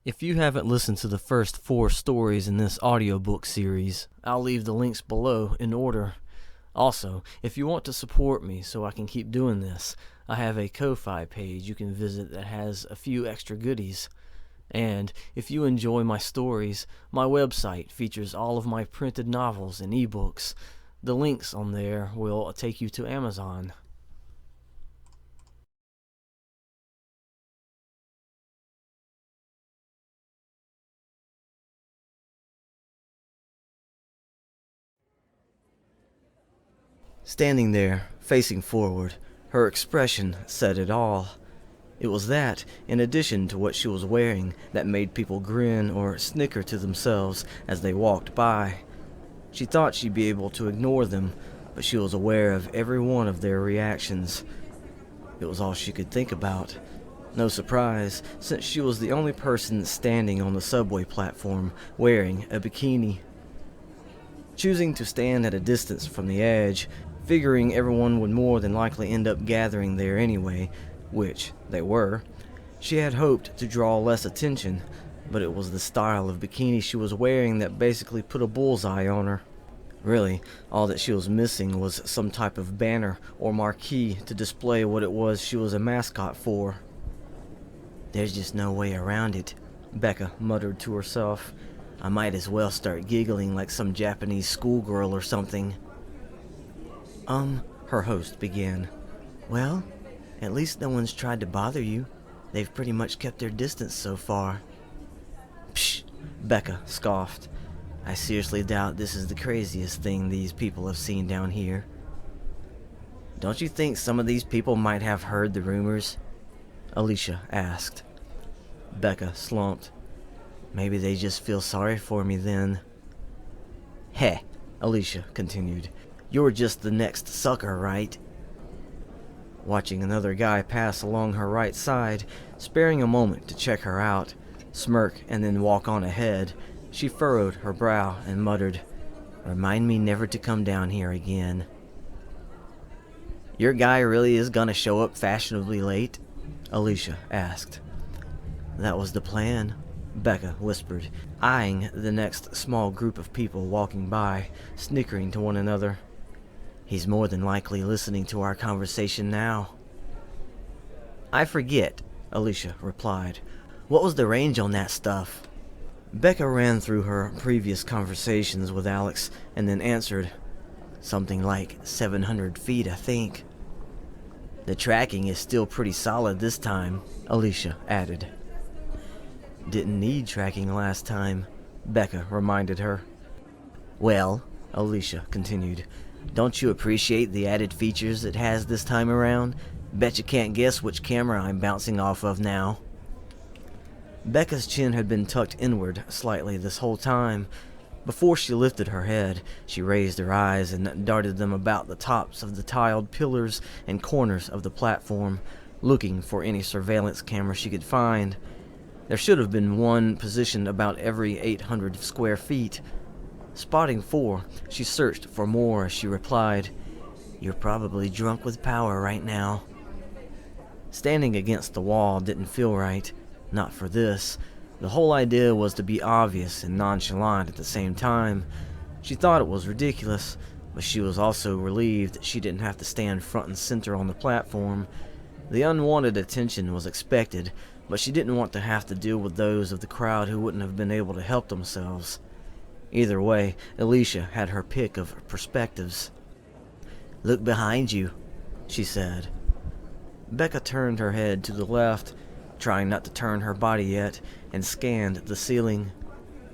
If you haven't listened to the first 4 stories in this audiobook series, I'll leave the links below in order. Also, if you want to support me so I can keep doing this, I have a Ko-Fi page you can visit that has a few extra goodies. And if you enjoy my stories, my website features all of my printed novels and ebooks. The links on there will take you to Amazon. Standing there, facing forward, her expression said it all. It was that, in addition to what she was wearing, that made people grin or snicker to themselves as they walked by. She thought she'd be able to ignore them, but she was aware of every one of their reactions. It was all she could think about. No surprise, since she was the only person standing on the subway platform wearing a bikini. Choosing to stand at a distance from the edge, figuring everyone would more than likely end up gathering there anyway, which they were, she had hoped to draw less attention, but it was the style of bikini she was wearing that basically put a bullseye on her. Really, all that she was missing was some type of banner or marquee to display what it was she was a mascot for. "There's just no way around it," Bekka muttered to herself. "I might as well start giggling like some Japanese schoolgirl or something." Her host began. "Well, at least no one's tried to bother you. They've pretty much kept their distance so far." "Psh," Bekka scoffed. "I seriously doubt this is the craziest thing these people have seen down here." "Don't you think some of these people might have heard the rumors?" Alicia asked. Bekka slumped. "Maybe they just feel sorry for me then." "Heh," Alicia continued. "You're just the next sucker, right?" Watching another guy pass along her right side, sparing a moment to check her out, smirk, and then walk on ahead, she furrowed her brow and muttered, "Remind me never to come down here again." "Your guy really is gonna show up fashionably late?" Alicia asked. "That was the plan," Bekka whispered, eyeing the next small group of people walking by, snickering to one another. "He's more than likely listening to our conversation now." "I forget," Alicia replied. "What was the range on that stuff?" Bekka ran through her previous conversations with Alex and then answered, "Something like 700 feet, I think." "The tracking is still pretty solid this time," Alicia added. "Didn't need tracking last time," Bekka reminded her. "Well," Alicia continued, "don't you appreciate the added features it has this time around? Bet you can't guess which camera I'm bouncing off of now." Bekka's chin had been tucked inward slightly this whole time. Before she lifted her head, she raised her eyes and darted them about the tops of the tiled pillars and corners of the platform, looking for any surveillance camera she could find. There should have been one positioned about every 800 square feet. Spotting 4, she searched for more as she replied, "You're probably drunk with power right now." Standing against the wall didn't feel right. Not for this. The whole idea was to be obvious and nonchalant at the same time. She thought it was ridiculous, but she was also relieved she didn't have to stand front and center on the platform. The unwanted attention was expected, but she didn't want to have to deal with those of the crowd who wouldn't have been able to help themselves. Either way, Alicia had her pick of perspectives. "Look behind you," she said. Bekka turned her head to the left, trying not to turn her body yet, and scanned the ceiling.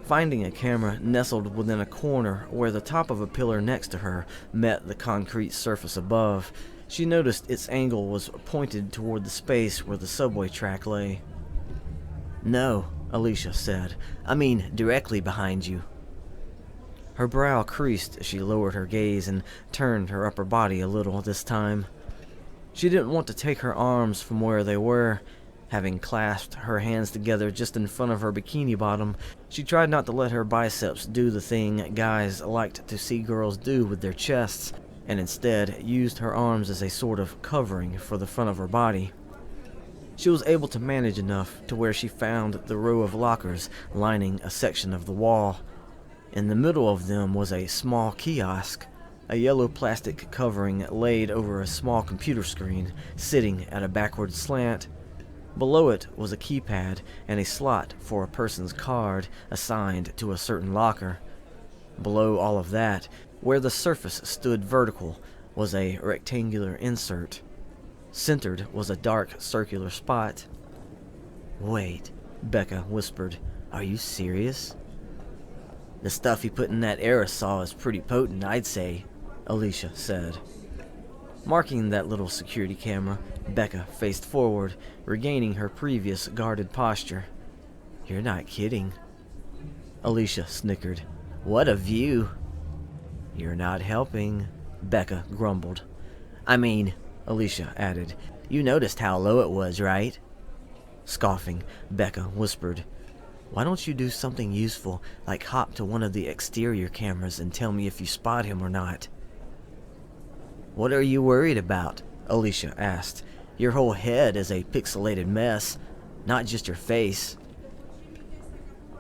Finding a camera nestled within a corner where the top of a pillar next to her met the concrete surface above, she noticed its angle was pointed toward the space where the subway track lay. "No," Alicia said. "I mean directly behind you." Her brow creased as she lowered her gaze and turned her upper body a little this time. She didn't want to take her arms from where they were. Having clasped her hands together just in front of her bikini bottom, she tried not to let her biceps do the thing guys liked to see girls do with their chests, and instead used her arms as a sort of covering for the front of her body. She was able to manage enough to where she found the row of lockers lining a section of the wall. In the middle of them was a small kiosk, a yellow plastic covering laid over a small computer screen sitting at a backward slant. Below it was a keypad and a slot for a person's card assigned to a certain locker. Below all of that, where the surface stood vertical, was a rectangular insert. Centered was a dark circular spot. "Wait," Bekka whispered. "Are you serious?" "The stuff he put in that aerosol is pretty potent, I'd say," Alicia said. Marking that little security camera, Bekka faced forward, regaining her previous guarded posture. "You're not kidding." Alicia snickered. "What a view." "You're not helping," Bekka grumbled. "I mean," Alicia added, "you noticed how low it was, right?" Scoffing, Bekka whispered, "Why don't you do something useful, like hop to one of the exterior cameras and tell me if you spot him or not?" "What are you worried about?" Alicia asked. "Your whole head is a pixelated mess, not just your face."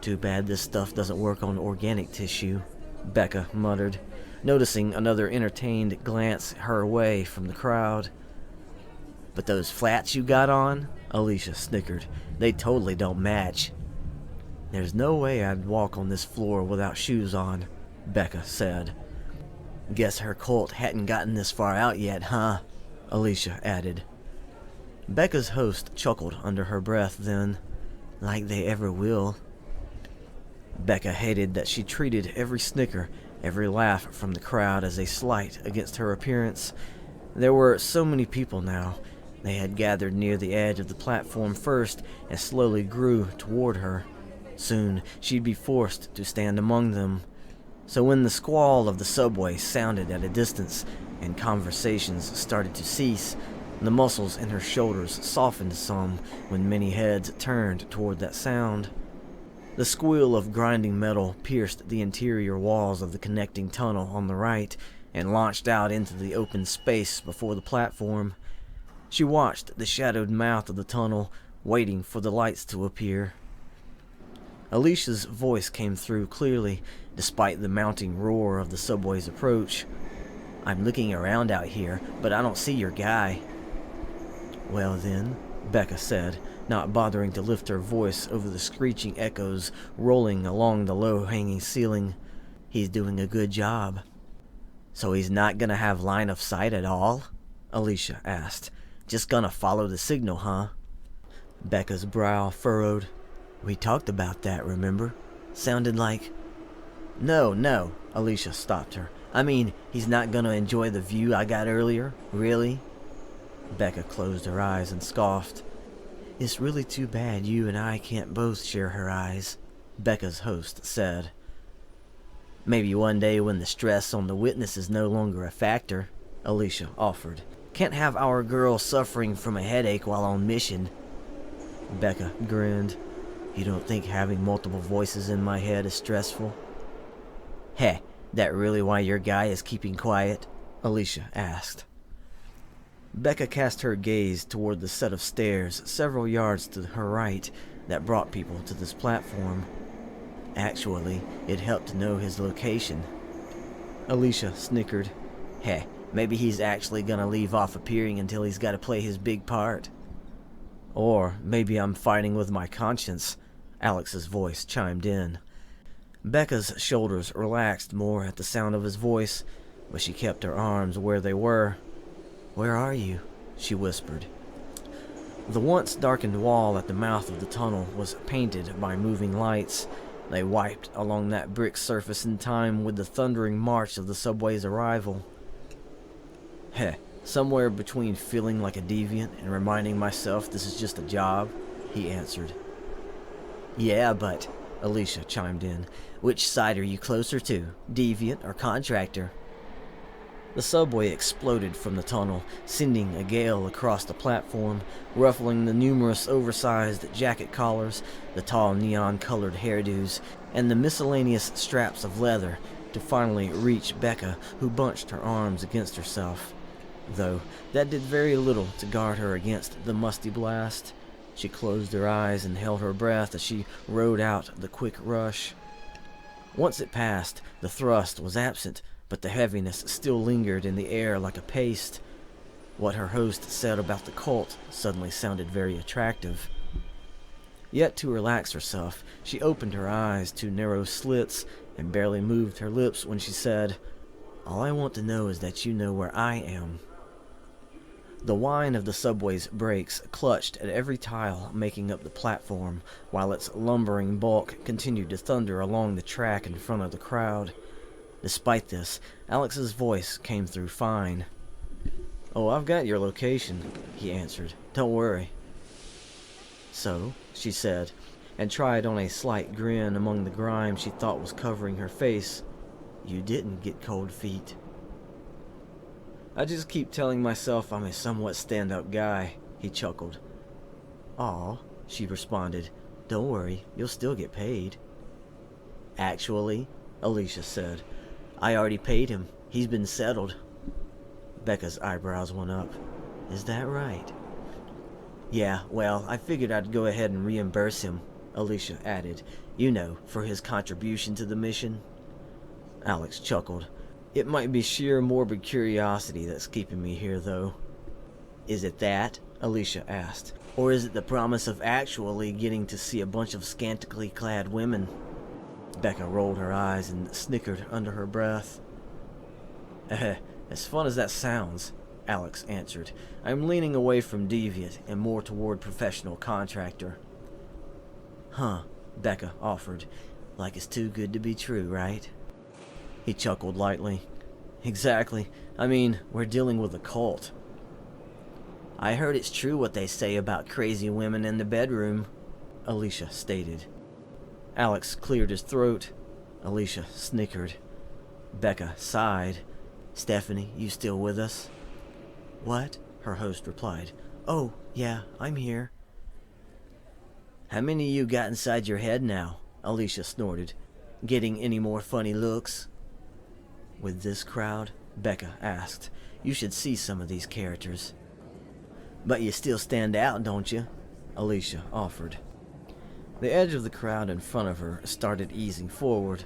"Too bad this stuff doesn't work on organic tissue," Bekka muttered, noticing another entertained glance her way from the crowd. "But those flats you got on," Alicia snickered, "they totally don't match." "There's no way I'd walk on this floor without shoes on," Bekka said. "Guess her cult hadn't gotten this far out yet, huh?" Alicia added. Bekka's host chuckled under her breath then, "Like they ever will." Bekka hated that she treated every snicker, every laugh from the crowd as a slight against her appearance. There were so many people now. They had gathered near the edge of the platform first and slowly grew toward her. Soon she'd be forced to stand among them. So when the squall of the subway sounded at a distance and conversations started to cease, the muscles in her shoulders softened some when many heads turned toward that sound. The squeal of grinding metal pierced the interior walls of the connecting tunnel on the right and launched out into the open space before the platform. She watched the shadowed mouth of the tunnel, waiting for the lights to appear. Alicia's voice came through clearly, despite the mounting roar of the subway's approach. "I'm looking around out here, but I don't see your guy." "Well then," Bekka said, not bothering to lift her voice over the screeching echoes rolling along the low-hanging ceiling, "he's doing a good job." "So he's not gonna have line of sight at all?" Alicia asked. "Just gonna follow the signal, huh?" Bekka's brow furrowed. "We talked about that, remember? Sounded like—" No, Alicia stopped her. "I mean, he's not gonna enjoy the view I got earlier? Really?" Bekka closed her eyes and scoffed. "It's really too bad you and I can't both share her eyes," Bekka's host said. "Maybe one day when the stress on the witness is no longer a factor," Alicia offered. "Can't have our girl suffering from a headache while on mission." Bekka grinned. "You don't think having multiple voices in my head is stressful?" "Heh, that really why your guy is keeping quiet?" Alicia asked. Bekka cast her gaze toward the set of stairs several yards to her right that brought people to this platform. "Actually, it helped to know his location." Alicia snickered. "Heh, maybe he's actually gonna leave off appearing until he's gotta play his big part." "Or maybe I'm fighting with my conscience," Alex's voice chimed in. Bekka's shoulders relaxed more at the sound of his voice, but she kept her arms where they were. "Where are you?" she whispered. The once darkened wall at the mouth of the tunnel was painted by moving lights. They wiped along that brick surface in time with the thundering march of the subway's arrival. "Heh, somewhere between feeling like a deviant and reminding myself this is just a job," he answered. "Yeah, but," Alicia chimed in, "which side are you closer to, deviant or contractor?" The subway exploded from the tunnel, sending a gale across the platform, ruffling the numerous oversized jacket collars, the tall neon-colored hairdos, and the miscellaneous straps of leather, to finally reach Bekka, who bunched her arms against herself. Though that did very little to guard her against the musty blast. She closed her eyes and held her breath as she rode out the quick rush. Once it passed, the thrust was absent, but the heaviness still lingered in the air like a paste. What her host said about the cult suddenly sounded very attractive. Yet to relax herself, she opened her eyes to narrow slits and barely moved her lips when she said, "All I want to know is that you know where I am." The whine of the subway's brakes clutched at every tile making up the platform, while its lumbering bulk continued to thunder along the track in front of the crowd. Despite this, Alex's voice came through fine. "Oh, I've got your location," he answered. "Don't worry." "So," she said, and tried on a slight grin among the grime she thought was covering her face, "you didn't get cold feet." "I just keep telling myself I'm a somewhat stand-up guy," he chuckled. "Aw," she responded, "don't worry, you'll still get paid." "Actually," Alicia said, "I already paid him. He's been settled." Bekka's eyebrows went up. "Is that right?" "Yeah, well, I figured I'd go ahead and reimburse him," Alicia added. "You know, for his contribution to the mission." Alex chuckled. "It might be sheer morbid curiosity that's keeping me here, though." "Is it that?" Alicia asked. "Or is it the promise of actually getting to see a bunch of scantily clad women?" Bekka rolled her eyes and snickered under her breath. As fun as that sounds," Alex answered. "I'm leaning away from deviant and more toward professional contractor." "Huh," Bekka offered. "Like it's too good to be true, right?" He chuckled lightly. "Exactly. I mean, we're dealing with a cult." "I heard it's true what they say about crazy women in the bedroom," Alicia stated. Alex cleared his throat. Alicia snickered. Bekka sighed. "Stephanie, you still with us?" "What?" her host replied. "Oh, yeah, I'm here." "How many of you got inside your head now?" Alicia snorted. "Getting any more funny looks?" "With this crowd?" Bekka asked. "You should see some of these characters." "But you still stand out, don't you?" Alicia offered. The edge of the crowd in front of her started easing forward.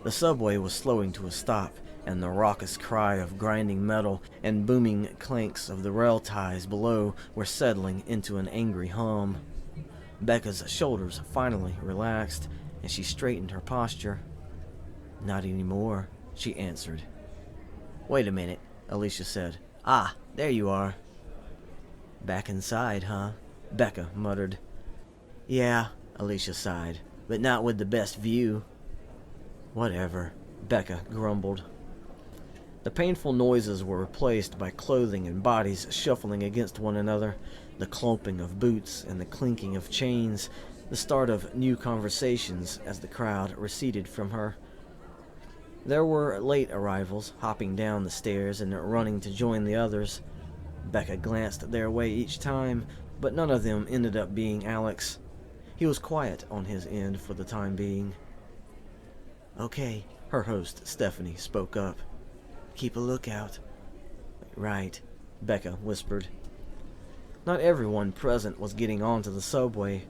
The subway was slowing to a stop, and the raucous cry of grinding metal and booming clanks of the rail ties below were settling into an angry hum. Bekka's shoulders finally relaxed, and she straightened her posture. "Not anymore," she answered. "Wait a minute," Alicia said. "Ah, there you are." "Back inside, huh?" Bekka muttered. "Yeah," Alicia sighed, "but not with the best view." "Whatever," Bekka grumbled. The painful noises were replaced by clothing and bodies shuffling against one another, the clomping of boots and the clinking of chains, the start of new conversations as the crowd receded from her. There were late arrivals hopping down the stairs and running to join the others. Bekka glanced their way each time, but none of them ended up being Alex. He was quiet on his end for the time being. "Okay," her host, Stephanie, spoke up. "Keep a lookout." "Right," Bekka whispered. Not everyone present was getting onto the subway.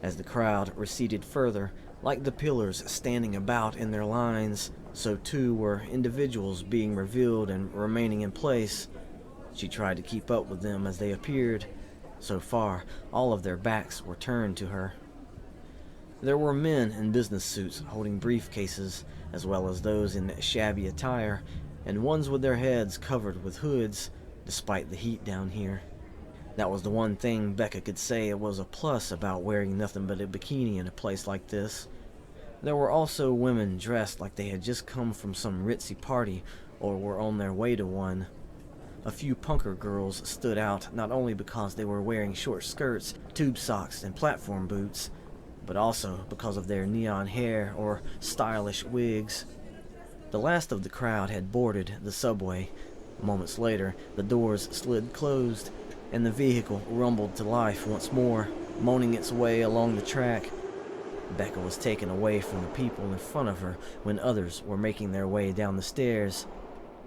As the crowd receded further, like the pillars standing about in their lines, so too were individuals being revealed and remaining in place. She tried to keep up with them as they appeared. So far, all of their backs were turned to her. There were men in business suits holding briefcases, as well as those in shabby attire, and ones with their heads covered with hoods, despite the heat down here. That was the one thing Bekka could say it was a plus about wearing nothing but a bikini in a place like this. There were also women dressed like they had just come from some ritzy party or were on their way to one. A few punker girls stood out not only because they were wearing short skirts, tube socks, and platform boots, but also because of their neon hair or stylish wigs. The last of the crowd had boarded the subway. Moments later, the doors slid closed, and the vehicle rumbled to life once more, moaning its way along the track. Bekka was taken away from the people in front of her when others were making their way down the stairs.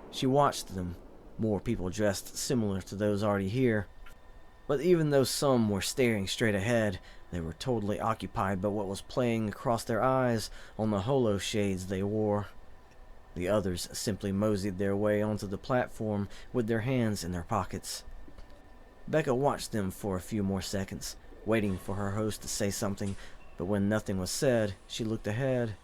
She watched them, more people dressed similar to those already here. But even though some were staring straight ahead, they were totally occupied by what was playing across their eyes on the holo shades they wore. The others simply moseyed their way onto the platform with their hands in their pockets. Bekka watched them for a few more seconds, waiting for her host to say something, but when nothing was said, she looked ahead.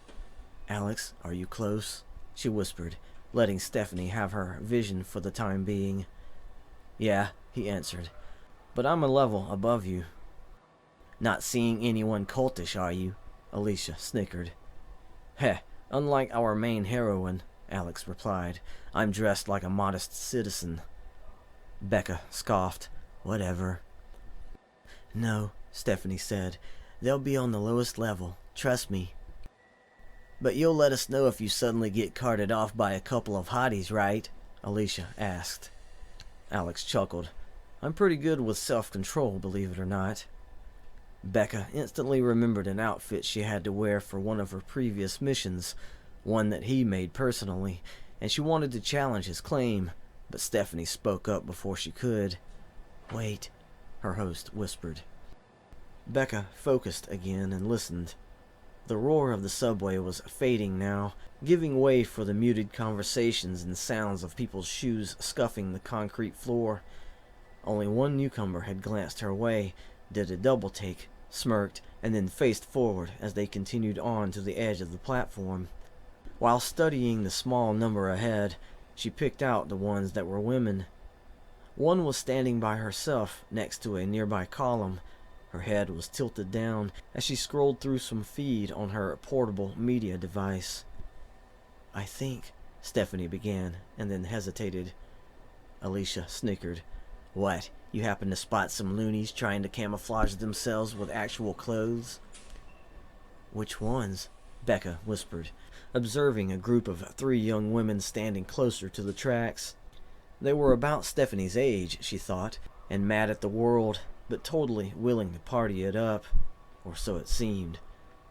"Alex, are you close?" she whispered, letting Stephanie have her vision for the time being. "Yeah," he answered, "but I'm a level above you." "Not seeing anyone cultish, are you?" Alicia snickered. "Heh, unlike our main heroine," Alex replied. "I'm dressed like a modest citizen." Bekka scoffed. "Whatever." "No," Stephanie said. "They'll be on the lowest level. Trust me." "But you'll let us know if you suddenly get carted off by a couple of hotties, right?" Alicia asked. Alex chuckled. "I'm pretty good with self-control, believe it or not." Bekka instantly remembered an outfit she had to wear for one of her previous missions, one that he made personally, and she wanted to challenge his claim, but Stephanie spoke up before she could. "Wait," her host whispered. Bekka focused again and listened. The roar of the subway was fading now, giving way for the muted conversations and sounds of people's shoes scuffing the concrete floor. Only one newcomer had glanced her way, did a double take, smirked, and then faced forward as they continued on to the edge of the platform. While studying the small number ahead, she picked out the ones that were women. One was standing by herself next to a nearby column. Her head was tilted down as she scrolled through some feed on her portable media device. "I think," Stephanie began, and then hesitated. Alicia snickered. "What, you happen to spot some loonies trying to camouflage themselves with actual clothes?" "Which ones?" Bekka whispered, observing a group of 3 young women standing closer to the tracks. They were about Stephanie's age, she thought, and mad at the world, but totally willing to party it up. Or so it seemed.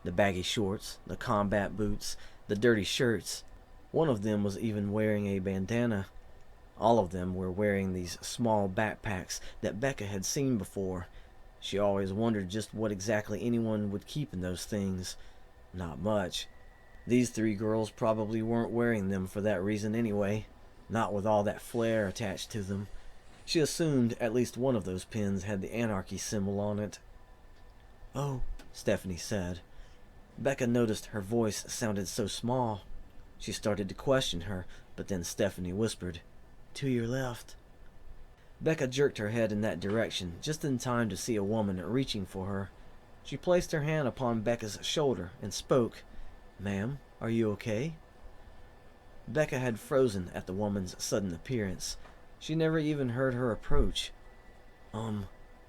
The baggy shorts, the combat boots, the dirty shirts. One of them was even wearing a bandana. All of them were wearing these small backpacks that Bekka had seen before. She always wondered just what exactly anyone would keep in those things. Not much. These 3 girls probably weren't wearing them for that reason anyway. Not with all that flair attached to them. She assumed at least one of those pins had the anarchy symbol on it. "Oh," Stephanie said. Bekka noticed her voice sounded so small. She started to question her, but then Stephanie whispered, "To your left." Bekka jerked her head in that direction, just in time to see a woman reaching for her. She placed her hand upon Bekka's shoulder and spoke. "Ma'am, are you okay?" Bekka had frozen at the woman's sudden appearance. She never even heard her approach.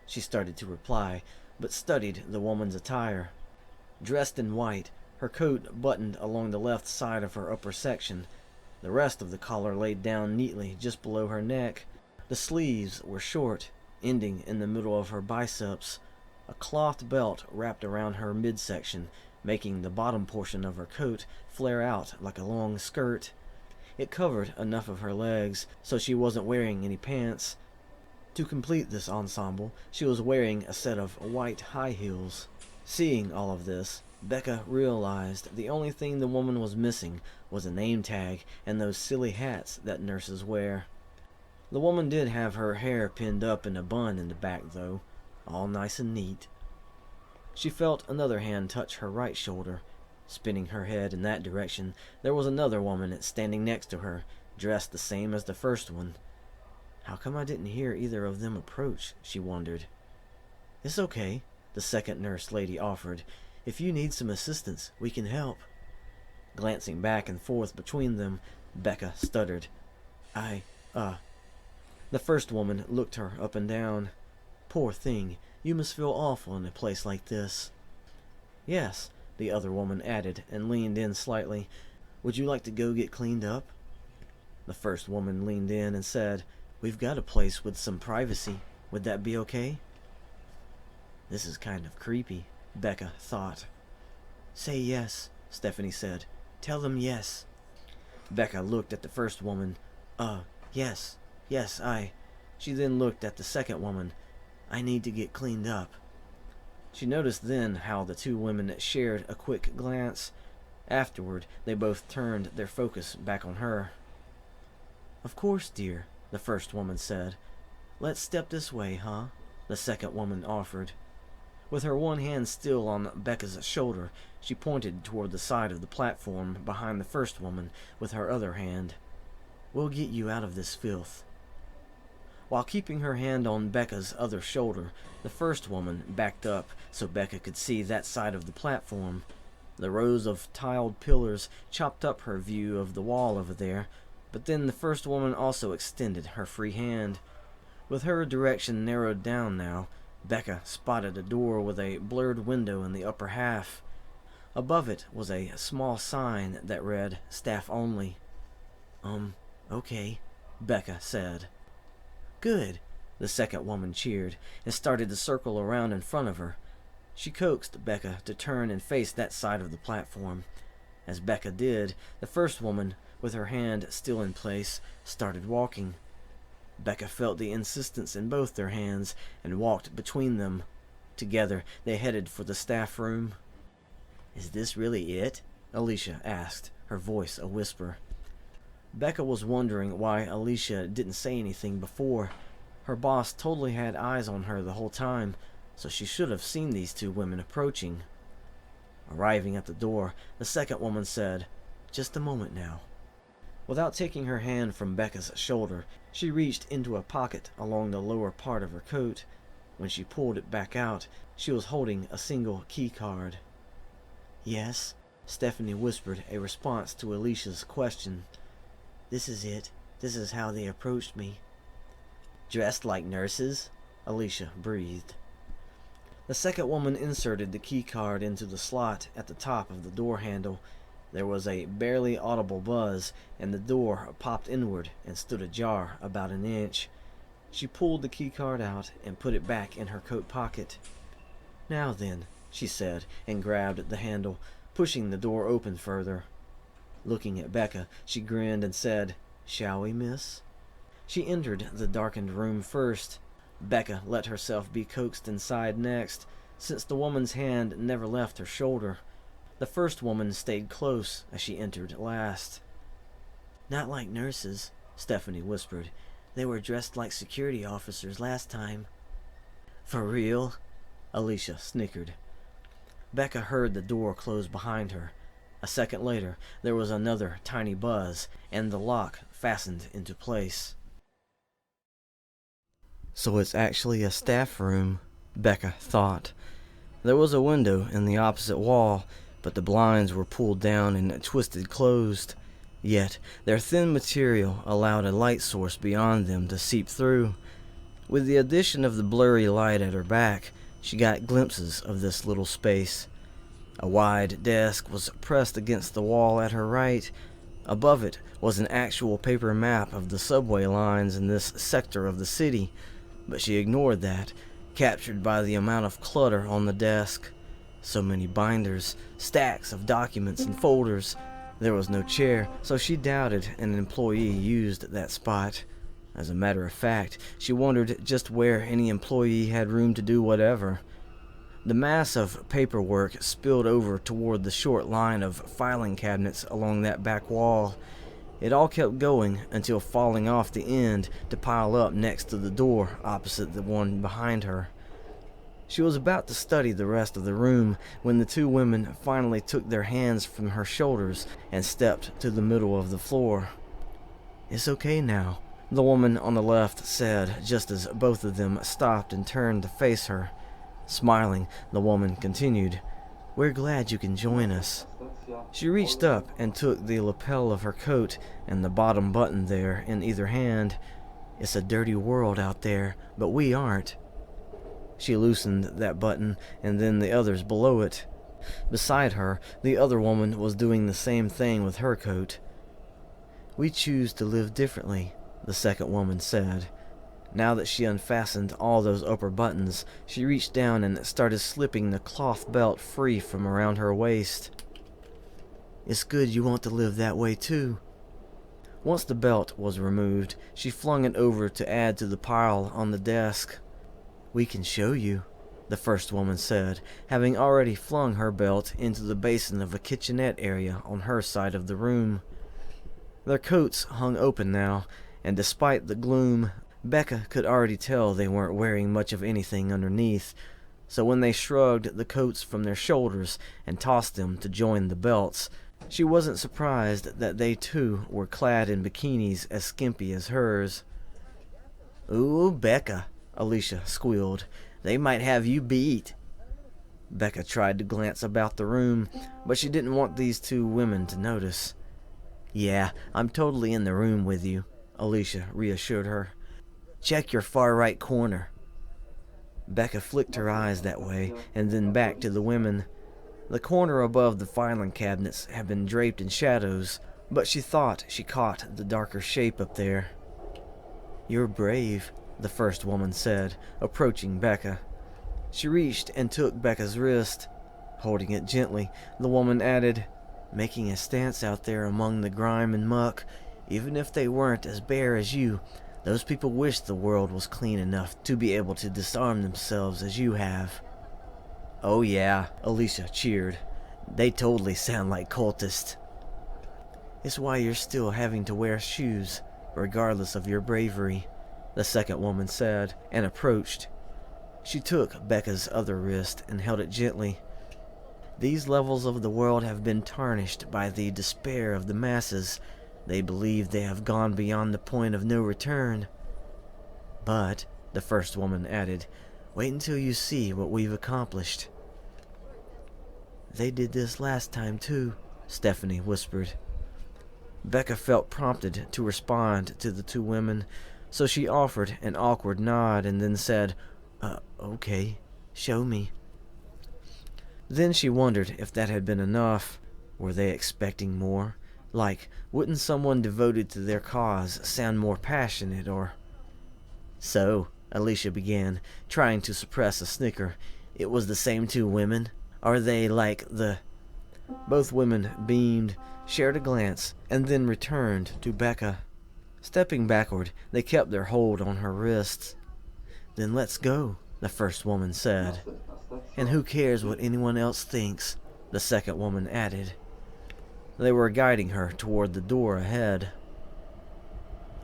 She started to reply, but studied the woman's attire. Dressed in white, her coat buttoned along the left side of her upper section. The rest of the collar laid down neatly just below her neck. The sleeves were short, ending in the middle of her biceps. A cloth belt wrapped around her midsection, making the bottom portion of her coat flare out like a long skirt. It covered enough of her legs, so she wasn't wearing any pants. To complete this ensemble, she was wearing a set of white high heels. Seeing all of this, Bekka realized the only thing the woman was missing was a name tag and those silly hats that nurses wear. The woman did have her hair pinned up in a bun in the back, though, all nice and neat. She felt another hand touch her right shoulder. Spinning her head in that direction, there was another woman standing next to her, dressed the same as the first one. How come I didn't hear either of them approach, she wondered. "It's okay," the second nurse lady offered. "If you need some assistance, we can help." Glancing back and forth between them, Bekka stuttered. The first woman looked her up and down. "Poor thing, you must feel awful in a place like this." "Yes," the other woman added and leaned in slightly. "Would you like to go get cleaned up?" The first woman leaned in and said, "We've got a place with some privacy. Would that be okay?" This is kind of creepy, Bekka thought. "Say yes," Stephanie said. "Tell them yes." Bekka looked at the first woman. Yes, I... She then looked at the second woman. I need to get cleaned up." She noticed then how the two women shared a quick glance. Afterward, they both turned their focus back on her. "Of course, dear," the first woman said. "Let's step this way, huh?" the second woman offered. With her one hand still on Bekka's shoulder, she pointed toward the side of the platform behind the first woman with her other hand. "We'll get you out of this filth." While keeping her hand on Bekka's other shoulder, the first woman backed up so Bekka could see that side of the platform. The rows of tiled pillars chopped up her view of the wall over there, but then the first woman also extended her free hand. With her direction narrowed down now, Bekka spotted a door with a blurred window in the upper half. Above it was a small sign that read, "Staff only." Okay," Bekka said. "Good," the second woman cheered, and started to circle around in front of her. She coaxed Bekka to turn and face that side of the platform. As Bekka did, the first woman, with her hand still in place, started walking. Bekka felt the insistence in both their hands and walked between them. Together, they headed for the staff room. "Is this really it?" Alicia asked, her voice a whisper. Bekka was wondering why Alicia didn't say anything before. Her boss totally had eyes on her the whole time, so she should have seen these two women approaching. Arriving at the door, the second woman said, "Just a moment now." Without taking her hand from Bekka's shoulder, she reached into a pocket along the lower part of her coat. When she pulled it back out, she was holding a single key card. "Yes," Stephanie whispered a response to Alicia's question. "This is it. This is how they approached me." "Dressed like nurses?" Alicia breathed. The second woman inserted the key card into the slot at the top of the door handle. There was a barely audible buzz, and the door popped inward and stood ajar about an inch. She pulled the key card out and put it back in her coat pocket. "Now then," she said, and grabbed the handle, pushing the door open further. Looking at Bekka, she grinned and said, "Shall we, miss?" She entered the darkened room first. Bekka let herself be coaxed inside next, since the woman's hand never left her shoulder. The first woman stayed close as she entered last. "Not like nurses," Stephanie whispered. "They were dressed like security officers last time." "For real?" Alicia snickered. Bekka heard the door close behind her. A second later, there was another tiny buzz, and the lock fastened into place. "So it's actually a staff room," Bekka thought. There was a window in the opposite wall, but the blinds were pulled down and twisted closed. Yet, their thin material allowed a light source beyond them to seep through. With the addition of the blurry light at her back, she got glimpses of this little space. A wide desk was pressed against the wall at her right. Above it was an actual paper map of the subway lines in this sector of the city, but she ignored that, captured by the amount of clutter on the desk. So many binders, stacks of documents and folders. There was no chair, so she doubted an employee used that spot. As a matter of fact, she wondered just where any employee had room to do whatever. The mass of paperwork spilled over toward the short line of filing cabinets along that back wall. It all kept going until falling off the end to pile up next to the door opposite the one behind her. She was about to study the rest of the room when the two women finally took their hands from her shoulders and stepped to the middle of the floor. "It's okay now," the woman on the left said, just as both of them stopped and turned to face her. Smiling, the woman continued, "We're glad you can join us." She reached up and took the lapel of her coat and the bottom button there in either hand. "It's a dirty world out there, but we aren't." She loosened that button and then the others below it. Beside her, the other woman was doing the same thing with her coat. "We choose to live differently," the second woman said. Now that she unfastened all those upper buttons, she reached down and started slipping the cloth belt free from around her waist. "It's good you want to live that way too." Once the belt was removed, she flung it over to add to the pile on the desk. "We can show you," the first woman said, having already flung her belt into the basin of a kitchenette area on her side of the room. Their coats hung open now, and despite the gloom, Bekka could already tell they weren't wearing much of anything underneath, so when they shrugged the coats from their shoulders and tossed them to join the belts, she wasn't surprised that they too were clad in bikinis as skimpy as hers. "Ooh, Bekka," Alicia squealed. "They might have you beat." Bekka tried to glance about the room, but she didn't want these two women to notice. "Yeah, I'm totally in the room with you," Alicia reassured her. "Check your far right corner." Bekka flicked her eyes that way, and then back to the women. The corner above the filing cabinets had been draped in shadows, but she thought she caught the darker shape up there. "You're brave," the first woman said, approaching Bekka. She reached and took Bekka's wrist. Holding it gently, the woman added, "Making a stance out there among the grime and muck, even if they weren't as bare as you, those people wish the world was clean enough to be able to disarm themselves as you have." "Oh yeah," Alicia cheered. "They totally sound like cultists." "It's why you're still having to wear shoes, regardless of your bravery," the second woman said, and approached. She took Bekka's other wrist and held it gently. "These levels of the world have been tarnished by the despair of the masses. They believe they have gone beyond the point of no return. But," the first woman added, "wait until you see what we've accomplished." "They did this last time too," Stephanie whispered. Bekka felt prompted to respond to the two women, so she offered an awkward nod and then said, Okay, show me." Then she wondered if that had been enough. Were they expecting more? Like, wouldn't someone devoted to their cause sound more passionate, or... "So," Alicia began, trying to suppress a snicker, "it was the same two women? Are they like the..." Both women beamed, shared a glance, and then returned to Bekka. Stepping backward, they kept their hold on her wrists. "Then let's go," the first woman said. "And who cares what anyone else thinks," the second woman added. They were guiding her toward the door ahead.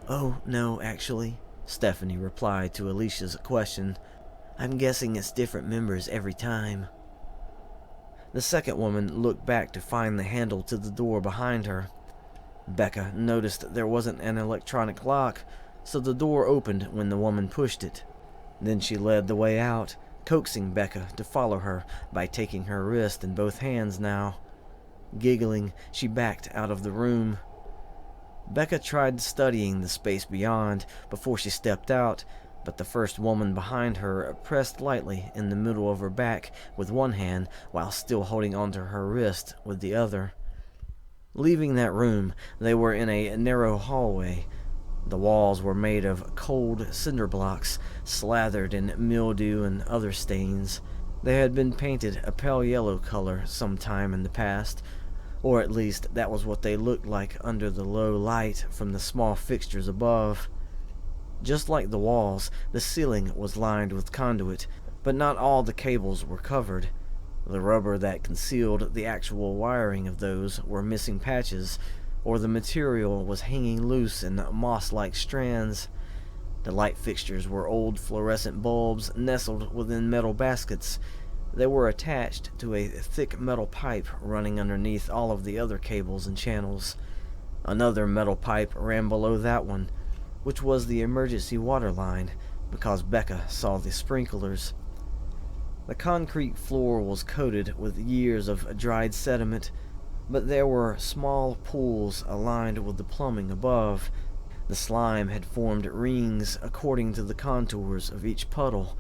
"Oh, no, actually," Stephanie replied to Alicia's question. "I'm guessing it's different members every time." The second woman looked back to find the handle to the door behind her. Bekka noticed there wasn't an electronic lock, so the door opened when the woman pushed it. Then she led the way out, coaxing Bekka to follow her by taking her wrist in both hands now. Giggling, she backed out of the room. Bekka tried studying the space beyond before she stepped out, but the first woman behind her pressed lightly in the middle of her back with one hand while still holding onto her wrist with the other. Leaving that room, they were in a narrow hallway. The walls were made of cold cinder blocks, slathered in mildew and other stains. They had been painted a pale yellow color some time in the past, or at least that was what they looked like under the low light from the small fixtures above. Just like the walls, the ceiling was lined with conduit, but not all the cables were covered. The rubber that concealed the actual wiring of those were missing patches, or the material was hanging loose in moss-like strands. The light fixtures were old fluorescent bulbs nestled within metal baskets. They were attached to a thick metal pipe running underneath all of the other cables and channels. Another metal pipe ran below that one, which was the emergency water line, because Bekka saw the sprinklers. The concrete floor was coated with years of dried sediment, but there were small pools aligned with the plumbing above. The slime had formed rings according to the contours of each puddle.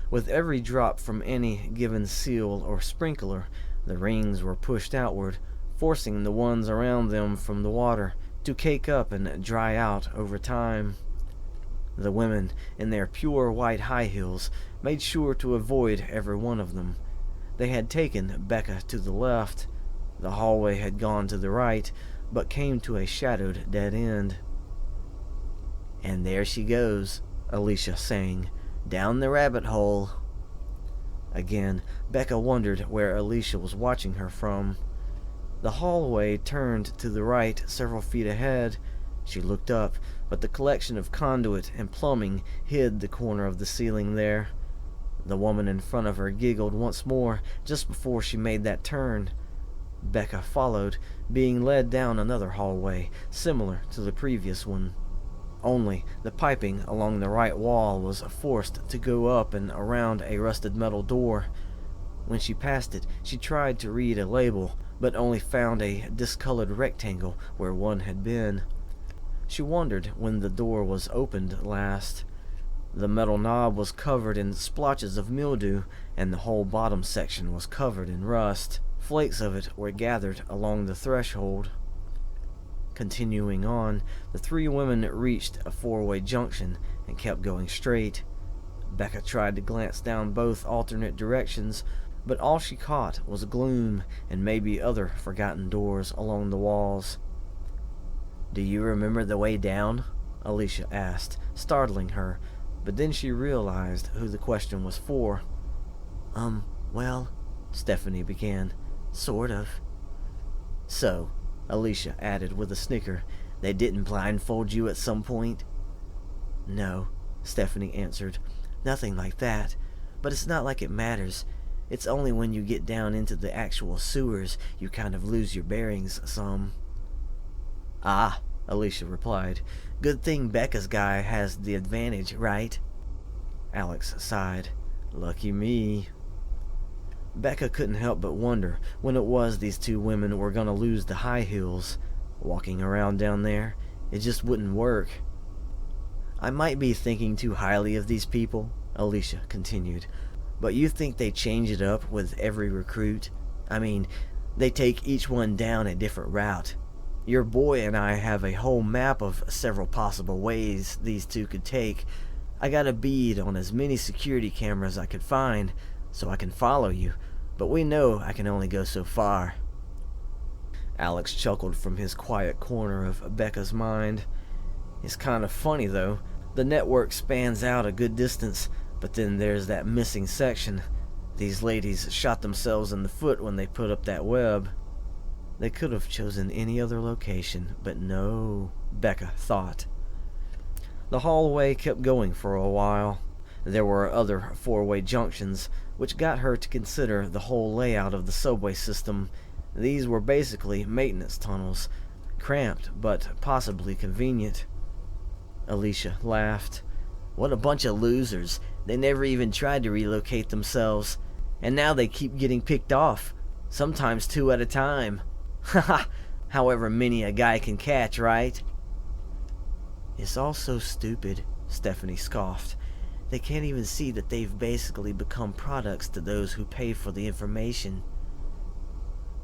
With every drop from any given seal or sprinkler, the rings were pushed outward, forcing the ones around them from the water to cake up and dry out over time. The women, in their pure white high heels, made sure to avoid every one of them. They had taken Bekka to the left. The hallway had gone to the right, but came to a shadowed dead end. "And there she goes," Alicia sang. Down the rabbit hole. Again, Bekka wondered where Alicia was watching her from. The hallway turned to the right several feet ahead. She looked up, but the collection of conduit and plumbing hid the corner of the ceiling there. The woman in front of her giggled once more just before she made that turn. Bekka followed, being led down another hallway, similar to the previous one. Only the piping along the right wall was forced to go up and around a rusted metal door. When she passed it, she tried to read a label, but only found a discolored rectangle where one had been. She wondered when the door was opened last. The metal knob was covered in splotches of mildew, and the whole bottom section was covered in rust. Flakes of it were gathered along the threshold. Continuing on, the three women reached a four-way junction and kept going straight. Bekka tried to glance down both alternate directions, but all she caught was gloom and maybe other forgotten doors along the walls. "Do you remember the way down?" Alicia asked, startling her, but then she realized who the question was for. Well, Stephanie began. Sort of. So, Alicia added with a snicker, they didn't blindfold you at some point? No, Stephanie answered. Nothing like that. But it's not like it matters. It's only when you get down into the actual sewers you kind of lose your bearings some. Ah, Alicia replied. Good thing Bekka's guy has the advantage, right? Alex sighed. Lucky me. Bekka couldn't help but wonder when it was these two women were going to lose the high heels. Walking around down there, it just wouldn't work. I might be thinking too highly of these people, Alicia continued, but you think they change it up with every recruit? I mean, they take each one down a different route. Your boy and I have a whole map of several possible ways these two could take. I got a bead on as many security cameras I could find, so I can follow you, but we know I can only go so far. Alex chuckled from his quiet corner of Bekka's mind. It's kind of funny, though. The network spans out a good distance, but then there's that missing section. These ladies shot themselves in the foot when they put up that web. They could have chosen any other location, but no, Bekka thought. The hallway kept going for a while. There were other four-way junctions, which got her to consider the whole layout of the subway system. These were basically maintenance tunnels, cramped but possibly convenient. Alicia laughed. What a bunch of losers. They never even tried to relocate themselves. And now they keep getting picked off. Sometimes two at a time. Haha, however many a guy can catch, right? It's all so stupid, Stephanie scoffed. They can't even see that they've basically become products to those who pay for the information.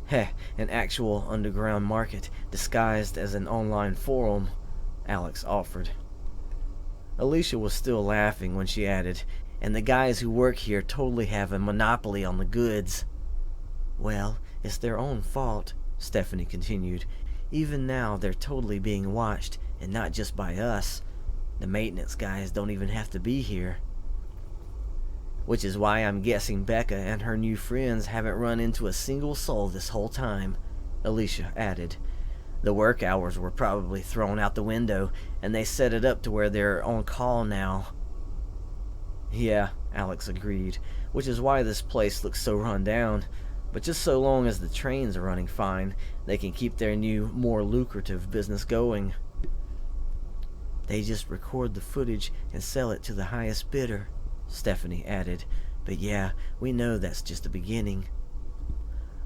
Heh, an actual underground market disguised as an online forum, Alex offered. Alicia was still laughing when she added, and the guys who work here totally have a monopoly on the goods. Well, it's their own fault, Stephanie continued. Even now, they're totally being watched, and not just by us. The maintenance guys don't even have to be here. Which is why I'm guessing Bekka and her new friends haven't run into a single soul this whole time, Alicia added. The work hours were probably thrown out the window, and they set it up to where they're on call now. Yeah, Alex agreed, which is why this place looks so run down. But just so long as the trains are running fine, they can keep their new, more lucrative business going. They just record the footage and sell it to the highest bidder, Stephanie added. But yeah, we know that's just the beginning.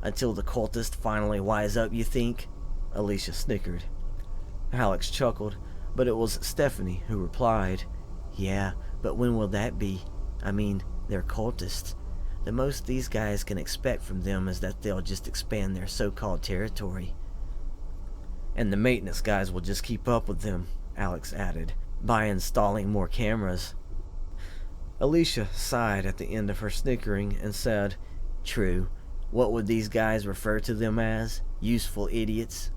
Until the cultists finally wise up, you think? Alicia snickered. Alex chuckled, but it was Stephanie who replied. Yeah, but when will that be? I mean, they're cultists. The most these guys can expect from them is that they'll just expand their so-called territory. And the maintenance guys will just keep up with them, Alex added, by installing more cameras. Alicia sighed at the end of her snickering and said, True. What would these guys refer to them as? Useful idiots?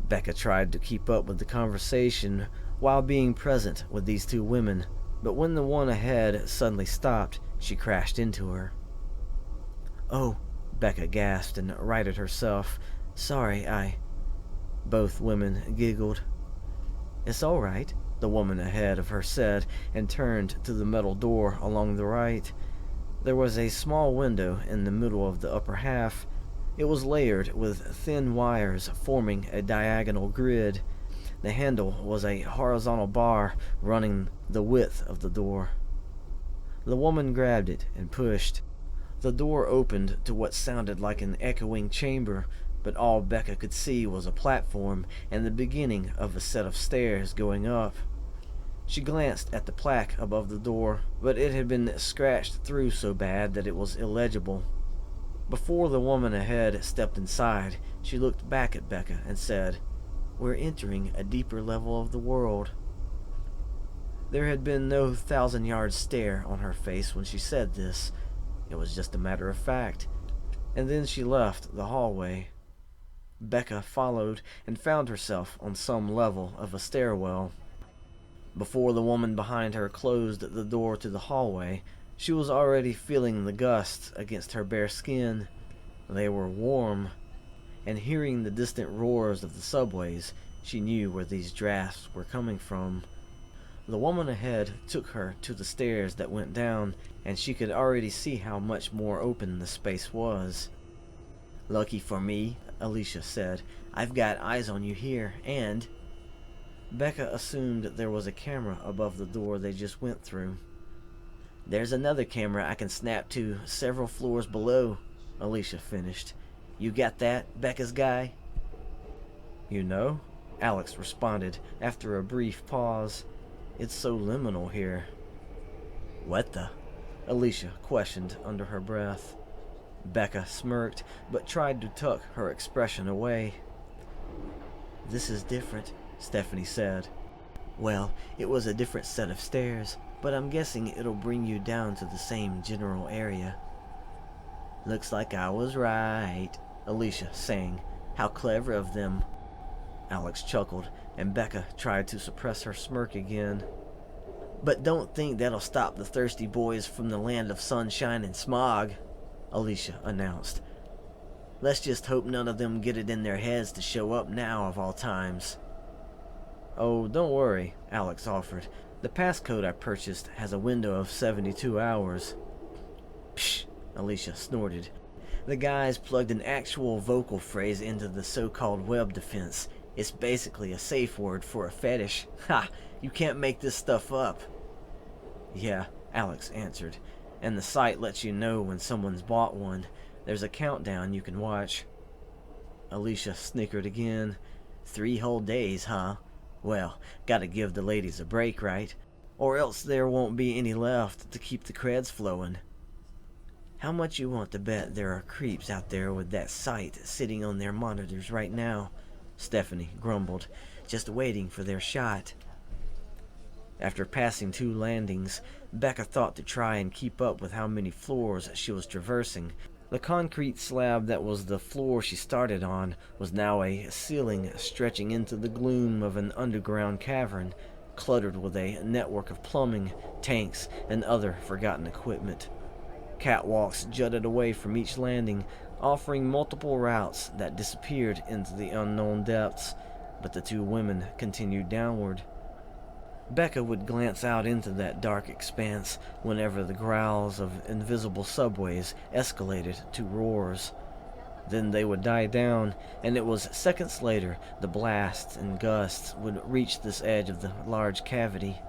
Bekka tried to keep up with the conversation while being present with these two women, but when the one ahead suddenly stopped, she crashed into her. "Oh," Bekka gasped and righted herself. "Sorry, I—" Both women giggled. "It's all right," the woman ahead of her said, and turned to the metal door along the right. There was a small window in the middle of the upper half. It was layered with thin wires forming a diagonal grid. The handle was a horizontal bar running the width of the door. The woman grabbed it and pushed. The door opened to what sounded like an echoing chamber, but all Bekka could see was a platform and the beginning of a set of stairs going up. She glanced at the plaque above the door, but it had been scratched through so bad that it was illegible. Before the woman ahead stepped inside, she looked back at Bekka and said, "We're entering a deeper level of the world." There had been no 1,000-yard stare on her face when she said this. It was just a matter of fact. And then she left the hallway. Bekka followed and found herself on some level of a stairwell. Before the woman behind her closed the door to the hallway, she was already feeling the gusts against her bare skin. They were warm, and hearing the distant roars of the subways, she knew where these drafts were coming from. The woman ahead took her to the stairs that went down, and she could already see how much more open the space was. "Lucky for me," Alicia said, "I've got eyes on you here, and—" Bekka assumed there was a camera above the door they just went through. "There's another camera I can snap to several floors below," Alicia finished. "You got that, Bekka's guy?" "You know," Alex responded after a brief pause, "it's so liminal here." "What the?" Alicia questioned under her breath. Bekka smirked, but tried to tuck her expression away. "This is different," Stephanie said. "Well, it was a different set of stairs, but I'm guessing it'll bring you down to the same general area." "Looks like I was right," Alicia sang. "How clever of them." Alex chuckled, and Bekka tried to suppress her smirk again. "But don't think that'll stop the thirsty boys from the land of sunshine and smog," Alicia announced. "Let's just hope none of them get it in their heads to show up now of all times." "Oh, don't worry," Alex offered. "The passcode I purchased has a window of 72 hours. "Psh," Alicia snorted. "The guys plugged an actual vocal phrase into the so-called web defense. It's basically a safe word for a fetish. Ha! You can't make this stuff up." "Yeah," Alex answered. "And the site lets you know when someone's bought one. There's a countdown you can watch." Alicia snickered again. 3 whole days, huh? Well, gotta give the ladies a break, right? Or else there won't be any left to keep the creds flowing. How much you want to bet there are creeps out there with that site sitting on their monitors right now?" Stephanie grumbled, "just waiting for their shot." After passing 2 landings, Bekka thought to try and keep up with how many floors she was traversing. The concrete slab that was the floor she started on was now a ceiling stretching into the gloom of an underground cavern, cluttered with a network of plumbing, tanks, and other forgotten equipment. Catwalks jutted away from each landing, offering multiple routes that disappeared into the unknown depths, but the 2 women continued downward. Bekka would glance out into that dark expanse whenever the growls of invisible subways escalated to roars. Then they would die down, and it was seconds later the blasts and gusts would reach this edge of the large cavity.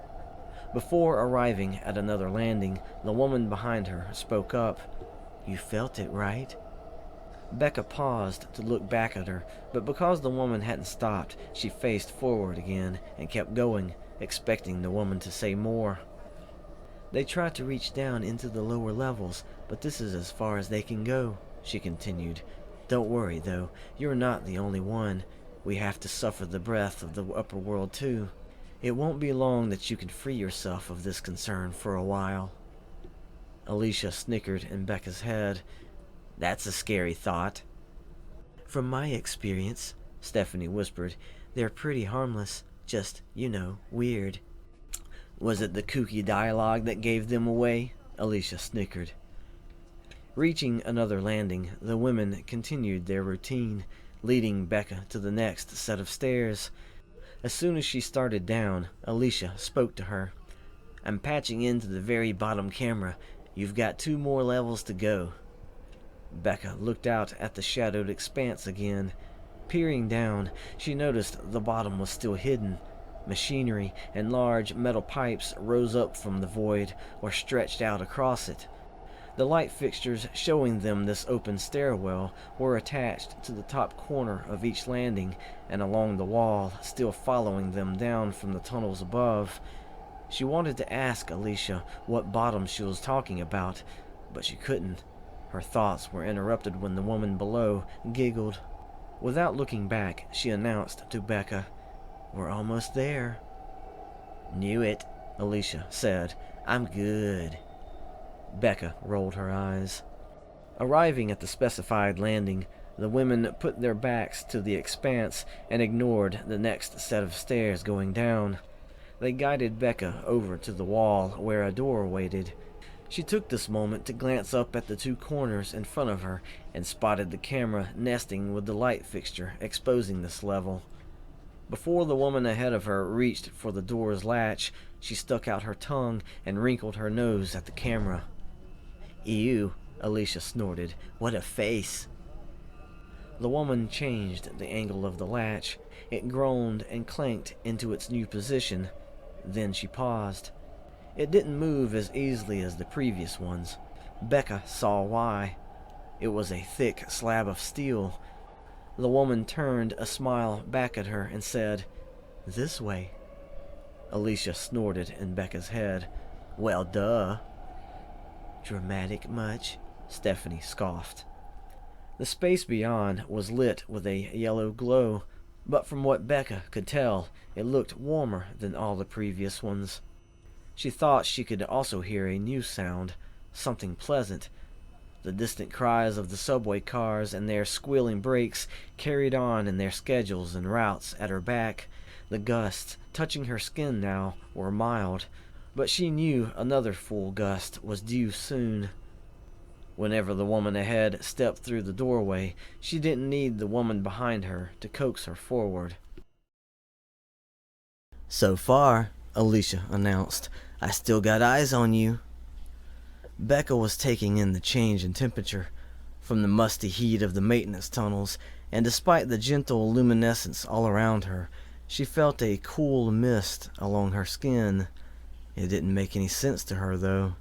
Before arriving at another landing, the woman behind her spoke up. "You felt it, right?" Bekka paused to look back at her, but because the woman hadn't stopped, she faced forward again and kept going, expecting the woman to say more. "They try to reach down into the lower levels, but this is as far as they can go," she continued. "Don't worry, though. You're not the only one. We have to suffer the breath of the upper world, too. It won't be long that you can free yourself of this concern for a while." Alicia snickered in Bekka's head. "That's a scary thought." "From my experience," Stephanie whispered, "they're pretty harmless. Just, weird." Was it the kooky dialogue that gave them away? Alicia snickered. Reaching another landing, the women continued their routine, leading Bekka to the next set of stairs. As soon as she started down, Alicia spoke to her. I'm patching into the very bottom camera. You've got 2 more levels to go. Bekka looked out at the shadowed expanse again. Peering down, she noticed the bottom was still hidden. Machinery and large metal pipes rose up from the void or stretched out across it. The light fixtures showing them this open stairwell were attached to the top corner of each landing and along the wall, still following them down from the tunnels above. She wanted to ask Alicia what bottom she was talking about, but she couldn't. Her thoughts were interrupted when the woman below giggled. Without looking back, she announced to Bekka, "We're almost there." "Knew it," Alicia said. "I'm good." Bekka rolled her eyes. Arriving at the specified landing, the women put their backs to the expanse and ignored the next set of stairs going down. They guided Bekka over to the wall where a door waited. She took this moment to glance up at the 2 corners in front of her and spotted the camera nesting with the light fixture exposing this level. Before the woman ahead of her reached for the door's latch, she stuck out her tongue and wrinkled her nose at the camera. "Ew," Alicia snorted. "What a face." The woman changed the angle of the latch. It groaned and clanked into its new position. Then she paused. It didn't move as easily as the previous ones. Bekka saw why. It was a thick slab of steel. The woman turned a smile back at her and said, "This way." Alicia snorted in Bekka's head. "Well, duh." "Dramatic much?" Stephanie scoffed. The space beyond was lit with a yellow glow, but from what Bekka could tell, it looked warmer than all the previous ones. She thought she could also hear a new sound, something pleasant. The distant cries of the subway cars and their squealing brakes carried on in their schedules and routes at her back. The gusts, touching her skin now, were mild, but she knew another full gust was due soon. Whenever the woman ahead stepped through the doorway, she didn't need the woman behind her to coax her forward. "So far," Alicia announced, "I still got eyes on you." Bekka was taking in the change in temperature from the musty heat of the maintenance tunnels, and despite the gentle luminescence all around her, she felt a cool mist along her skin. It didn't make any sense to her, though.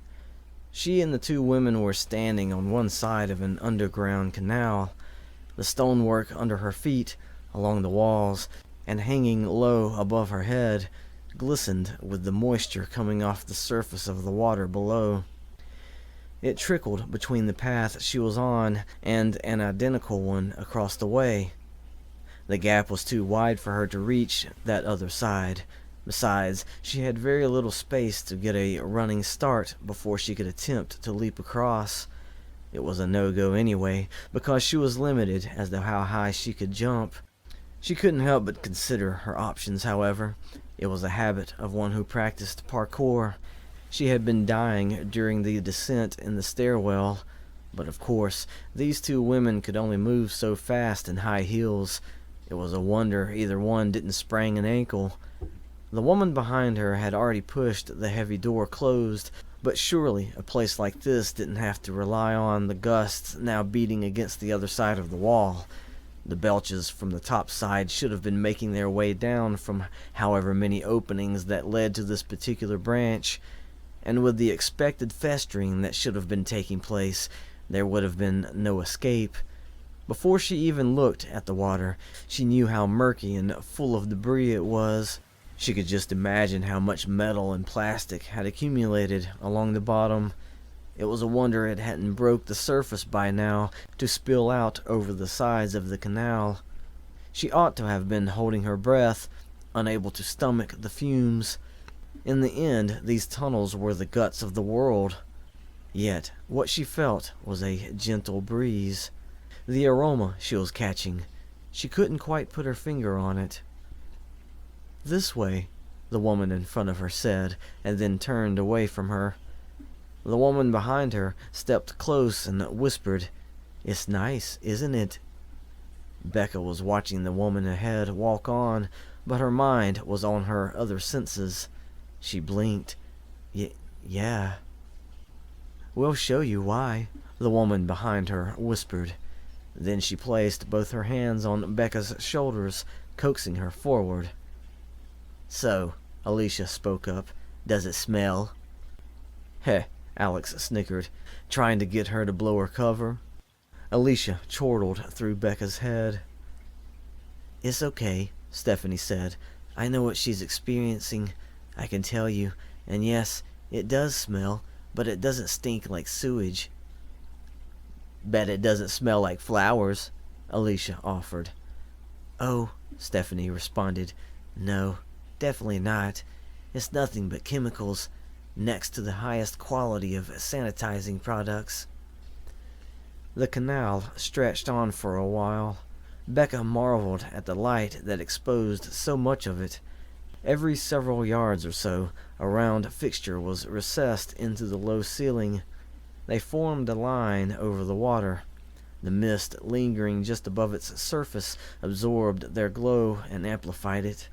She and the 2 women were standing on one side of an underground canal. The stonework under her feet, along the walls, and hanging low above her head, glistened with the moisture coming off the surface of the water below. It trickled between the path she was on and an identical one across the way. The gap was too wide for her to reach that other side. Besides, she had very little space to get a running start before she could attempt to leap across. It was a no-go anyway, because she was limited as to how high she could jump. She couldn't help but consider her options, however. It was a habit of one who practiced parkour. She had been dying during the descent in the stairwell, but of course, these 2 women could only move so fast in high heels. It was a wonder either one didn't sprain an ankle. The woman behind her had already pushed the heavy door closed, but surely a place like this didn't have to rely on the gusts now beating against the other side of the wall. The belches from the top side should have been making their way down from however many openings that led to this particular branch, and with the expected festering that should have been taking place, there would have been no escape. Before she even looked at the water, she knew how murky and full of debris it was. She could just imagine how much metal and plastic had accumulated along the bottom. It was a wonder it hadn't broke the surface by now to spill out over the sides of the canal. She ought to have been holding her breath, unable to stomach the fumes. In the end, these tunnels were the guts of the world. Yet, what she felt was a gentle breeze. The aroma she was catching. She couldn't quite put her finger on it. "This way," the woman in front of her said, and then turned away from her. The woman behind her stepped close and whispered, "It's nice, isn't it?" Bekka was watching the woman ahead walk on, but her mind was on her other senses. She blinked. Yeah. "We'll show you why," the woman behind her whispered. Then she placed both her hands on Bekka's shoulders, coaxing her forward. "So," Alicia spoke up, "does it smell?" "Heh," Alex snickered, trying to get her to blow her cover. Alicia chortled through Bekka's head. "It's okay," Stephanie said. "I know what she's experiencing, I can tell you. And yes, it does smell, but it doesn't stink like sewage." "Bet it doesn't smell like flowers," Alicia offered. "Oh," Stephanie responded, "no, definitely not. It's nothing but chemicals, next to the highest quality of sanitizing products." The canal stretched on for a while. Bekka marveled at the light that exposed so much of it. Every several yards or so, a round fixture was recessed into the low ceiling. They formed a line over the water. The mist lingering just above its surface absorbed their glow and amplified it.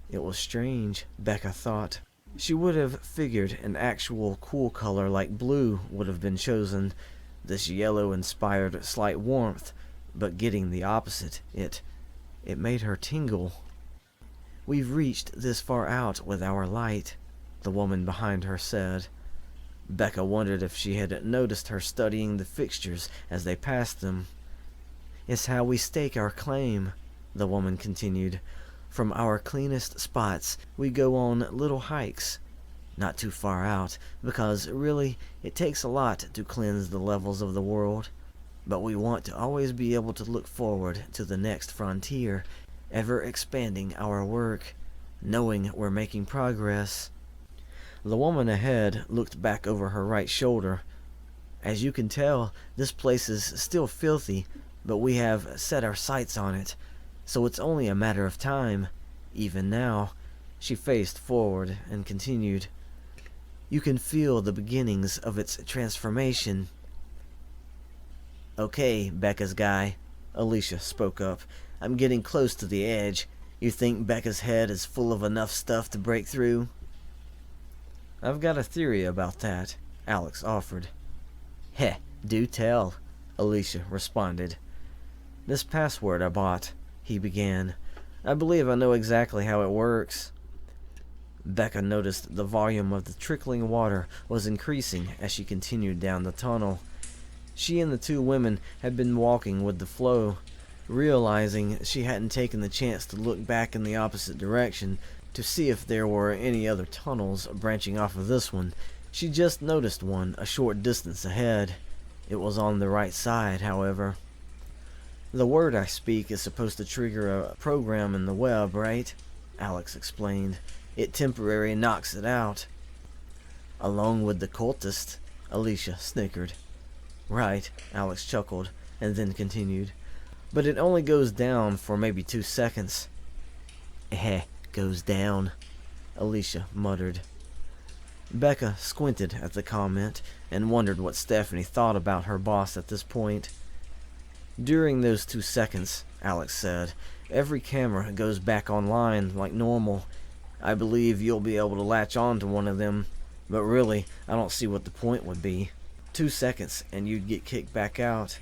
It was strange, Bekka thought. She would have figured an actual cool color like blue would have been chosen. This yellow inspired slight warmth, but getting the opposite, it made her tingle. "We've reached this far out with our light," the woman behind her said. Bekka wondered if she had noticed her studying the fixtures as they passed them. "It's how we stake our claim," the woman continued. "From our cleanest spots, we go on little hikes. Not too far out, because really, it takes a lot to cleanse the levels of the world. But we want to always be able to look forward to the next frontier, ever expanding our work, knowing we're making progress." The woman ahead looked back over her right shoulder. "As you can tell, this place is still filthy, but we have set our sights on it, so it's only a matter of time. Even now," she faced forward and continued, "you can feel the beginnings of its transformation." "Okay, Bekka's guy," Alicia spoke up. "I'm getting close to the edge. You think Bekka's head is full of enough stuff to break through?" "I've got a theory about that," Alex offered. "Heh, do tell," Alicia responded. "This password I bought," he began. "I believe I know exactly how it works." Bekka noticed the volume of the trickling water was increasing as she continued down the tunnel. She and the two women had been walking with the flow. Realizing she hadn't taken the chance to look back in the opposite direction to see if there were any other tunnels branching off of this one, she just noticed one a short distance ahead. It was on the right side, however. "The word I speak is supposed to trigger a program in the web, right?" Alex explained. "It temporarily knocks it out." "Along with the cultist," Alicia snickered. "Right," Alex chuckled, and then continued. "But it only goes down for maybe 2 seconds. Goes down," Alicia muttered. Bekka squinted at the comment and wondered what Stephanie thought about her boss at this point. "During those 2 seconds," Alex said, "every camera goes back online like normal. I believe you'll be able to latch on to one of them, but really, I don't see what the point would be. 2 seconds and you'd get kicked back out."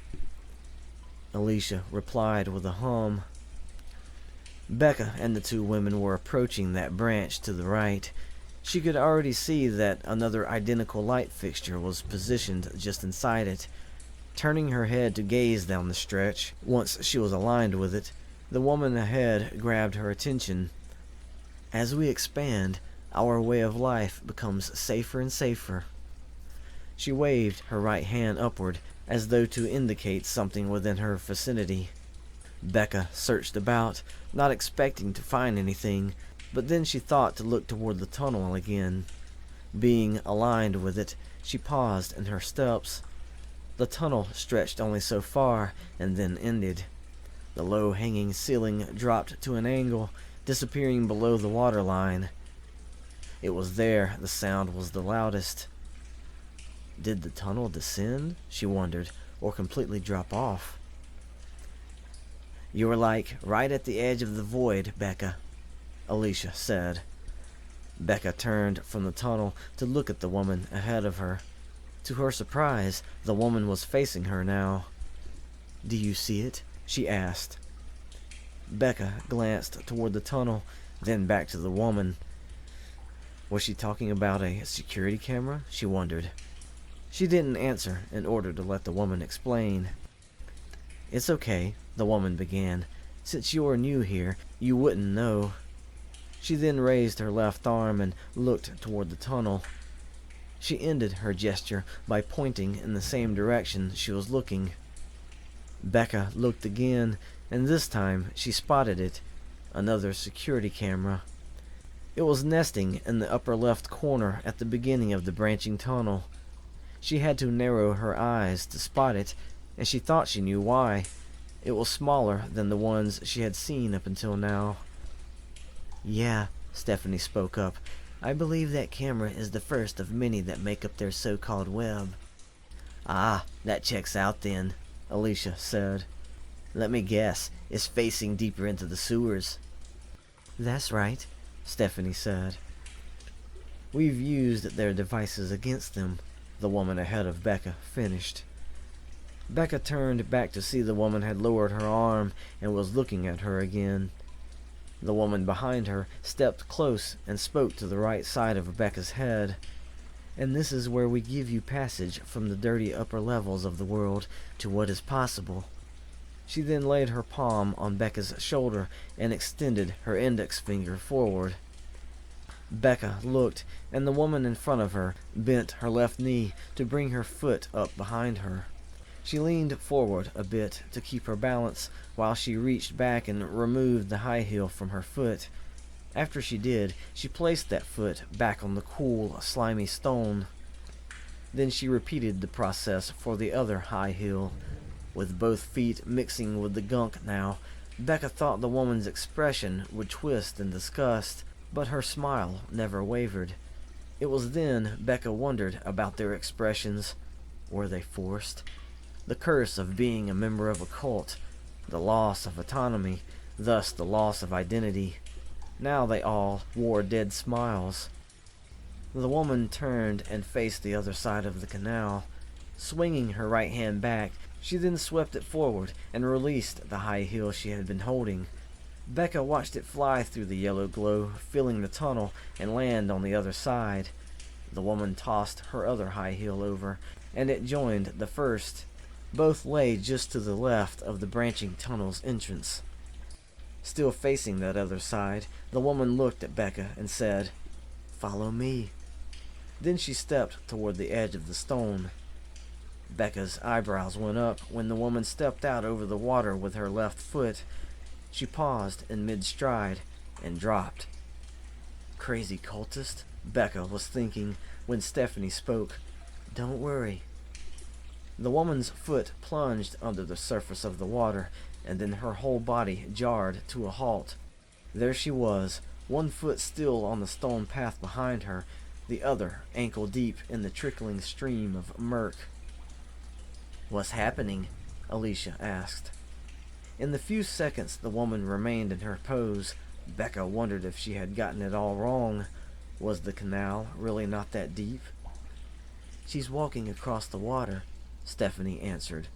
Alicia replied with a hum. Bekka and the two women were approaching that branch to the right. She could already see that another identical light fixture was positioned just inside it. Turning her head to gaze down the stretch, once she was aligned with it, the woman ahead grabbed her attention. "As we expand, our way of life becomes safer and safer." She waved her right hand upward, as though to indicate something within her vicinity. Bekka searched about, not expecting to find anything, but then she thought to look toward the tunnel again. Being aligned with it, she paused in her steps. The tunnel stretched only so far, and then ended. The low-hanging ceiling dropped to an angle, disappearing below the waterline. It was there the sound was the loudest. Did the tunnel descend, she wondered, or completely drop off? "You were like right at the edge of the void, Bekka," Alicia said. Bekka turned from the tunnel to look at the woman ahead of her. To her surprise, the woman was facing her now. "Do you see it?" she asked. Bekka glanced toward the tunnel, then back to the woman. Was she talking about a security camera, she wondered. She didn't answer in order to let the woman explain. "It's okay," the woman began. "Since you're new here, you wouldn't know." She then raised her left arm and looked toward the tunnel. She ended her gesture by pointing in the same direction she was looking. Bekka looked again, and this time she spotted it, another security camera. It was nesting in the upper left corner at the beginning of the branching tunnel. She had to narrow her eyes to spot it, and she thought she knew why. It was smaller than the ones she had seen up until now. "Yeah," Stephanie spoke up. "I believe that camera is the first of many that make up their so-called web." "Ah, that checks out then," Alicia said. "Let me guess, it's facing deeper into the sewers." "That's right," Stephanie said. "We've used their devices against them," the woman ahead of Bekka finished. Bekka turned back to see the woman had lowered her arm and was looking at her again. The woman behind her stepped close and spoke to the right side of Bekka's head. "And this is where we give you passage from the dirty upper levels of the world to what is possible." She then laid her palm on Bekka's shoulder and extended her index finger forward. Bekka looked, and the woman in front of her bent her left knee to bring her foot up behind her. She leaned forward a bit to keep her balance while she reached back and removed the high heel from her foot. After she did, she placed that foot back on the cool, slimy stone. Then she repeated the process for the other high heel. With both feet mixing with the gunk now, Bekka thought the woman's expression would twist in disgust, but her smile never wavered. It was then Bekka wondered about their expressions. Were they forced? The curse of being a member of a cult, the loss of autonomy, thus the loss of identity. Now they all wore dead smiles. The woman turned and faced the other side of the canal. Swinging her right hand back, she then swept it forward and released the high heel she had been holding. Bekka watched it fly through the yellow glow, filling the tunnel, and land on the other side. The woman tossed her other high heel over, and it joined the first. Both lay just to the left of the branching tunnel's entrance. Still facing that other side, the woman looked at Bekka and said, "Follow me." Then she stepped toward the edge of the stone. Bekka's eyebrows went up when the woman stepped out over the water with her left foot. She paused in mid-stride and dropped. "Crazy cultist," Bekka was thinking when Stephanie spoke. "Don't worry." The woman's foot plunged under the surface of the water, and then her whole body jarred to a halt. There she was, one foot still on the stone path behind her, the other ankle deep in the trickling stream of murk. "What's happening?" Alicia asked. In the few seconds the woman remained in her pose, Bekka wondered if she had gotten it all wrong. Was the canal really not that deep? "She's walking across the water," Stephanie answered.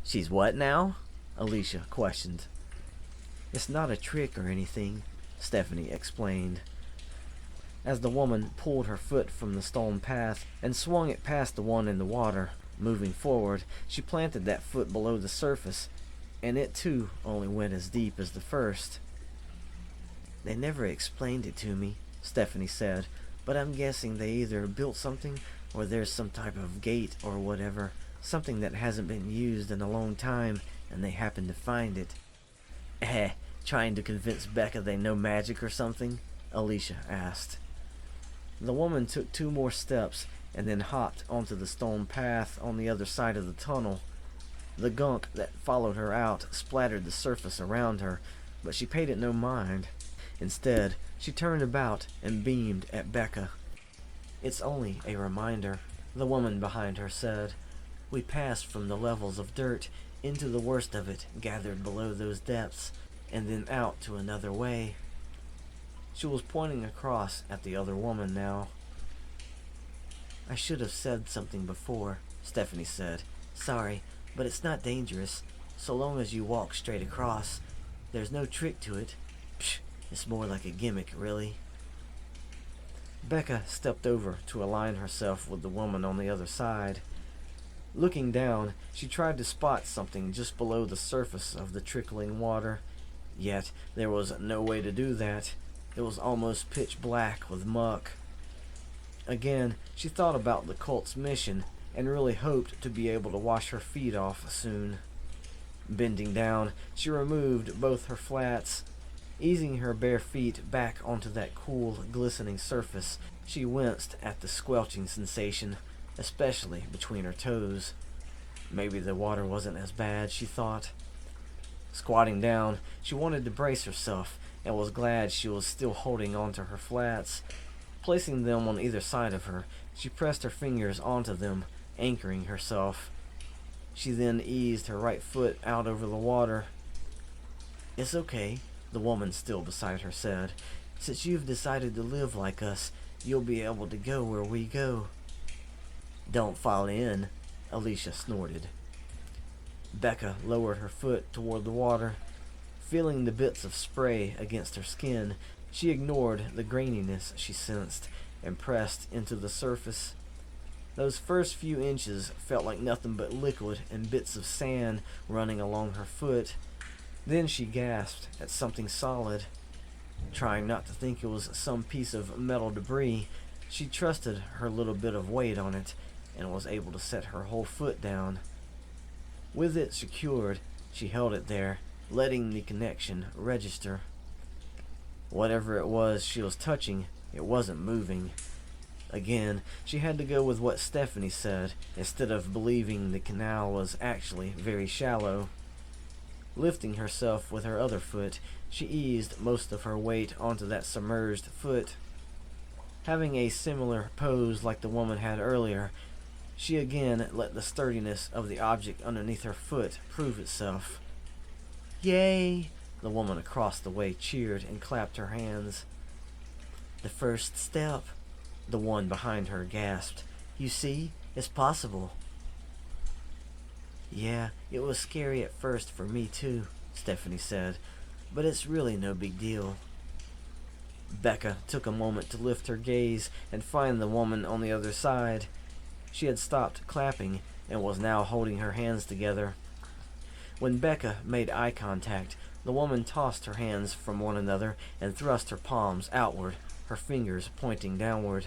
"She's what now?" Alicia questioned. "It's not a trick or anything," Stephanie explained. As the woman pulled her foot from the stone path and swung it past the one in the water, moving forward, she planted that foot below the surface, and it too only went as deep as the first. "They never explained it to me," Stephanie said, "but I'm guessing they either built something or there's some type of gate or whatever, something that hasn't been used in a long time, and they happen to find it." Trying to convince Bekka they know magic or something?" Alicia asked. The woman took 2 more steps and then hopped onto the stone path on the other side of the tunnel. The gunk that followed her out splattered the surface around her, but she paid it no mind. Instead, she turned about and beamed at Bekka. "It's only a reminder," the woman behind her said. "We passed from the levels of dirt into the worst of it gathered below those depths, and then out to another way." She was pointing across at the other woman now. "I should have said something before," Stephanie said. "Sorry, but it's not dangerous, so long as you walk straight across. There's no trick to it. Psh, it's more like a gimmick, really." Bekka stepped over to align herself with the woman on the other side. Looking down, she tried to spot something just below the surface of the trickling water. Yet, there was no way to do that. It was almost pitch black with muck. Again, she thought about the cult's mission and really hoped to be able to wash her feet off soon. Bending down, she removed both her flats. Easing her bare feet back onto that cool, glistening surface, she winced at the squelching sensation, especially between her toes. Maybe the water wasn't as bad, she thought. Squatting down, she wanted to brace herself and was glad she was still holding onto her flats. Placing them on either side of her, she pressed her fingers onto them, anchoring herself. She then eased her right foot out over the water. "It's okay," the woman still beside her said. "Since you've decided to live like us, you'll be able to go where we go." "Don't fall in," Alicia snorted. Bekka lowered her foot toward the water. Feeling the bits of spray against her skin, she ignored the graininess she sensed and pressed into the surface. Those first few inches felt like nothing but liquid and bits of sand running along her foot. Then she gasped at something solid. Trying not to think it was some piece of metal debris, she trusted her little bit of weight on it and was able to set her whole foot down. With it secured, she held it there, letting the connection register. Whatever it was she was touching, it wasn't moving. Again, she had to go with what Stephanie said, instead of believing the canal was actually very shallow. Lifting herself with her other foot, she eased most of her weight onto that submerged foot. Having a similar pose like the woman had earlier, she again let the sturdiness of the object underneath her foot prove itself. "Yay!" the woman across the way cheered and clapped her hands. "The first step," the one behind her gasped. "You see, it's possible." "Yeah, it was scary at first for me too," Stephanie said, "but it's really no big deal." Bekka took a moment to lift her gaze and find the woman on the other side. She had stopped clapping and was now holding her hands together. When Bekka made eye contact, the woman tossed her hands from one another and thrust her palms outward, her fingers pointing downward.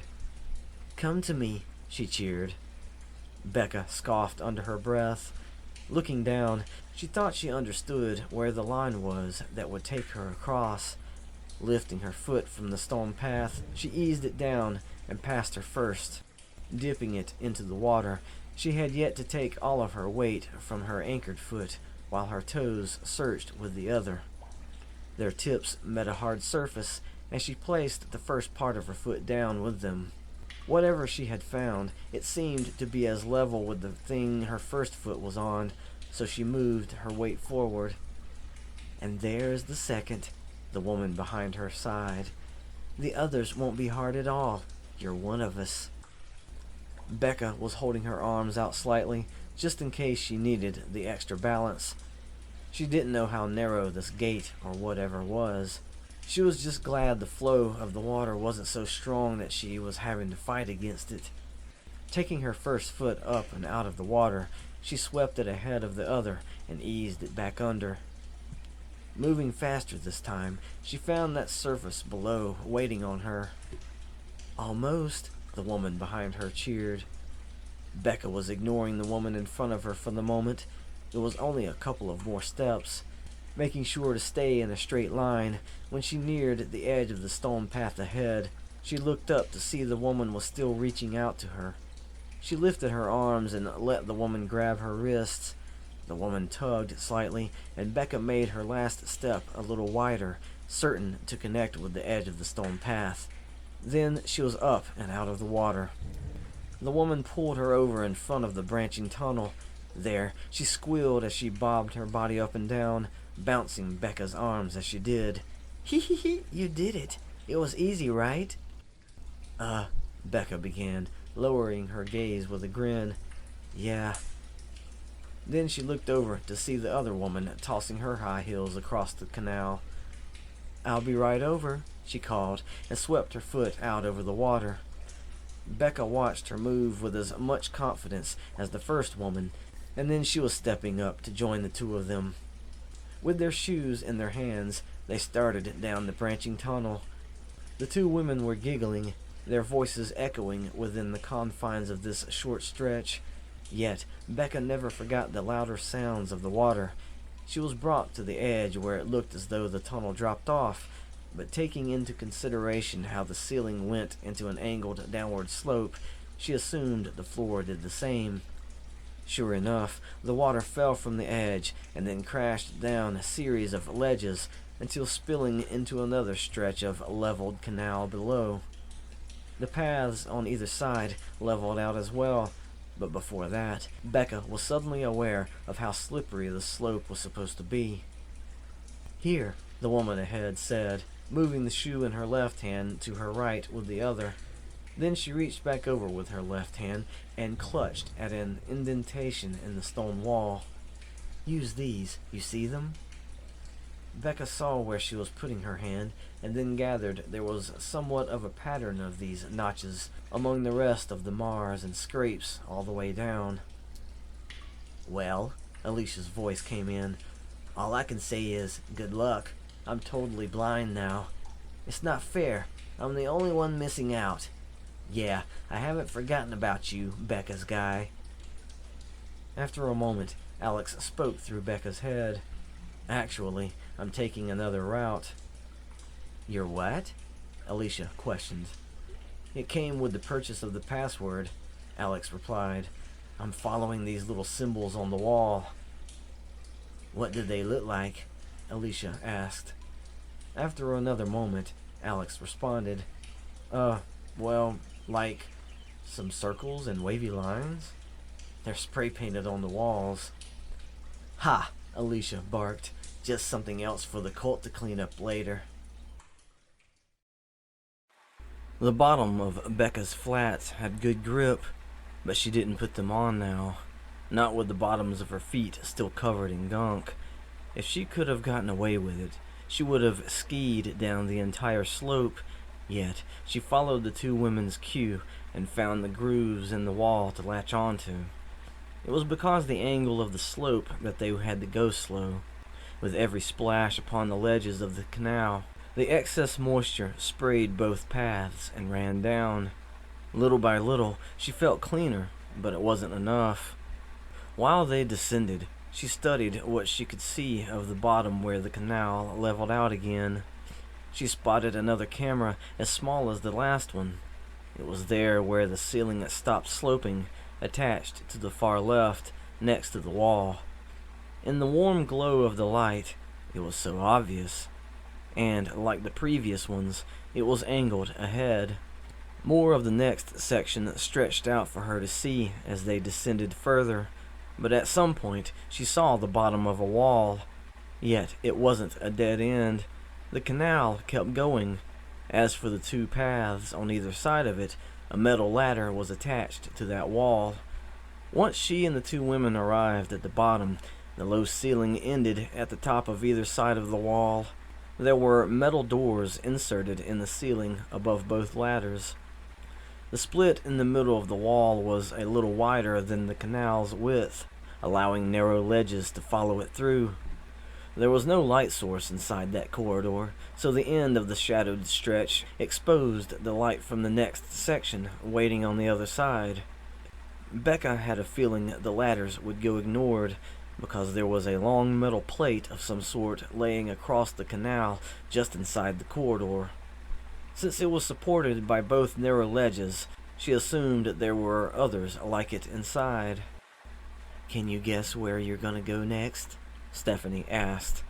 "Come to me," she cheered. Bekka scoffed under her breath. Looking down, she thought she understood where the line was that would take her across. Lifting her foot from the stone path, she eased it down and passed her first. Dipping it into the water, she had yet to take all of her weight from her anchored foot, while her toes searched with the other. Their tips met a hard surface, and she placed the first part of her foot down with them. Whatever she had found, it seemed to be as level with the thing her first foot was on, so she moved her weight forward. "And there's the second," the woman behind her sighed. "The others won't be hard at all. You're one of us." Bekka was holding her arms out slightly, just in case she needed the extra balance. She didn't know how narrow this gate or whatever was. She was just glad the flow of the water wasn't so strong that she was having to fight against it. Taking her first foot up and out of the water, she swept it ahead of the other and eased it back under. Moving faster this time, she found that surface below waiting on her. "Almost," the woman behind her cheered. Bekka was ignoring the woman in front of her for the moment. It was only a couple of more steps. Making sure to stay in a straight line, when she neared the edge of the stone path ahead, she looked up to see the woman was still reaching out to her. She lifted her arms and let the woman grab her wrists. The woman tugged slightly, and Bekka made her last step a little wider, certain to connect with the edge of the stone path. Then she was up and out of the water. The woman pulled her over in front of the branching tunnel. There, she squealed as she bobbed her body up and down, bouncing Bekka's arms as she did. "Hee hee hee, you did it. It was easy, right?" Bekka began, lowering her gaze with a grin. "Yeah." Then she looked over to see the other woman tossing her high heels across the canal. "I'll be right over," she called, and swept her foot out over the water. Bekka watched her move with as much confidence as the first woman, and then she was stepping up to join the two of them. With their shoes in their hands, they started down the branching tunnel. The two women were giggling, their voices echoing within the confines of this short stretch. Yet Bekka never forgot the louder sounds of the water. She was brought to the edge where it looked as though the tunnel dropped off, but taking into consideration how the ceiling went into an angled downward slope, she assumed the floor did the same. Sure enough, the water fell from the edge and then crashed down a series of ledges until spilling into another stretch of leveled canal below. The paths on either side leveled out as well, but before that, Bekka was suddenly aware of how slippery the slope was supposed to be. "Here," the woman ahead said, moving the shoe in her left hand to her right with the other. Then she reached back over with her left hand and clutched at an indentation in the stone wall. "Use these. You see them?" Bekka saw where she was putting her hand, and then gathered there was somewhat of a pattern of these notches among the rest of the mars and scrapes all the way down. "Well," Alicia's voice came in, "all I can say is, good luck. I'm totally blind now. It's not fair. I'm the only one missing out. Yeah, I haven't forgotten about you, Bekka's guy." After a moment, Alex spoke through Bekka's head. "Actually, I'm taking another route." "You're what?" Alicia questioned. "It came with the purchase of the password," Alex replied. "I'm following these little symbols on the wall." "What did they look like?" Alicia asked. After another moment, Alex responded, Well, like some circles and wavy lines. They're spray painted on the walls." "Ha!" Alicia barked. "Just something else for the cult to clean up later." The bottom of Bekka's flats had good grip, but she didn't put them on now, not with the bottoms of her feet still covered in gunk. If she could have gotten away with it, she would have skied down the entire slope. Yet she followed the two women's cue and found the grooves in the wall to latch onto. It was because the angle of the slope that they had to go slow. With every splash upon the ledges of the canal, the excess moisture sprayed both paths and ran down. Little by little, she felt cleaner, but it wasn't enough. While they descended, she studied what she could see of the bottom where the canal leveled out again. She spotted another camera as small as the last one. It was there where the ceiling stopped sloping, attached to the far left, next to the wall. In the warm glow of the light, it was so obvious. And, like the previous ones, it was angled ahead. More of the next section stretched out for her to see as they descended further, but at some point she saw the bottom of a wall. Yet it wasn't a dead end. The canal kept going. As for the two paths on either side of it, a metal ladder was attached to that wall. Once she and the two women arrived at the bottom, the low ceiling ended at the top of either side of the wall. There were metal doors inserted in the ceiling above both ladders. The split in the middle of the wall was a little wider than the canal's width, allowing narrow ledges to follow it through. There was no light source inside that corridor, so the end of the shadowed stretch exposed the light from the next section waiting on the other side. Bekka had a feeling the ladders would go ignored, because there was a long metal plate of some sort laying across the canal just inside the corridor. Since it was supported by both narrow ledges, she assumed there were others like it inside. Can you guess where you're gonna go next? Stephanie asked.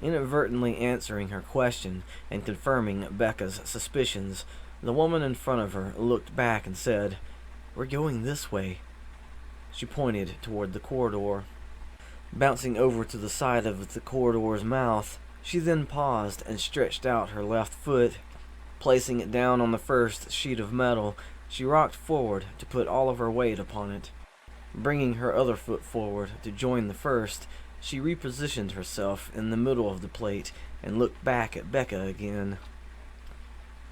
Inadvertently answering her question and confirming Bekka's suspicions, the woman in front of her looked back and said, "We're going this way." She pointed toward the corridor. Bouncing over to the side of the corridor's mouth, she then paused and stretched out her left foot. Placing it down on the first sheet of metal, she rocked forward to put all of her weight upon it. Bringing her other foot forward to join the first, she repositioned herself in the middle of the plate and looked back at Bekka again.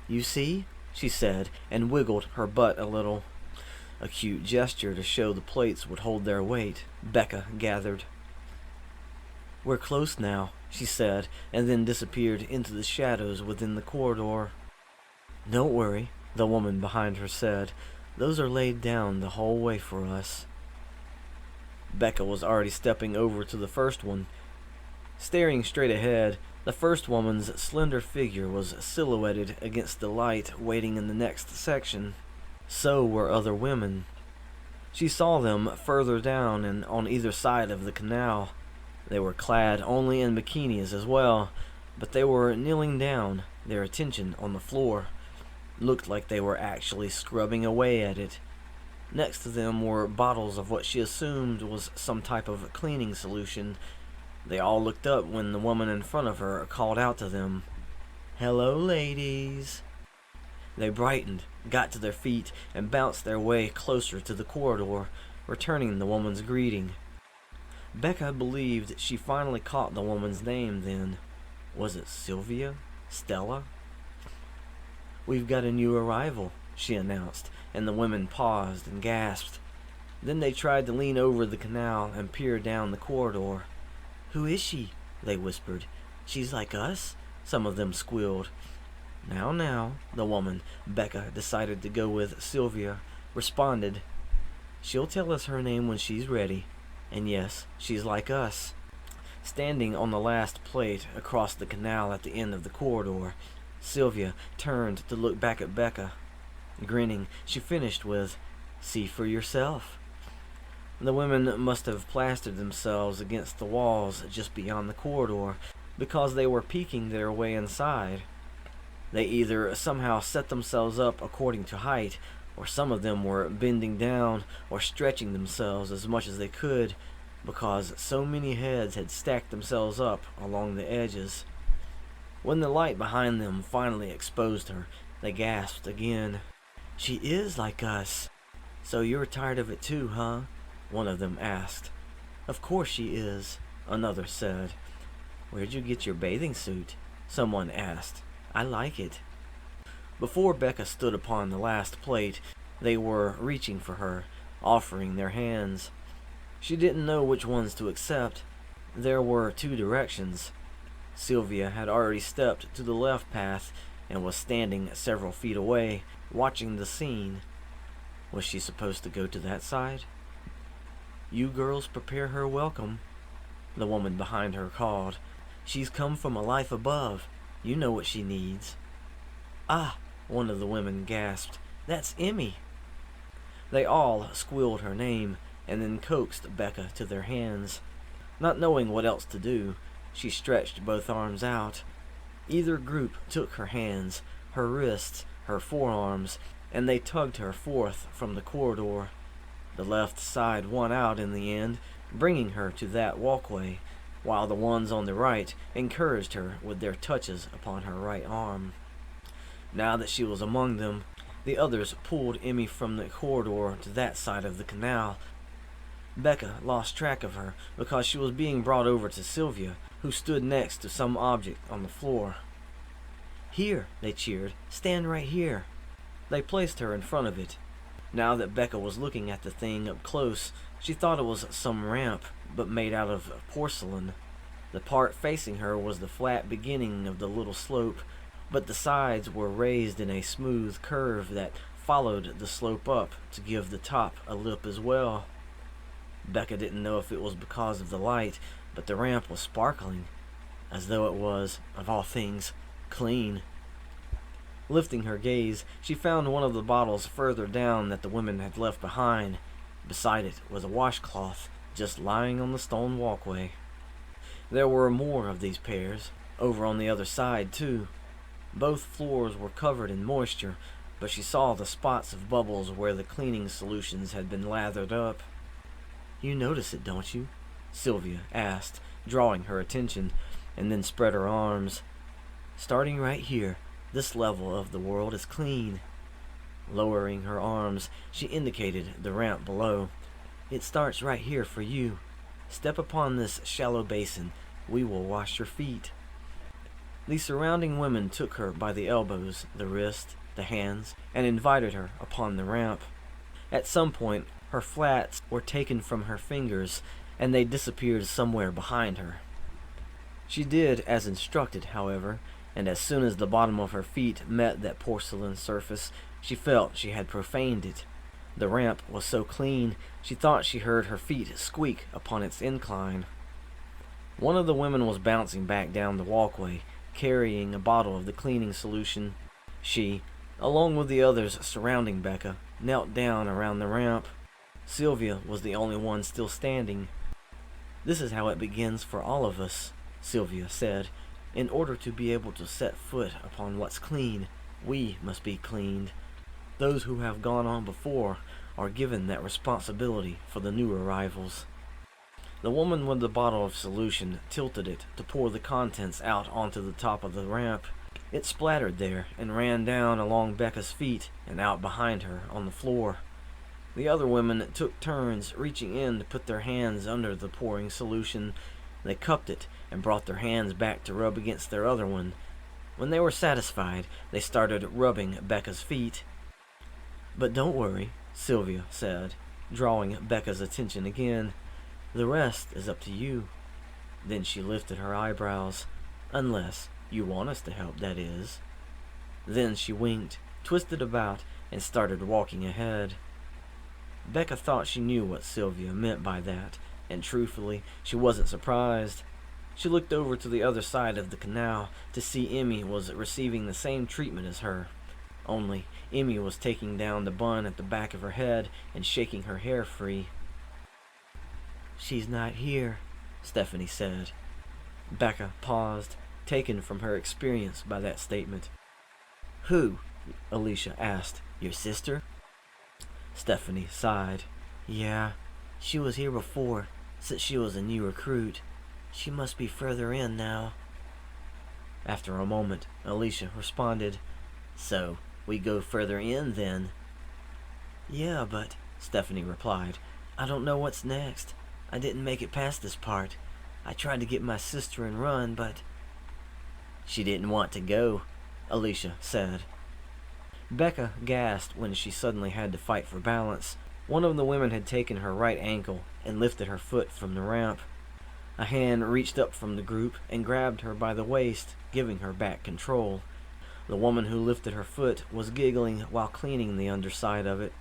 "You see?" she said, and wiggled her butt a little. A cute gesture to show the plates would hold their weight, Bekka gathered. "We're close now," she said, and then disappeared into the shadows within the corridor. "Don't worry," the woman behind her said. "Those are laid down the whole way for us." Bekka was already stepping over to the first one. Staring straight ahead, the first woman's slender figure was silhouetted against the light waiting in the next section. So were other women. She saw them further down and on either side of the canal. They were clad only in bikinis as well, but they were kneeling down, their attention on the floor. Looked like they were actually scrubbing away at it. Next to them were bottles of what she assumed was some type of cleaning solution. They all looked up when the woman in front of her called out to them, "Hello, ladies." They brightened, got to their feet, and bounced their way closer to the corridor, returning the woman's greeting. Bekka believed she finally caught the woman's name then. Was it Sylvia? Stella? "We've got a new arrival," she announced, and the women paused and gasped. Then they tried to lean over the canal and peer down the corridor. "Who is she?" they whispered. "She's like us?" some of them squealed. Now, the woman, Bekka decided to go with Sylvia, responded. "She'll tell us her name when she's ready. And yes, she's like us." Standing on the last plate across the canal at the end of the corridor, Sylvia turned to look back at Bekka. Grinning, she finished with, "See for yourself." The women must have plastered themselves against the walls just beyond the corridor, because they were peeking their way inside. They either somehow set themselves up according to height, or some of them were bending down or stretching themselves as much as they could, because so many heads had stacked themselves up along the edges. When the light behind them finally exposed her, they gasped again. "She is like us." "So you're tired of it too, huh?" one of them asked. "Of course she is," another said. "Where'd you get your bathing suit?" someone asked. "I like it." Before Bekka stood upon the last plate, they were reaching for her, offering their hands. She didn't know which ones to accept. There were two directions. Sylvia had already stepped to the left path and was standing several feet away, watching the scene. Was she supposed to go to that side? "You girls prepare her welcome," the woman behind her called. "She's come from a life above. You know what she needs." "Ah," one of the women gasped. "That's Emmy." They all squealed her name, and then coaxed Bekka to their hands. Not knowing what else to do, she stretched both arms out. Either group took her hands, her wrists, her forearms, and they tugged her forth from the corridor. The left side won out in the end, bringing her to that walkway, while the ones on the right encouraged her with their touches upon her right arm. Now that she was among them, the others pulled Emmy from the corridor to that side of the canal. Bekka lost track of her because she was being brought over to Sylvia, who stood next to some object on the floor. "Here," they cheered. "Stand right here." They placed her in front of it. Now that Bekka was looking at the thing up close, she thought it was some ramp, but made out of porcelain. The part facing her was the flat beginning of the little slope, but the sides were raised in a smooth curve that followed the slope up to give the top a lip as well. Bekka didn't know if it was because of the light, but the ramp was sparkling, as though it was, of all things, clean. Lifting her gaze, she found one of the bottles further down that the women had left behind. Beside it was a washcloth, just lying on the stone walkway. There were more of these pairs, over on the other side too. Both floors were covered in moisture, but she saw the spots of bubbles where the cleaning solutions had been lathered up. "You notice it, don't you?" Sylvia asked, drawing her attention, and then spread her arms. "Starting right here, this level of the world is clean." Lowering her arms, she indicated the ramp below. "It starts right here for you. Step upon this shallow basin. We will wash your feet." The surrounding women took her by the elbows, the wrist, the hands, and invited her upon the ramp. At some point, her flats were taken from her fingers, and they disappeared somewhere behind her. She did as instructed, however, and as soon as the bottom of her feet met that porcelain surface, she felt she had profaned it. The ramp was so clean, she thought she heard her feet squeak upon its incline. One of the women was bouncing back down the walkway, carrying a bottle of the cleaning solution. She, along with the others surrounding Bekka, knelt down around the ramp. Sylvia was the only one still standing. "This is how it begins for all of us," Sylvia said. "In order to be able to set foot upon what's clean, we must be cleaned. Those who have gone on before are given that responsibility for the new arrivals." The woman with the bottle of solution tilted it to pour the contents out onto the top of the ramp. It splattered there and ran down along Bekka's feet and out behind her on the floor. The other women took turns reaching in to put their hands under the pouring solution. They cupped it and brought their hands back to rub against their other one. When they were satisfied, they started rubbing Bekka's feet. "But don't worry," Sylvia said, drawing Bekka's attention again. "The rest is up to you." Then she lifted her eyebrows. "Unless you want us to help, that is." Then she winked, twisted about, and started walking ahead. Bekka thought she knew what Sylvia meant by that, and truthfully, she wasn't surprised. She looked over to the other side of the canal to see Emmy was receiving the same treatment as her. Only Emmy was taking down the bun at the back of her head and shaking her hair free. "She's not here," Stephanie said. Bekka paused, taken from her experience by that statement. "Who?" Alicia asked. "Your sister?" Stephanie sighed. "Yeah, she was here before, since she was a new recruit. She must be further in now." After a moment, Alicia responded, "So, we go further in then?" "Yeah, but," Stephanie replied, "I don't know what's next. I didn't make it past this part. I tried to get my sister and run, but—" "She didn't want to go," Alicia said. Bekka gasped when she suddenly had to fight for balance. One of the women had taken her right ankle and lifted her foot from the ramp. A hand reached up from the group and grabbed her by the waist, giving her back control. The woman who lifted her foot was giggling while cleaning the underside of it.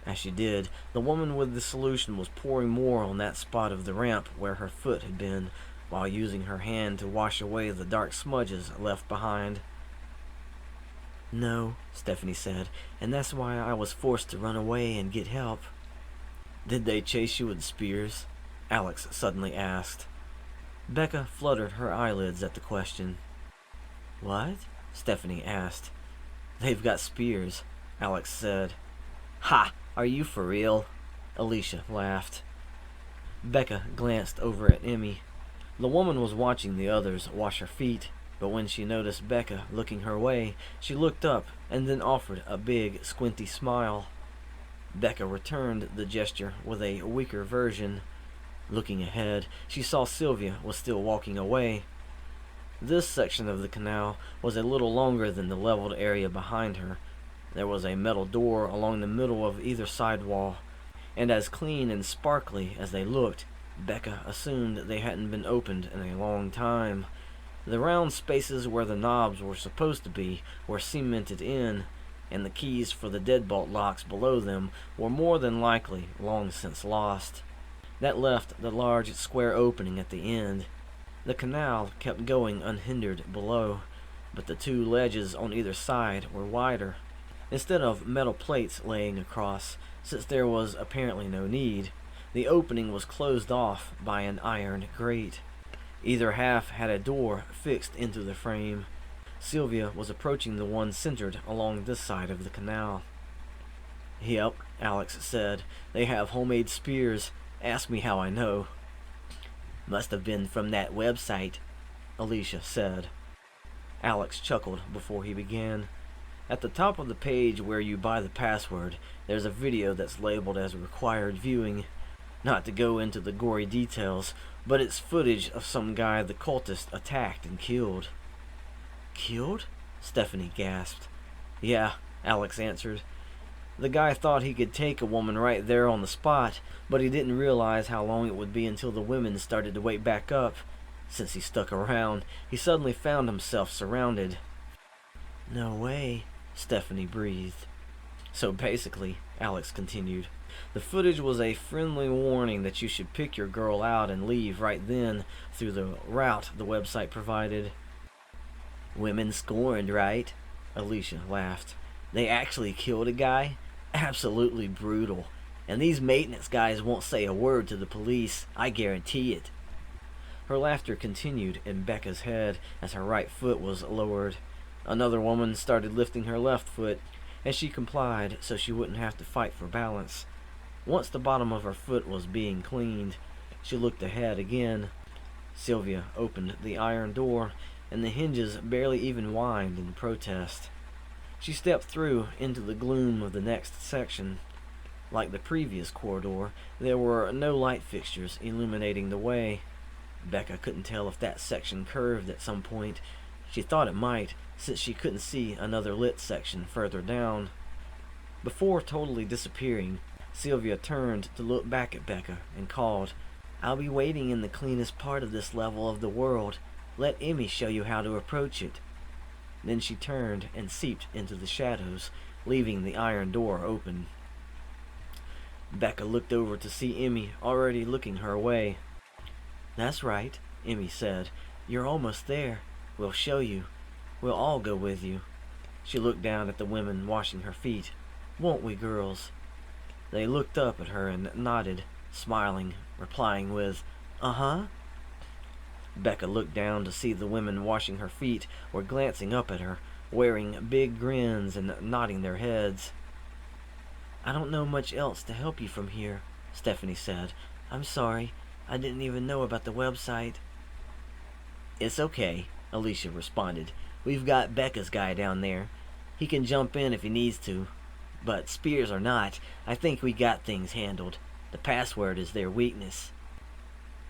As she did, the woman with the solution was pouring more on that spot of the ramp where her foot had been, while using her hand to wash away the dark smudges left behind. "No," Stephanie said, "and that's why I was forced to run away and get help." "Did they chase you with spears?" Alex suddenly asked. Bekka fluttered her eyelids at the question. "What?" Stephanie asked. "They've got spears," Alex said. "Ha! Are you for real?" Alicia laughed. Bekka glanced over at Emmy. The woman was watching the others wash her feet, but when she noticed Bekka looking her way, she looked up and then offered a big, squinty smile. Bekka returned the gesture with a weaker version. Looking ahead, she saw Sylvia was still walking away. This section of the canal was a little longer than the leveled area behind her. There was a metal door along the middle of either side wall, and as clean and sparkly as they looked, Bekka assumed they hadn't been opened in a long time. The round spaces where the knobs were supposed to be were cemented in, and the keys for the deadbolt locks below them were more than likely long since lost. That left the large square opening at the end. The canal kept going unhindered below, but the two ledges on either side were wider. Instead of metal plates laying across, since there was apparently no need, the opening was closed off by an iron grate. Either half had a door fixed into the frame. Sylvia was approaching the one centered along this side of the canal. "Yep," Alex said. "They have homemade spears. Ask me how I know." "Must have been from that website," Alicia said. Alex chuckled before he began. "At the top of the page where you buy the password, there's a video that's labeled as required viewing. Not to go into the gory details, but it's footage of some guy the cultists attacked and killed." "Killed?" Stephanie gasped. "Yeah," Alex answered. "The guy thought he could take a woman right there on the spot, but he didn't realize how long it would be until the women started to wake back up. Since he stuck around, he suddenly found himself surrounded." "No way," Stephanie breathed. "So basically," Alex continued, "the footage was a friendly warning that you should pick your girl out and leave right then through the route the website provided." "Women scorned, right?" Alicia laughed. "They actually killed a guy? Absolutely brutal. And these maintenance guys won't say a word to the police, I guarantee it." Her laughter continued in Bekka's head as her right foot was lowered. Another woman started lifting her left foot, and she complied so she wouldn't have to fight for balance. Once the bottom of her foot was being cleaned, she looked ahead again. Sylvia opened the iron door, and the hinges barely even whined in protest. She stepped through into the gloom of the next section. Like the previous corridor, there were no light fixtures illuminating the way. Bekka couldn't tell if that section curved at some point. She thought it might, since she couldn't see another lit section further down. Before totally disappearing, Sylvia turned to look back at Bekka and called, "I'll be waiting in the cleanest part of this level of the world. Let Emmy show you how to approach it." Then she turned and seeped into the shadows, leaving the iron door open. Bekka looked over to see Emmy already looking her way. "That's right," Emmy said. "You're almost there. We'll show you. We'll all go with you." She looked down at the women washing her feet. "Won't we, girls?" They looked up at her and nodded, smiling, replying with, "Uh-huh." Bekka looked down to see the women washing her feet were glancing up at her, wearing big grins and nodding their heads. "I don't know much else to help you from here," Stephanie said. "I'm sorry. I didn't even know about the website." "It's okay," Alicia responded. "We've got Bekka's guy down there. He can jump in if he needs to. But spears or not, I think we got things handled. The password is their weakness."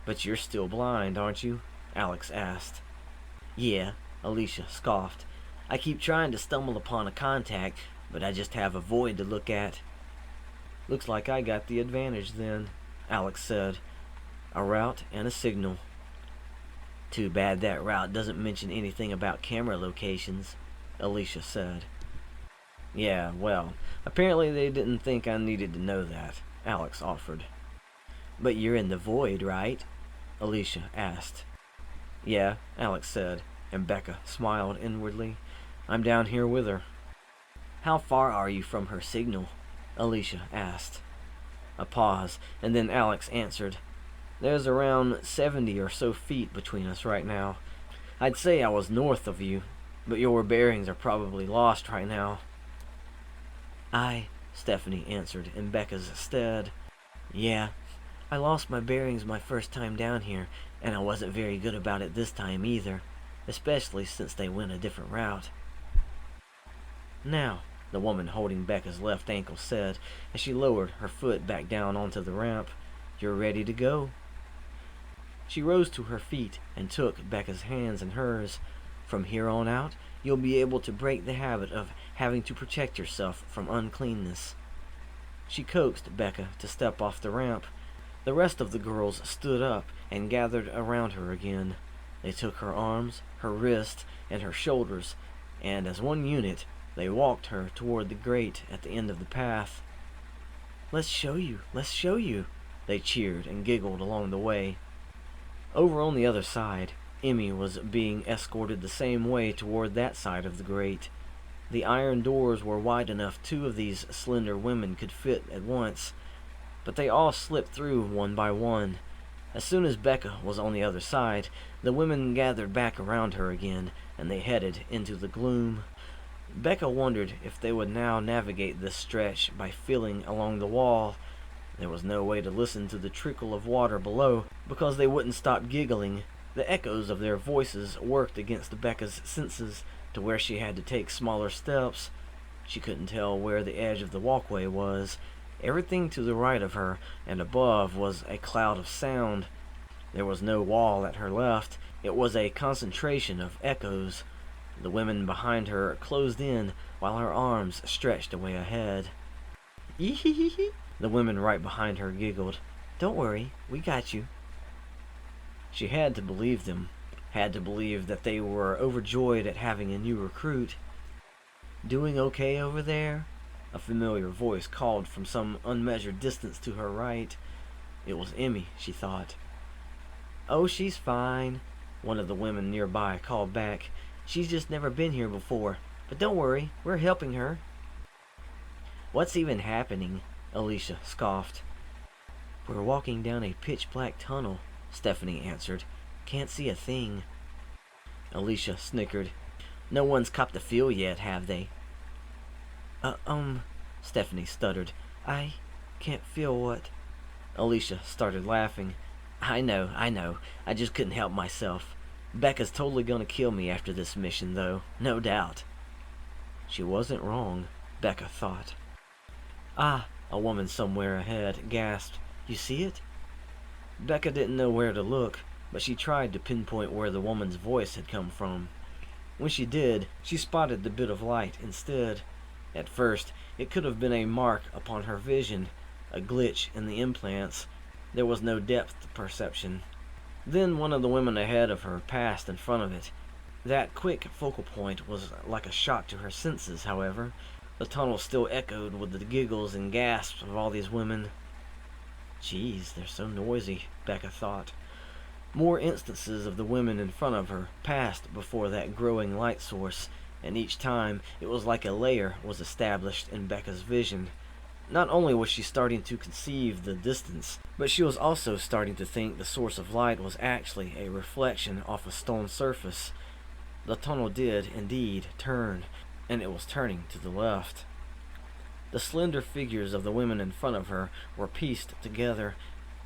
"But you're still blind, aren't you?" Alex asked. "Yeah," Alicia scoffed. "I keep trying to stumble upon a contact, but I just have a void to look at." "Looks like I got the advantage then," Alex said. "A route and a signal." "Too bad that route doesn't mention anything about camera locations," Alicia said. "Yeah, well, apparently they didn't think I needed to know that," Alex offered. "But you're in the void, right?" Alicia asked. "Yeah," Alex said, and Bekka smiled inwardly. "I'm down here with her." "How far are you from her signal?" Alicia asked. A pause, and then Alex answered. "There's around 70 or so feet between us right now. I'd say I was north of you, but your bearings are probably lost right now." Stephanie answered in Bekka's stead. "Yeah, I lost my bearings my first time down here, and I wasn't very good about it this time either, especially since they went a different route." "Now," the woman holding Bekka's left ankle said, as she lowered her foot back down onto the ramp, "you're ready to go." She rose to her feet and took Bekka's hands in hers. "From here on out, you'll be able to break the habit of having to protect yourself from uncleanness." She coaxed Bekka to step off the ramp. The rest of the girls stood up and gathered around her again. They took her arms, her wrists, and her shoulders, and as one unit, they walked her toward the grate at the end of the path. Let's show you, they cheered and giggled along the way. Over on the other side, Emmy was being escorted the same way toward that side of the grate. The iron doors were wide enough 2 of these slender women could fit at once, but they all slipped through one by one. As soon as Bekka was on the other side, the women gathered back around her again, and they headed into the gloom. Bekka wondered if they would now navigate this stretch by feeling along the wall. There was no way to listen to the trickle of water below, because they wouldn't stop giggling. The echoes of their voices worked against Bekka's senses to where she had to take smaller steps. She couldn't tell where the edge of the walkway was. Everything to the right of her and above was a cloud of sound. There was no wall at her left. It was a concentration of echoes. The women behind her closed in while her arms stretched away ahead. Ee-hee-hee-hee, the women right behind her giggled. Don't worry, we got you. She had to believe them, had to believe that they were overjoyed at having a new recruit. Doing okay over there? A familiar voice called from some unmeasured distance to her right. It was Emmy, she thought. Oh, she's fine, one of the women nearby called back. She's just never been here before. But don't worry, we're helping her. What's even happening? Alicia scoffed. We're walking down a pitch-black tunnel, Stephanie answered. Can't see a thing. Alicia snickered. No one's copped the feel yet, have they? Stephanie stuttered. I can't feel what? Alicia started laughing. I know. I just couldn't help myself. Bekka's totally gonna kill me after this mission, though. No doubt. She wasn't wrong, Bekka thought. Ah, a woman somewhere ahead gasped. You see it? Bekka didn't know where to look, but she tried to pinpoint where the woman's voice had come from. When she did, she spotted the bit of light instead. At first, it could have been a mark upon her vision, a glitch in the implants. There was no depth perception. Then one of the women ahead of her passed in front of it. That quick focal point was like a shock to her senses, however. The tunnel still echoed with the giggles and gasps of all these women. Geez, they're so noisy, Bekka thought. More instances of the women in front of her passed before that growing light source, and each time it was like a layer was established in Bekka's vision. Not only was she starting to conceive the distance, but she was also starting to think the source of light was actually a reflection off a stone surface. The tunnel did, indeed, turn, and it was turning to the left. The slender figures of the women in front of her were pieced together,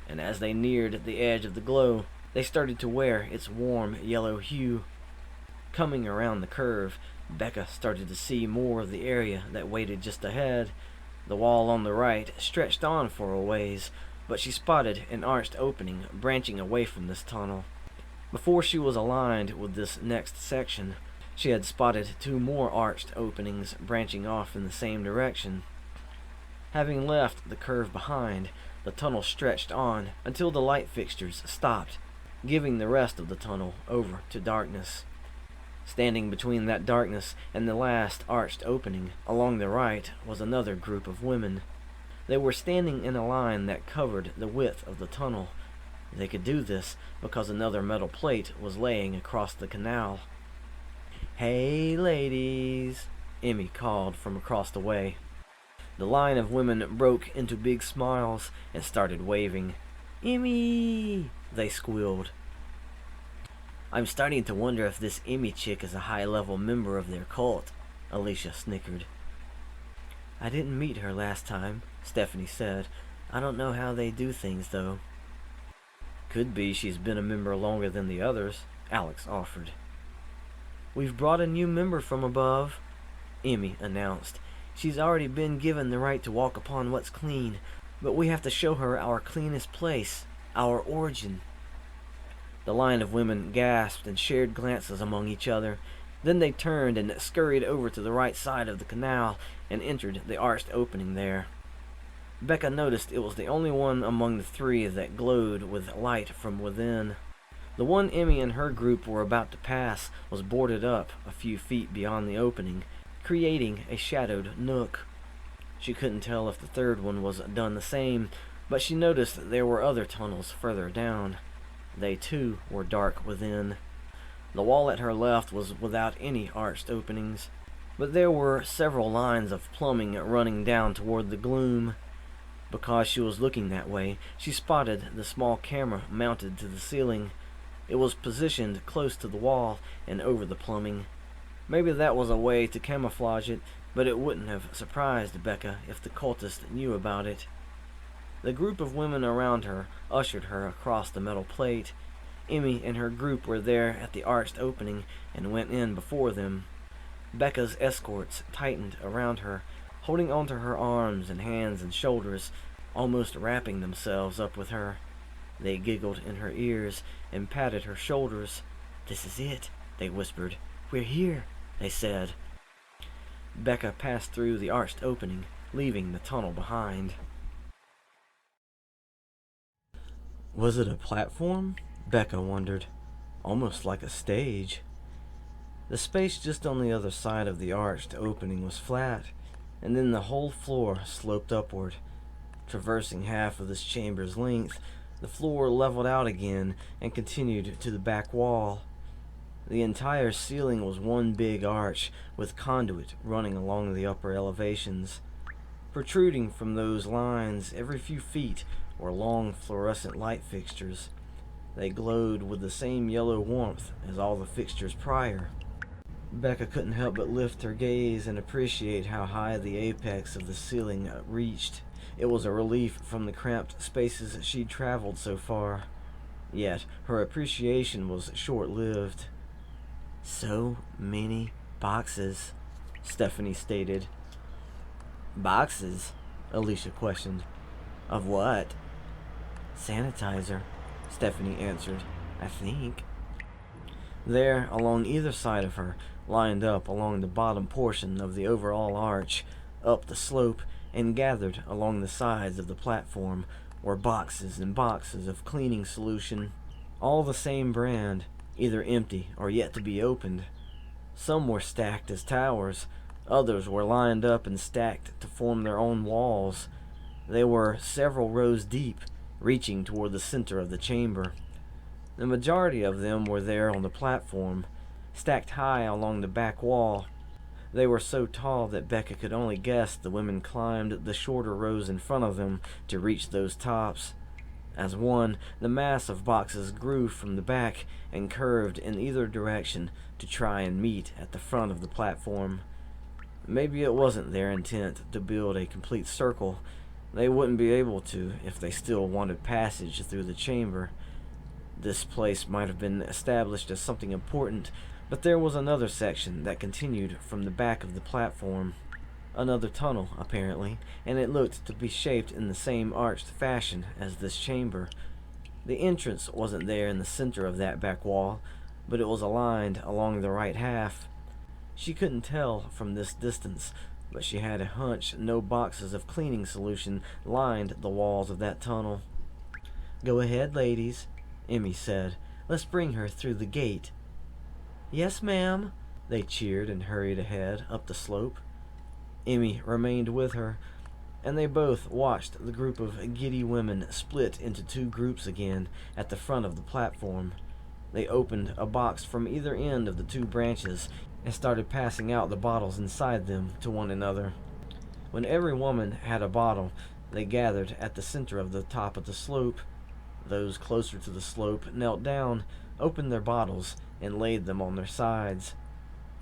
and as they neared the edge of the glow, they started to wear its warm yellow hue. Coming around the curve, Bekka started to see more of the area that waited just ahead. The wall on the right stretched on for a ways, but she spotted an arched opening branching away from this tunnel. Before she was aligned with this next section, she had spotted 2 more arched openings branching off in the same direction. Having left the curve behind, the tunnel stretched on until the light fixtures stopped, giving the rest of the tunnel over to darkness. Standing between that darkness and the last arched opening, along the right, was another group of women. They were standing in a line that covered the width of the tunnel. They could do this because another metal plate was laying across the canal. Hey, ladies, Emmy called from across the way. The line of women broke into big smiles and started waving. Emmy, they squealed. I'm starting to wonder if this Emmy chick is a high-level member of their cult, Alicia snickered. I didn't meet her last time, Stephanie said. I don't know how they do things, though. Could be she's been a member longer than the others, Alex offered. We've brought a new member from above, Emmy announced. She's already been given the right to walk upon what's clean, but we have to show her our cleanest place, our origin. The line of women gasped and shared glances among each other. Then they turned and scurried over to the right side of the canal and entered the arched opening there. Bekka noticed it was the only one among the 3 that glowed with light from within. The one Emmy and her group were about to pass was boarded up a few feet beyond the opening, creating a shadowed nook. She couldn't tell if the 3rd one was done the same, but she noticed that there were other tunnels further down. They, too, were dark within. The wall at her left was without any arched openings. but there were several lines of plumbing running down toward the gloom. Because she was looking that way, she spotted the small camera mounted to the ceiling. It was positioned close to the wall and over the plumbing. Maybe that was a way to camouflage it, but it wouldn't have surprised Bekka if the cultist knew about it. The group of women around her ushered her across the metal plate. Emmy and her group were there at the arched opening and went in before them. Bekka's escorts tightened around her, holding onto her arms and hands and shoulders, almost wrapping themselves up with her. They giggled in her ears and patted her shoulders. "This is it," they whispered. "We're here," they said. Bekka passed through the arched opening, leaving the tunnel behind. Was it a platform? Bekka wondered. Almost like a stage. The space just on the other side of the arched opening was flat, and then the whole floor sloped upward. Traversing half of this chamber's length, the floor leveled out again and continued to the back wall. The entire ceiling was one big arch, with conduit running along the upper elevations. Protruding from those lines every few feet were long fluorescent light fixtures. They glowed with the same yellow warmth as all the fixtures prior. Bekka couldn't help but lift her gaze and appreciate how high the apex of the ceiling reached. It was a relief from the cramped spaces she'd traveled so far. Yet her appreciation was short-lived. "So many boxes," Stephanie stated. "Boxes?" Alicia questioned. "Of what?" "Sanitizer," Stephanie answered. "I think." There, along either side of her, lined up along the bottom portion of the overall arch, up the slope, and gathered along the sides of the platform, were boxes and boxes of cleaning solution, all the same brand, either empty or yet to be opened. Some were stacked as towers, others were lined up and stacked to form their own walls. They were several rows deep, reaching toward the center of the chamber. The majority of them were there on the platform, stacked high along the back wall. They were so tall that Bekka could only guess the women climbed the shorter rows in front of them to reach those tops. As one, the mass of boxes grew from the back and curved in either direction to try and meet at the front of the platform. Maybe it wasn't their intent to build a complete circle. They wouldn't be able to if they still wanted passage through the chamber. This place might have been established as something important, but there was another section that continued from the back of the platform. Another tunnel, apparently, and it looked to be shaped in the same arched fashion as this chamber. The entrance wasn't there in the center of that back wall, but it was aligned along the right half. She couldn't tell from this distance, but she had a hunch no boxes of cleaning solution lined the walls of that tunnel. "Go ahead, ladies," Emmy said. "Let's bring her through the gate." "Yes, ma'am," they cheered and hurried ahead up the slope. Emmy remained with her, and they both watched the group of giddy women split into two groups again at the front of the platform. They opened a box from either end of the two branches and started passing out the bottles inside them to one another. When every woman had a bottle, they gathered at the center of the top of the slope. Those closer to the slope knelt down, opened their bottles, and laid them on their sides.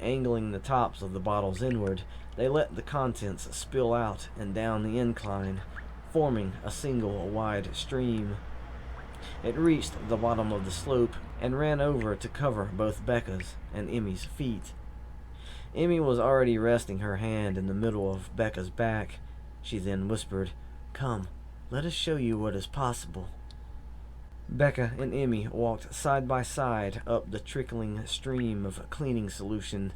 Angling the tops of the bottles inward, they let the contents spill out and down the incline, forming a single wide stream. It reached the bottom of the slope and ran over to cover both Bekka's and Emmy's feet. Emmy was already resting her hand in the middle of Bekka's back. She then whispered, "Come, let us show you what is possible." Bekka and Emmy walked side by side up the trickling stream of cleaning solution.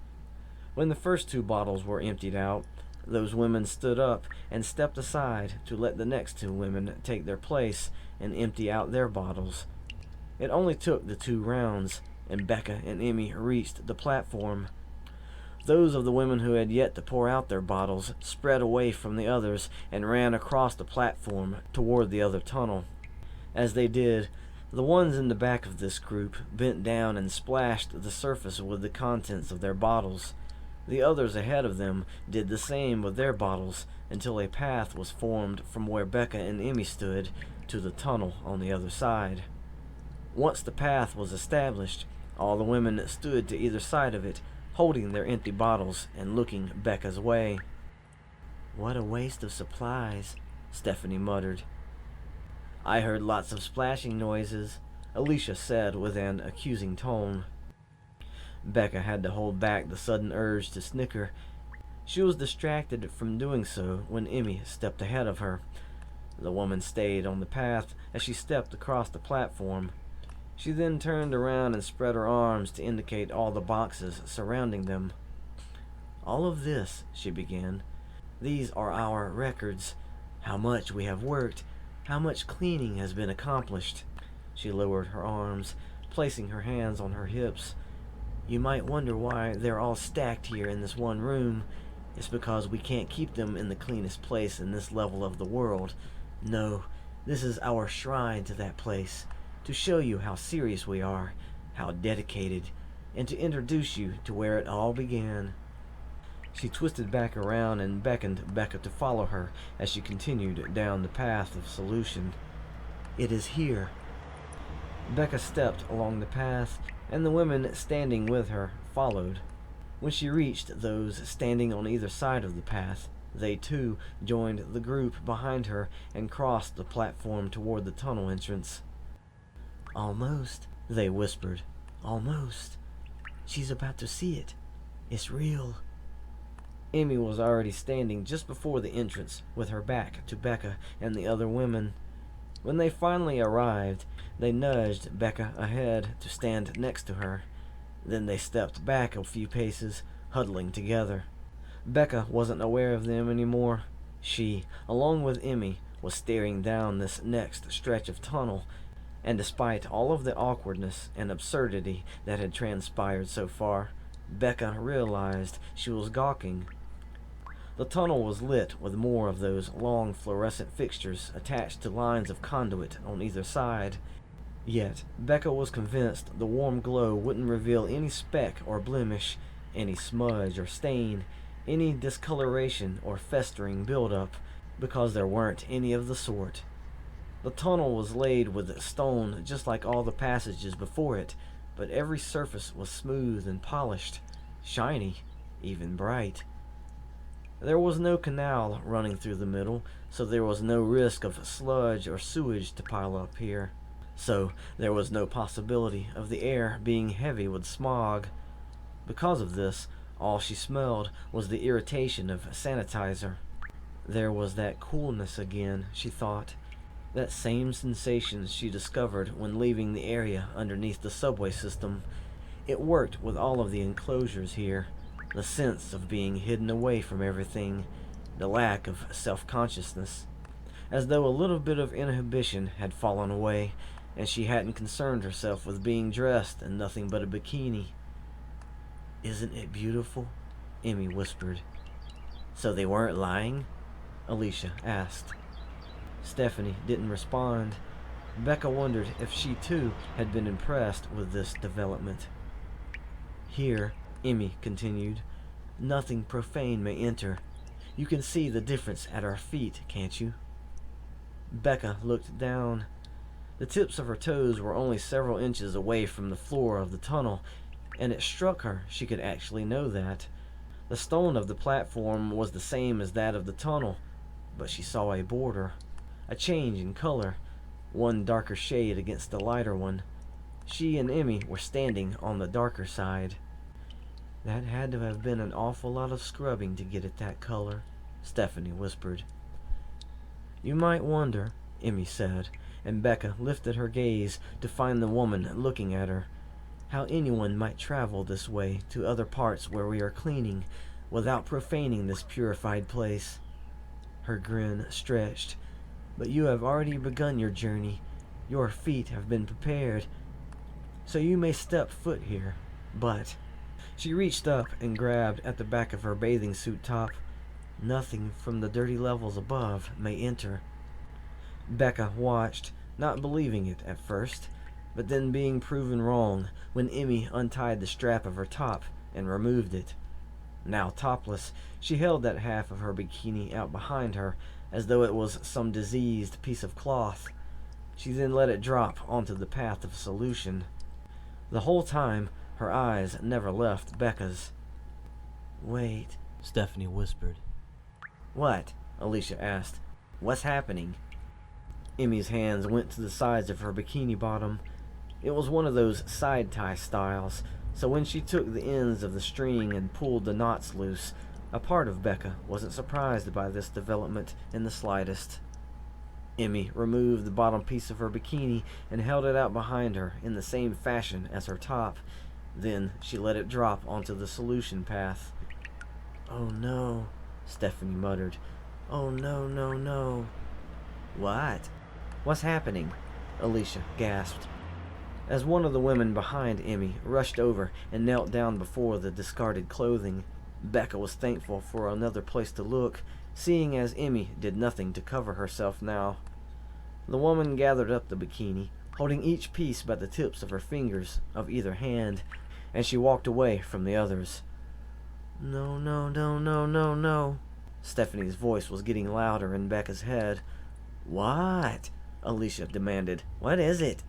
When the first two bottles were emptied out, those women stood up and stepped aside to let the next two women take their place and empty out their bottles. It only took the 2 rounds, and Bekka and Emmy reached the platform. Those of the women who had yet to pour out their bottles spread away from the others and ran across the platform toward the other tunnel. As they did, the ones in the back of this group bent down and splashed the surface with the contents of their bottles. The others ahead of them did the same with their bottles until a path was formed from where Bekka and Emmy stood to the tunnel on the other side. Once the path was established, all the women stood to either side of it, holding their empty bottles and looking Bekka's way. "What a waste of supplies," Stephanie muttered. "I heard lots of splashing noises," Alicia said with an accusing tone. Bekka had to hold back the sudden urge to snicker. She was distracted from doing so when Emmy stepped ahead of her. The woman stayed on the path as she stepped across the platform. She then turned around and spread her arms to indicate all the boxes surrounding them. "All of this," she began. "These are our records. How much we have worked, how much cleaning has been accomplished." She lowered her arms, placing her hands on her hips. "You might wonder why they're all stacked here in this one room. It's because we can't keep them in the cleanest place in this level of the world. No, this is our shrine to that place, to show you how serious we are, how dedicated, and to introduce you to where it all began." She twisted back around and beckoned Bekka to follow her as she continued down the path of solution. "It is here." Bekka stepped along the path, and the women standing with her followed. When she reached those standing on either side of the path, they too joined the group behind her and crossed the platform toward the tunnel entrance. "Almost," they whispered. "Almost. She's about to see it. It's real." Emmy was already standing just before the entrance with her back to Bekka and the other women. When they finally arrived, they nudged Bekka ahead to stand next to her. Then they stepped back a few paces, huddling together. Bekka wasn't aware of them anymore. She, along with Emmy, was staring down this next stretch of tunnel, and despite all of the awkwardness and absurdity that had transpired so far, Bekka realized she was gawking. The tunnel was lit with more of those long fluorescent fixtures attached to lines of conduit on either side. Yet, Bekka was convinced the warm glow wouldn't reveal any speck or blemish, any smudge or stain, any discoloration or festering buildup, because there weren't any of the sort. The tunnel was laid with stone just like all the passages before it, but every surface was smooth and polished, shiny, even bright. There was no canal running through the middle, so there was no risk of sludge or sewage to pile up here. So there was no possibility of the air being heavy with smog. Because of this, all she smelled was the irritation of sanitizer. There was that coolness again, she thought. That same sensation she discovered when leaving the area underneath the subway system. It worked with all of the enclosures here. The sense of being hidden away from everything. The lack of self-consciousness. As though a little bit of inhibition had fallen away, and she hadn't concerned herself with being dressed in nothing but a bikini. "Isn't it beautiful?" Emmy whispered. "So they weren't lying?" Alicia asked. Stephanie didn't respond. Bekka wondered if she too had been impressed with this development. "Here," Emmy continued, "nothing profane may enter. You can see the difference at our feet, can't you?" Bekka looked down. The tips of her toes were only several inches away from the floor of the tunnel, and it struck her she could actually know that. The stone of the platform was the same as that of the tunnel, but she saw a border, a change in color, one darker shade against the lighter one. She and Emmy were standing on the darker side. "That had to have been an awful lot of scrubbing to get it that color," Stephanie whispered. "You might wonder," Emmy said, and Bekka lifted her gaze to find the woman looking at her, "how anyone might travel this way to other parts where we are cleaning, without profaning this purified place." Her grin stretched. "But you have already begun your journey. Your feet have been prepared. So you may step foot here, but..." She reached up and grabbed at the back of her bathing suit top. "Nothing from the dirty levels above may enter." Bekka watched, not believing it at first, but then being proven wrong when Emmy untied the strap of her top and removed it. Now topless, she held that half of her bikini out behind her as though it was some diseased piece of cloth. She then let it drop onto the path of solution. The whole time, her eyes never left Bekka's. "Wait," Stephanie whispered. "What?" Alicia asked. "What's happening?" Emmy's hands went to the sides of her bikini bottom. It was one of those side-tie styles, so when she took the ends of the string and pulled the knots loose, a part of Bekka wasn't surprised by this development in the slightest. Emmy removed the bottom piece of her bikini and held it out behind her in the same fashion as her top. Then she let it drop onto the solution path. "Oh no," Stephanie muttered. "Oh no, no, no." "What? What's happening?" Alicia gasped. As one of the women behind Emmy rushed over and knelt down before the discarded clothing, Bekka was thankful for another place to look, seeing as Emmy did nothing to cover herself now. The woman gathered up the bikini, holding each piece by the tips of her fingers of either hand, and she walked away from the others. "No, no, no, no, no, no." Stephanie's voice was getting louder in Bekka's head. "What?" Alicia demanded. "What is it?"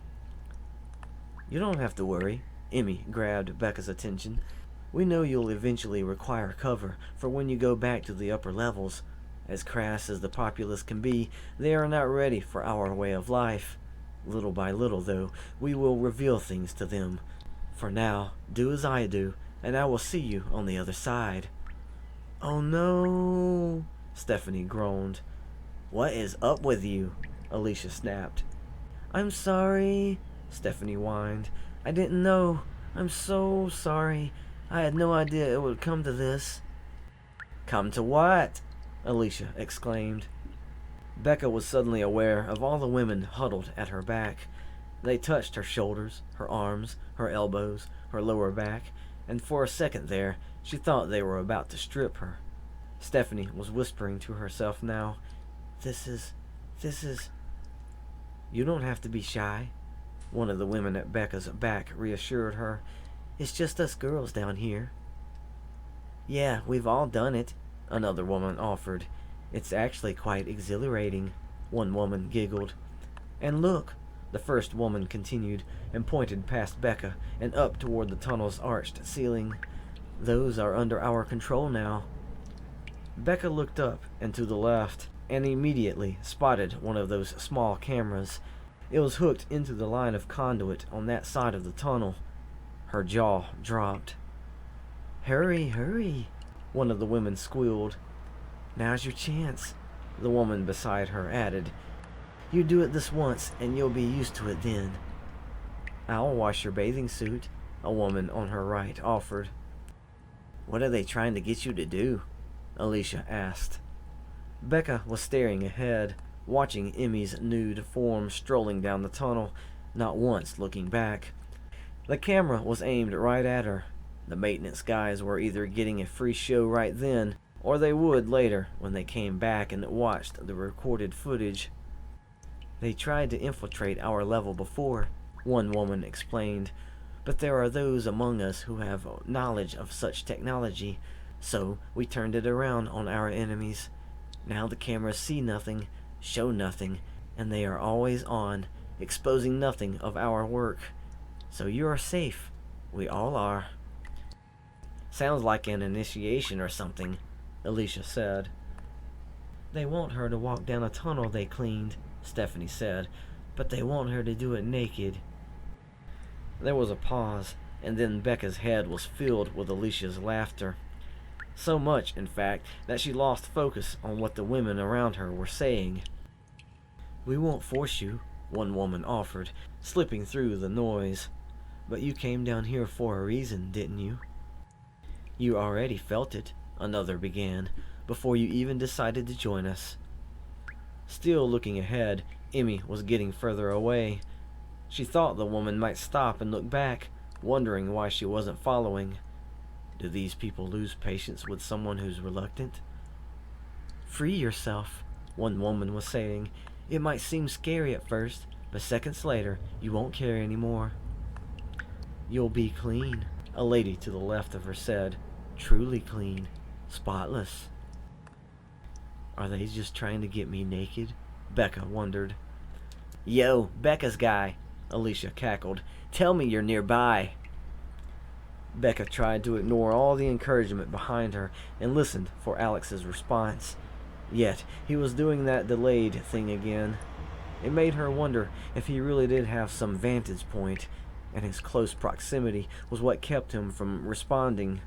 "You don't have to worry." Emmy grabbed Bekka's attention. "We know you'll eventually require cover for when you go back to the upper levels. As crass as the populace can be, they are not ready for our way of life. Little by little, though, we will reveal things to them. For now, do as I do, and I will see you on the other side." "Oh no," Stephanie groaned. "What is up with you?" Alicia snapped. "I'm sorry," Stephanie whined. "I didn't know. I'm so sorry. I had no idea it would come to this." "Come to what?" Alicia exclaimed. Bekka was suddenly aware of all the women huddled at her back. They touched her shoulders, her arms, her elbows, her lower back, and for a second there, she thought they were about to strip her. Stephanie was whispering to herself now, This is... "You don't have to be shy," one of the women at Bekka's back reassured her. "It's just us girls down here." "Yeah, we've all done it," another woman offered. "It's actually quite exhilarating," one woman giggled. "And look," the first woman continued, and pointed past Bekka and up toward the tunnel's arched ceiling. "Those are under our control now." Bekka looked up and to the left, and immediately spotted one of those small cameras. It was hooked into the line of conduit on that side of the tunnel. Her jaw dropped. "Hurry, hurry," one of the women squealed. "Now's your chance," the woman beside her added. "You do it this once, and you'll be used to it then." "I'll wash your bathing suit," a woman on her right offered. "What are they trying to get you to do?" Alicia asked. Bekka was staring ahead, watching Emmy's nude form strolling down the tunnel, not once looking back. The camera was aimed right at her. The maintenance guys were either getting a free show right then, or they would later when they came back and watched the recorded footage. "They tried to infiltrate our level before," one woman explained, "but there are those among us who have knowledge of such technology, so we turned it around on our enemies. Now the cameras see nothing, show nothing, and they are always on, exposing nothing of our work. So you are safe. We all are." "Sounds like an initiation or something," Alicia said. "They want her to walk down a tunnel they cleaned," Stephanie said, "but they want her to do it naked." There was a pause, and then Bekka's head was filled with Alicia's laughter. So much, in fact, that she lost focus on what the women around her were saying. "We won't force you," one woman offered, slipping through the noise. "But you came down here for a reason, didn't you?" "You already felt it," another began, "before you even decided to join us." Still looking ahead, Emmy was getting further away. She thought the woman might stop and look back, wondering why she wasn't following. Do these people lose patience with someone who's reluctant? "Free yourself," one woman was saying. "It might seem scary at first, but seconds later, you won't care anymore." "You'll be clean," a lady to the left of her said. Truly clean. Spotless. Are they just trying to get me naked? Bekka wondered. Yo, Bekka's guy, Alicia cackled. Tell me you're nearby. Bekka tried to ignore all the encouragement behind her and listened for Alex's response. Yet, he was doing that delayed thing again. It made her wonder if he really did have some vantage point, and his close proximity was what kept him from responding.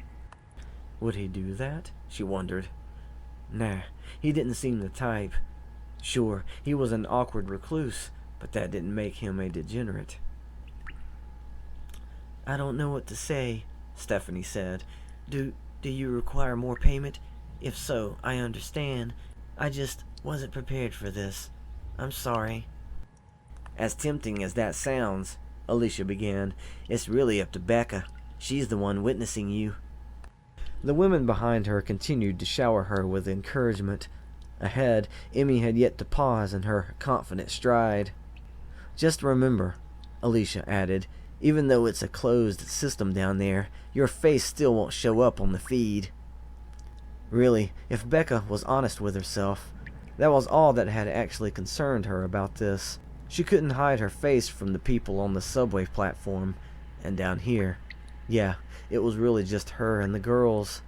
Would he do that? She wondered. Nah, he didn't seem the type. Sure, he was an awkward recluse, but that didn't make him a degenerate. I don't know what to say, Stephanie said. Do you require more payment? If so, I understand. I just wasn't prepared for this. I'm sorry. As tempting as that sounds, Alicia began, it's really up to Bekka. She's the one witnessing you. The women behind her continued to shower her with encouragement. Ahead, Emmy had yet to pause in her confident stride. Just remember, Alicia added, even though it's a closed system down there, your face still won't show up on the feed. Really, if Bekka was honest with herself, that was all that had actually concerned her about this. She couldn't hide her face from the people on the subway platform, and down here, yeah, it was really just her and the girls.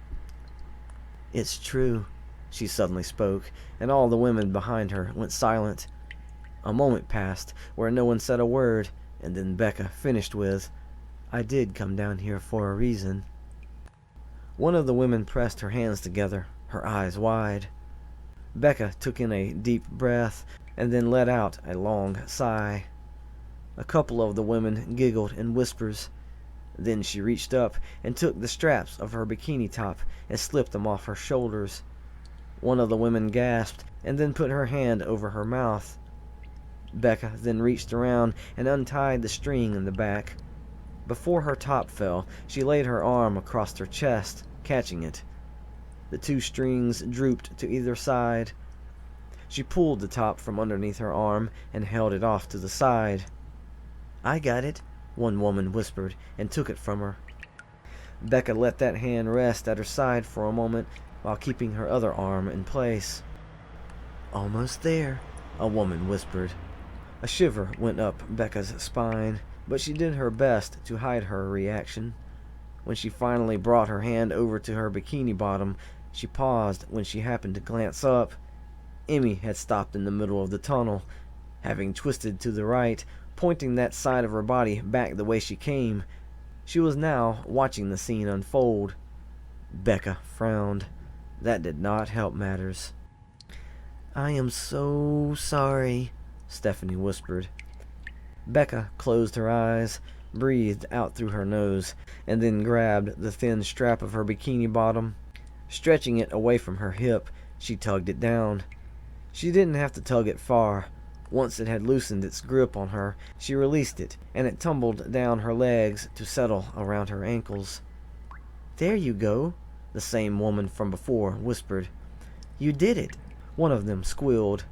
It's true, she suddenly spoke, and all the women behind her went silent. A moment passed where no one said a word, and then Bekka finished with, I did come down here for a reason. One of the women pressed her hands together, her eyes wide. Bekka took in a deep breath and then let out a long sigh. A couple of the women giggled in whispers. Then she reached up and took the straps of her bikini top and slipped them off her shoulders. One of the women gasped and then put her hand over her mouth. Bekka then reached around and untied the string in the back. Before her top fell, she laid her arm across her chest, catching it. The two strings drooped to either side. She pulled the top from underneath her arm and held it off to the side. I got it, one woman whispered and took it from her. Bekka let that hand rest at her side for a moment while keeping her other arm in place. Almost there, a woman whispered. A shiver went up Bekka's spine, but she did her best to hide her reaction. When she finally brought her hand over to her bikini bottom, she paused when she happened to glance up. Emmy had stopped in the middle of the tunnel, having twisted to the right, pointing that side of her body back the way she came. She was now watching the scene unfold. Bekka frowned. That did not help matters. I am so sorry, Stephanie whispered. Bekka closed her eyes, breathed out through her nose, and then grabbed the thin strap of her bikini bottom. Stretching it away from her hip, she tugged it down. She didn't have to tug it far. Once it had loosened its grip on her, she released it, and it tumbled down her legs to settle around her ankles. There you go, the same woman from before whispered. You did it, one of them squealed.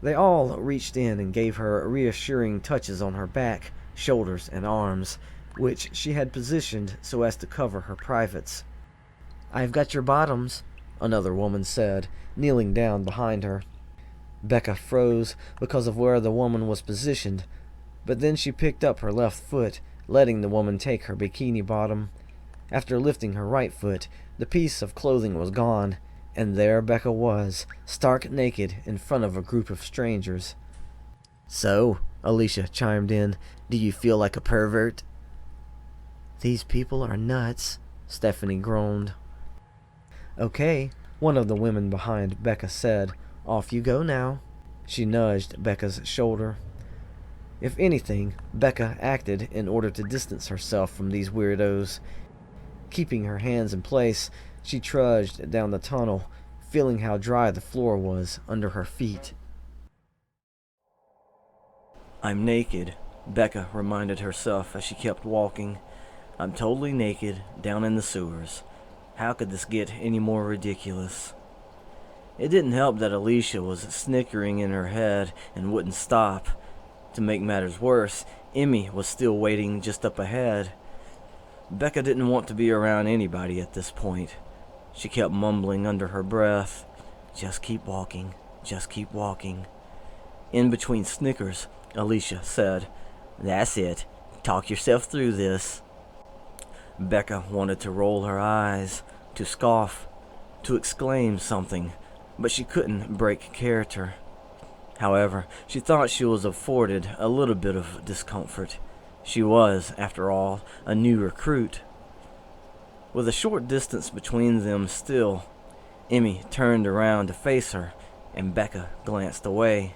They all reached in and gave her reassuring touches on her back, shoulders, and arms, which she had positioned so as to cover her privates. I've got your bottoms, another woman said, kneeling down behind her. Bekka froze because of where the woman was positioned, but then she picked up her left foot, letting the woman take her bikini bottom. After lifting her right foot, the piece of clothing was gone, and there Bekka was, stark naked in front of a group of strangers. So, Alicia chimed in, do you feel like a pervert? These people are nuts, Stephanie groaned. Okay, one of the women behind Bekka said. Off you go now. She nudged Bekka's shoulder. If anything, Bekka acted in order to distance herself from these weirdos. Keeping her hands in place, she trudged down the tunnel, feeling how dry the floor was under her feet. I'm naked, Bekka reminded herself as she kept walking. I'm totally naked, down in the sewers. How could this get any more ridiculous? It didn't help that Alicia was snickering in her head and wouldn't stop. To make matters worse, Emmy was still waiting just up ahead. Bekka didn't want to be around anybody at this point. She kept mumbling under her breath, "Just keep walking, just keep walking." In between snickers, Alicia said, "That's it. Talk yourself through this." Bekka wanted to roll her eyes, to scoff, to exclaim something, but she couldn't break character. However, she thought she was afforded a little bit of discomfort. She was, after all, a new recruit. With a short distance between them still, Emmy turned around to face her, and Bekka glanced away,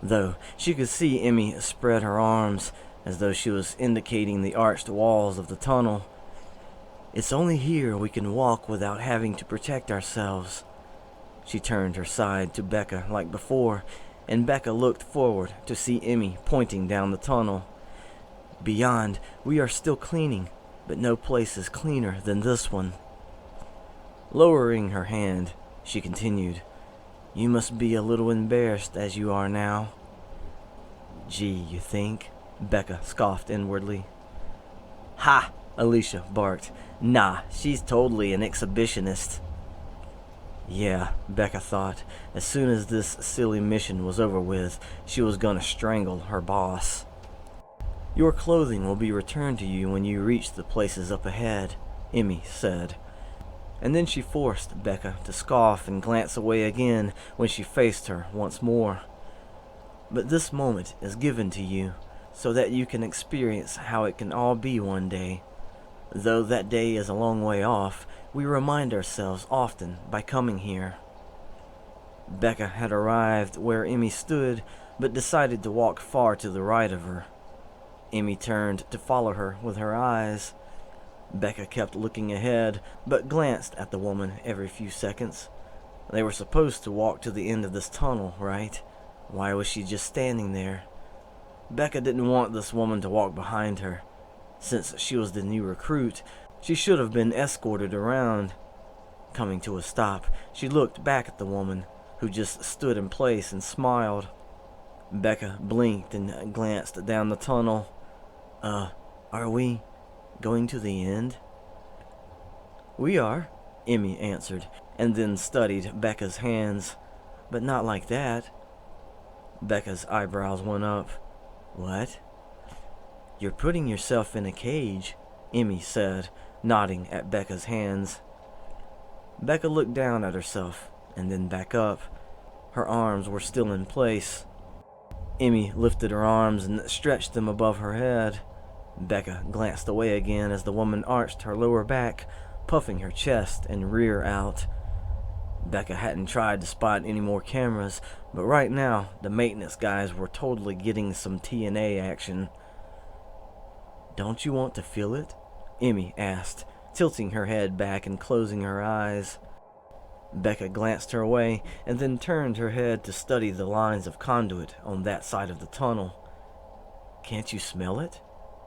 though she could see Emmy spread her arms as though she was indicating the arched walls of the tunnel. "It's only here we can walk without having to protect ourselves." She turned her side to Bekka like before, and Bekka looked forward to see Emmy pointing down the tunnel. "Beyond, we are still cleaning, but no place is cleaner than this one." Lowering her hand, she continued, "You must be a little embarrassed as you are now." "Gee, you think?" Bekka scoffed inwardly. "Ha!" Alicia barked. "Nah, she's totally an exhibitionist." Yeah, Bekka thought, as soon as this silly mission was over with, she was gonna strangle her boss. "Your clothing will be returned to you when you reach the places up ahead," Emmy said. And then she forced Bekka to scoff and glance away again when she faced her once more. "But this moment is given to you, so that you can experience how it can all be one day. Though that day is a long way off, we remind ourselves often by coming here." Bekka had arrived where Emmy stood, but decided to walk far to the right of her. Emmy turned to follow her with her eyes. Bekka kept looking ahead, but glanced at the woman every few seconds. They were supposed to walk to the end of this tunnel, right? Why was she just standing there? Bekka didn't want this woman to walk behind her. Since she was the new recruit, she should have been escorted around. Coming to a stop, she looked back at the woman, who just stood in place and smiled. Bekka blinked and glanced down the tunnel. Are we going to the end?" "We are," Emmy answered, and then studied Bekka's hands. "But not like that." Bekka's eyebrows went up. "What?" "You're putting yourself in a cage," Emmy said, nodding at Bekka's hands. Bekka looked down at herself, and then back up. Her arms were still in place. Emmy lifted her arms and stretched them above her head. Bekka glanced away again as the woman arched her lower back, puffing her chest and rear out. Bekka hadn't tried to spot any more cameras, but right now the maintenance guys were totally getting some TNA action. "Don't you want to feel it?" Emmy asked, tilting her head back and closing her eyes. Bekka glanced her way and then turned her head to study the lines of conduit on that side of the tunnel. "Can't you smell it?"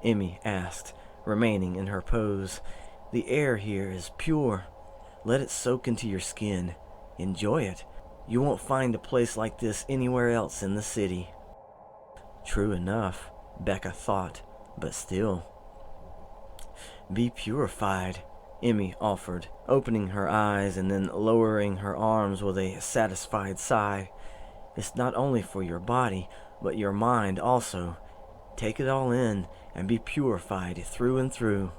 Emmy asked, remaining in her pose. "The air here is pure. Let it soak into your skin. Enjoy it. You won't find a place like this anywhere else in the city." True enough, Bekka thought, but still. "Be purified," Emmy offered, opening her eyes and then lowering her arms with a satisfied sigh. "It's not only for your body, but your mind also. Take it all in and be purified through and through."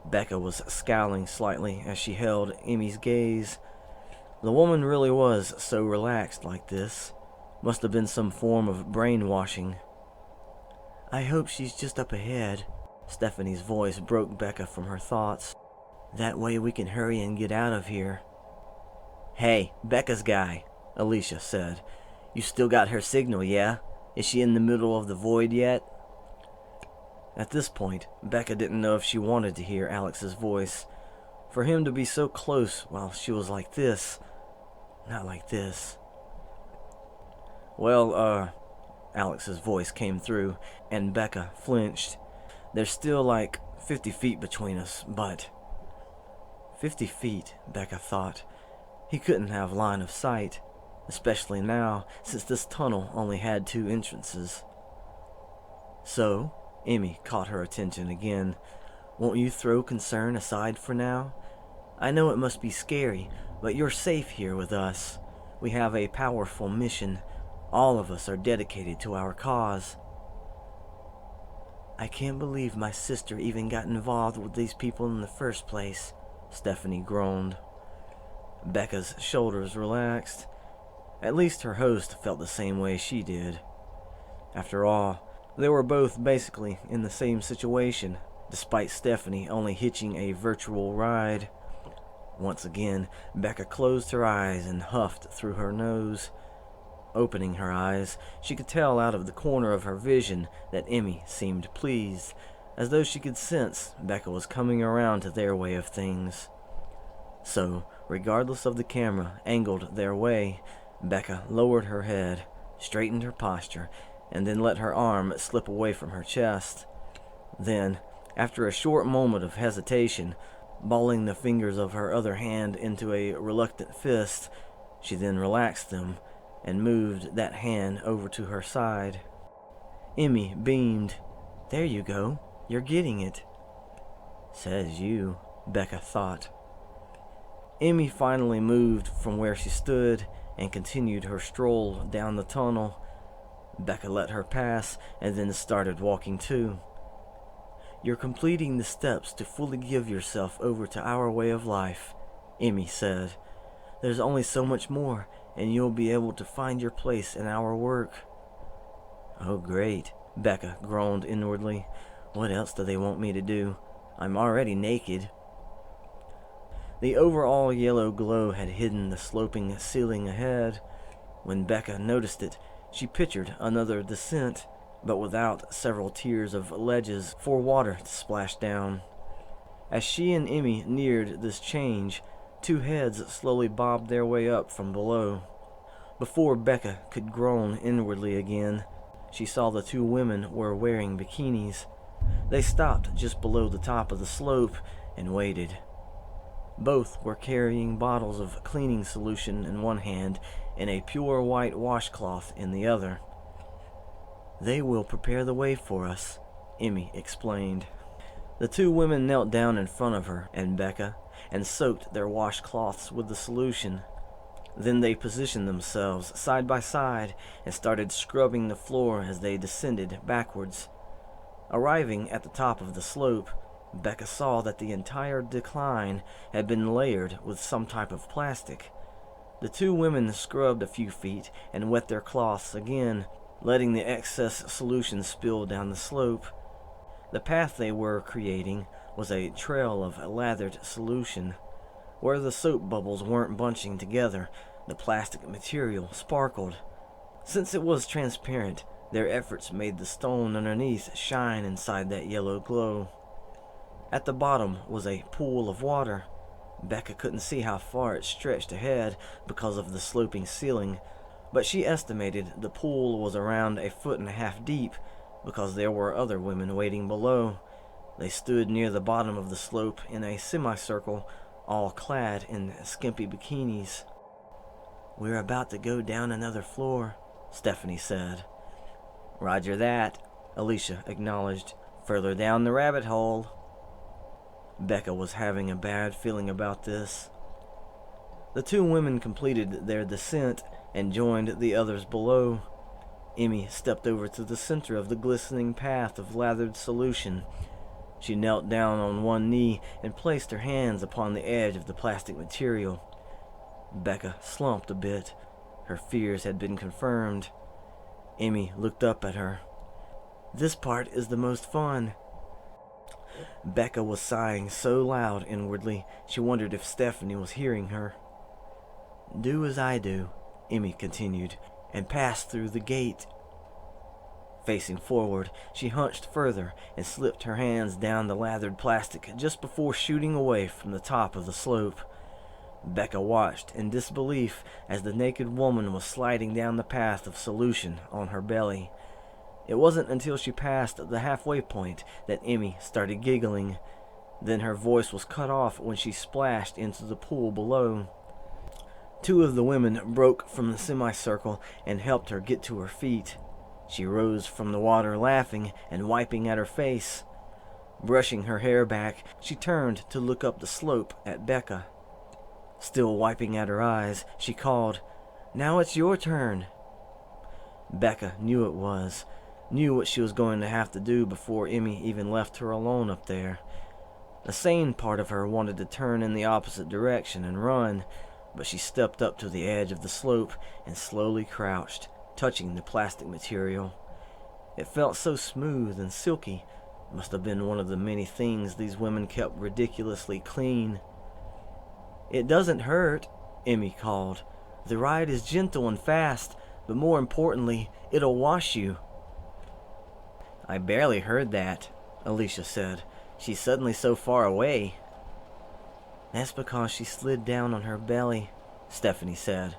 Bekka was scowling slightly as she held Emmy's gaze. The woman really was so relaxed like this. Must have been some form of brainwashing. "I hope she's just up ahead." Stephanie's voice broke Bekka from her thoughts. "That way we can hurry and get out of here." "Hey, Bekka's guy," Alicia said. "You still got her signal, yeah? Is she in the middle of the void yet?" At this point, Bekka didn't know if she wanted to hear Alex's voice. For him to be so close while she was like this. Not like this. "Well, Alex's voice came through, and Bekka flinched. "There's still like 50 feet between us, but..." 50 feet, Bekka thought. He couldn't have line of sight, especially now, since this tunnel only had 2 entrances. So, Emmy caught her attention again. Won't you throw concern aside for now? I know it must be scary, but you're safe here with us. We have a powerful mission. All of us are dedicated to our cause. I can't believe my sister even got involved with these people in the first place, Stephanie groaned. Bekka's shoulders relaxed. At least her host felt the same way she did. After all, they were both basically in the same situation, despite Stephanie only hitching a virtual ride. Once again, Bekka closed her eyes and huffed through her nose. Opening her eyes, she could tell out of the corner of her vision that Emmy seemed pleased, as though she could sense Bekka was coming around to their way of things. So, regardless of the camera angled their way, Bekka lowered her head, straightened her posture, and then let her arm slip away from her chest. Then, after a short moment of hesitation, balling the fingers of her other hand into a reluctant fist, she then relaxed them and moved that hand over to her side. Emmy beamed. There you go. You're getting it. Says you, Bekka thought. Emmy finally moved from where she stood and continued her stroll down the tunnel. Bekka let her pass and then started walking too. You're completing the steps to fully give yourself over to our way of life, Emmy said. There's only so much more, and you'll be able to find your place in our work. Oh great, Bekka groaned inwardly. What else do they want me to do? I'm already naked. The overall yellow glow had hidden the sloping ceiling ahead. When Bekka noticed it, she pictured another descent, but without several tiers of ledges for water to splash down. As she and Emmy neared this change, two heads slowly bobbed their way up from below. Before Bekka could groan inwardly again, she saw the two women were wearing bikinis. They stopped just below the top of the slope and waited. Both were carrying bottles of cleaning solution in one hand and a pure white washcloth in the other. They will prepare the way for us, Emmy explained. The two women knelt down in front of her and Bekka and soaked their washcloths with the solution. Then they positioned themselves side by side and started scrubbing the floor as they descended backwards. Arriving at the top of the slope, Bekka saw that the entire decline had been layered with some type of plastic. The two women scrubbed a few feet and wet their cloths again, letting the excess solution spill down the slope. The path they were creating was a trail of lathered solution. Where the soap bubbles weren't bunching together, the plastic material sparkled. Since it was transparent, their efforts made the stone underneath shine inside that yellow glow. At the bottom was a pool of water. Bekka couldn't see how far it stretched ahead because of the sloping ceiling, but she estimated the pool was around 1.5 feet deep because there were other women waiting below. They stood near the bottom of the slope in a semicircle, all clad in skimpy bikinis. We're about to go down another floor, Stephanie said. Roger that, Alicia acknowledged. Further down the rabbit hole. Bekka was having a bad feeling about this. The two women completed their descent and joined the others below. Emmy stepped over to the center of the glistening path of lathered solution. She knelt down on one knee and placed her hands upon the edge of the plastic material. Bekka slumped a bit. Her fears had been confirmed. Emmy looked up at her. This part is the most fun. Bekka was sighing so loud inwardly, she wondered if Stephanie was hearing her. Do as I do, Emmy continued, and pass through the gate. Facing forward, she hunched further and slipped her hands down the lathered plastic just before shooting away from the top of the slope. Bekka watched in disbelief as the naked woman was sliding down the path of solution on her belly. It wasn't until she passed the halfway point that Emmy started giggling. Then her voice was cut off when she splashed into the pool below. Two of the women broke from the semicircle and helped her get to her feet. She rose from the water laughing and wiping at her face. Brushing her hair back, she turned to look up the slope at Bekka. Still wiping at her eyes, she called, "Now it's your turn." Bekka knew it was, knew what she was going to have to do before Emmy even left her alone up there. The sane part of her wanted to turn in the opposite direction and run, but she stepped up to the edge of the slope and slowly crouched, touching the plastic material. It felt so smooth and silky. It must have been one of the many things these women kept ridiculously clean. "It doesn't hurt," Emmy called. "The ride is gentle and fast, but more importantly, it'll wash you." "I barely heard that," Alicia said. "She's suddenly so far away." "That's because she slid down on her belly," Stephanie said.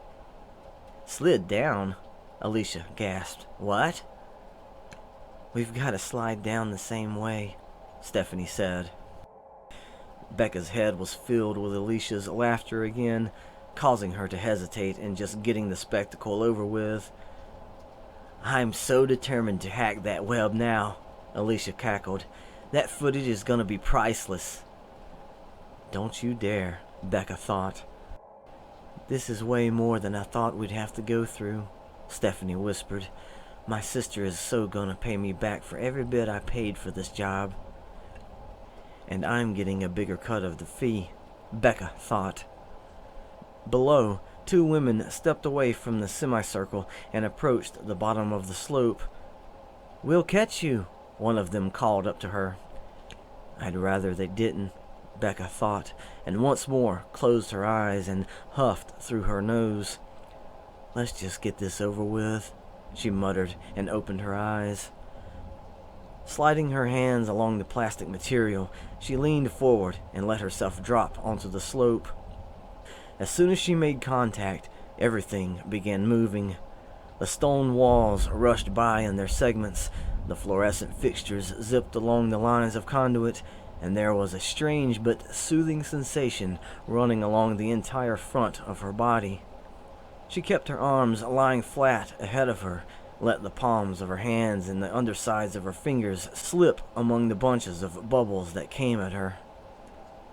"Slid down?" Alicia gasped. "What?" "We've got to slide down the same way," Stephanie said. Bekka's head was filled with Alicia's laughter again, causing her to hesitate in just getting the spectacle over with. "I'm so determined to hack that web now," Alicia cackled. "That footage is gonna be priceless." "Don't you dare," Bekka thought. "This is way more than I thought we'd have to go through," Stephanie whispered. "My sister is so gonna pay me back for every bit I paid for this job." "And I'm getting a bigger cut of the fee," Bekka thought. Below, two women stepped away from the semicircle and approached the bottom of the slope. "We'll catch you," one of them called up to her. "I'd rather they didn't," Bekka thought, and once more closed her eyes and huffed through her nose. "Let's just get this over with," she muttered and opened her eyes. Sliding her hands along the plastic material, she leaned forward and let herself drop onto the slope. As soon as she made contact, everything began moving. The stone walls rushed by in their segments, the fluorescent fixtures zipped along the lines of conduit, and there was a strange but soothing sensation running along the entire front of her body. She kept her arms lying flat ahead of her, let the palms of her hands and the undersides of her fingers slip among the bunches of bubbles that came at her.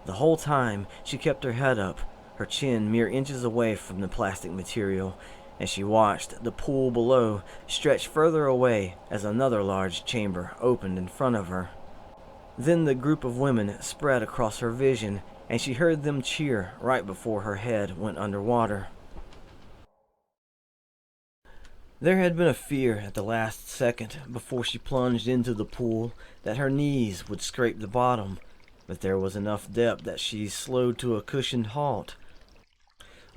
The whole time, she kept her head up, her chin mere inches away from the plastic material, as she watched the pool below stretch further away as another large chamber opened in front of her. Then the group of women spread across her vision, and she heard them cheer right before her head went underwater. There had been a fear at the last second before she plunged into the pool that her knees would scrape the bottom, but there was enough depth that she slowed to a cushioned halt.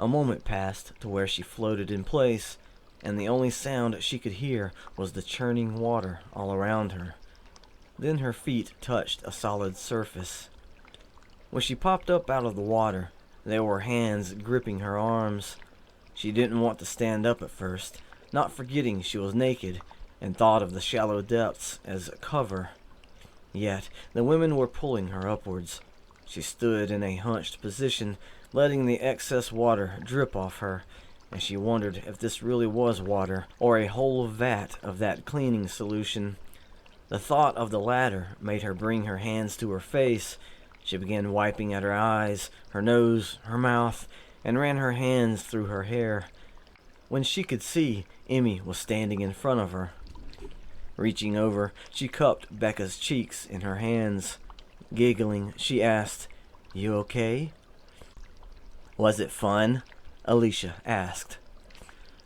A moment passed to where she floated in place, and the only sound she could hear was the churning water all around her. Then her feet touched a solid surface. When she popped up out of the water, there were hands gripping her arms. She didn't want to stand up at first, not forgetting she was naked, and thought of the shallow depths as a cover. Yet the women were pulling her upwards. She stood in a hunched position, letting the excess water drip off her, and she wondered if this really was water, or a whole vat of that cleaning solution. The thought of the latter made her bring her hands to her face. She began wiping at her eyes, her nose, her mouth, and ran her hands through her hair. When she could see, Emmy was standing in front of her. Reaching over, she cupped Bekka's cheeks in her hands. Giggling, she asked, "You okay?" "Was it fun?" Alicia asked.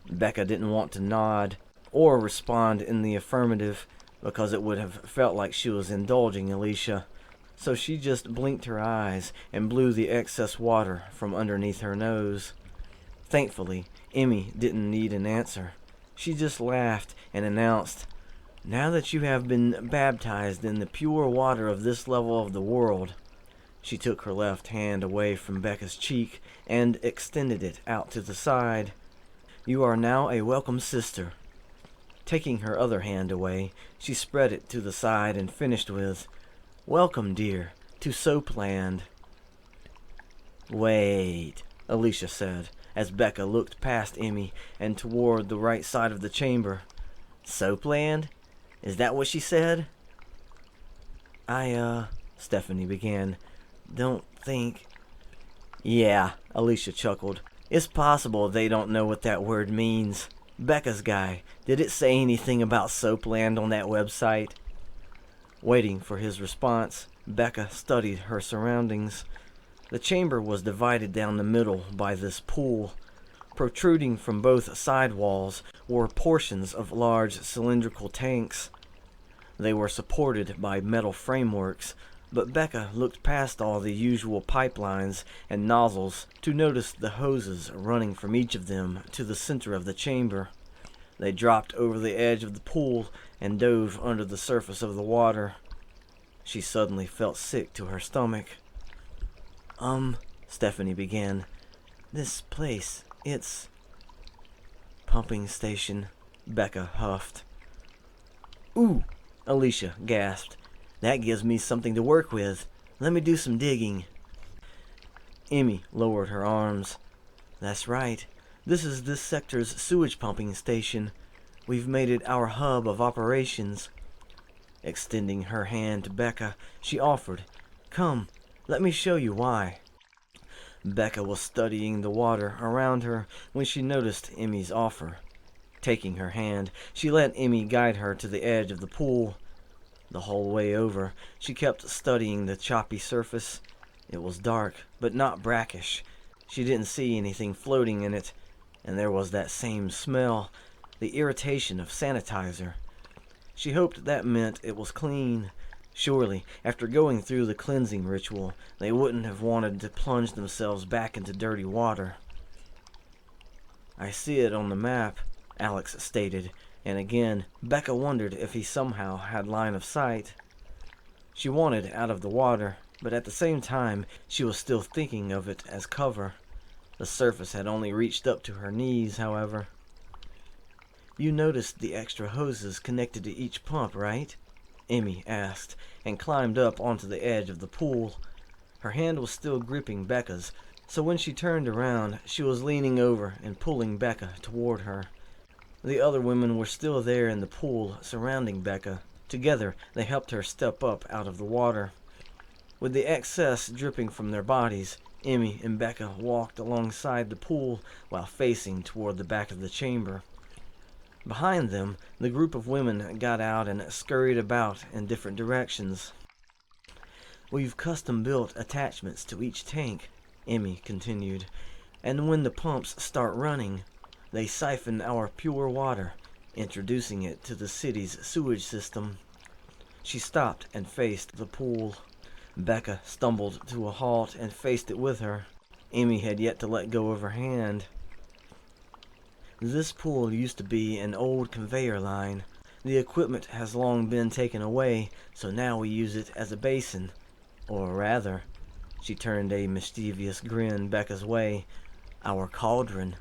Bekka didn't want to nod or respond in the affirmative, because it would have felt like she was indulging Alicia, so she just blinked her eyes and blew the excess water from underneath her nose. Thankfully, Emmy didn't need an answer. She just laughed and announced, "Now that you have been baptized in the pure water of this level of the world," she took her left hand away from Bekka's cheek and extended it out to the side, "you are now a welcome sister." Taking her other hand away, she spread it to the side and finished with, "Welcome, dear, to Soapland." "Wait," Alicia said, as Bekka looked past Emmy and toward the right side of the chamber. "Soapland? Is that what she said?" Stephanie began. Don't think. Yeah, Alicia chuckled. It's possible they don't know what that word means. Bekka's guy, did it say anything about Soapland on that website? Waiting for his response, Bekka studied her surroundings. The chamber was divided down the middle by this pool. Protruding from both side walls were portions of large cylindrical tanks. They were supported by metal frameworks, but Bekka looked past all the usual pipelines and nozzles to notice the hoses running from each of them to the center of the chamber. They dropped over the edge of the pool and dove under the surface of the water. She suddenly felt sick to her stomach. Stephanie began. This place, it's... Pumping station, Bekka huffed. Ooh, Alicia gasped. That gives me something to work with. Let me do some digging. Emmy lowered her arms. That's right. This is this sector's sewage pumping station. We've made it our hub of operations. Extending her hand to Bekka, she offered, Come, let me show you why. Bekka was studying the water around her when she noticed Emmy's offer. Taking her hand, she let Emmy guide her to the edge of the pool. The whole way over, she kept studying the choppy surface. It was dark, but not brackish. She didn't see anything floating in it, and there was that same smell, the irritation of sanitizer. She hoped that meant it was clean. Surely, after going through the cleansing ritual, they wouldn't have wanted to plunge themselves back into dirty water. I see it on the map, Alex stated, and again, Bekka wondered if he somehow had line of sight. She wanted out of the water, but at the same time, she was still thinking of it as cover. The surface had only reached up to her knees, however. You noticed the extra hoses connected to each pump, right? Emmy asked, and climbed up onto the edge of the pool. Her hand was still gripping Bekka's, so when she turned around, she was leaning over and pulling Bekka toward her. The other women were still there in the pool, surrounding Bekka. Together, they helped her step up out of the water. With the excess dripping from their bodies, Emmy and Bekka walked alongside the pool while facing toward the back of the chamber. Behind them, the group of women got out and scurried about in different directions. We've custom-built attachments to each tank, Emmy continued, and when the pumps start running, they siphon our pure water, introducing it to the city's sewage system. She stopped and faced the pool. Bekka stumbled to a halt and faced it with her. Emmy had yet to let go of her hand. This pool used to be an old conveyor line. The equipment has long been taken away, so now we use it as a basin. Or rather, she turned a mischievous grin Bekka's way, our cauldron.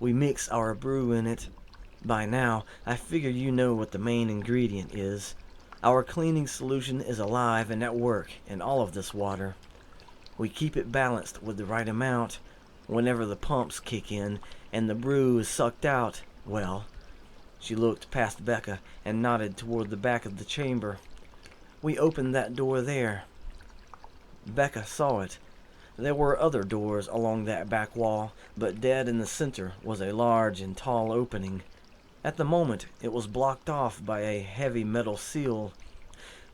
We mix our brew in it. By now, I figure you know what the main ingredient is. Our cleaning solution is alive and at work in all of this water. We keep it balanced with the right amount. Whenever the pumps kick in and the brew is sucked out, well, she looked past Bekka and nodded toward the back of the chamber. We opened that door there. Bekka saw it. There were other doors along that back wall, but dead in the center was a large and tall opening. At the moment, it was blocked off by a heavy metal seal.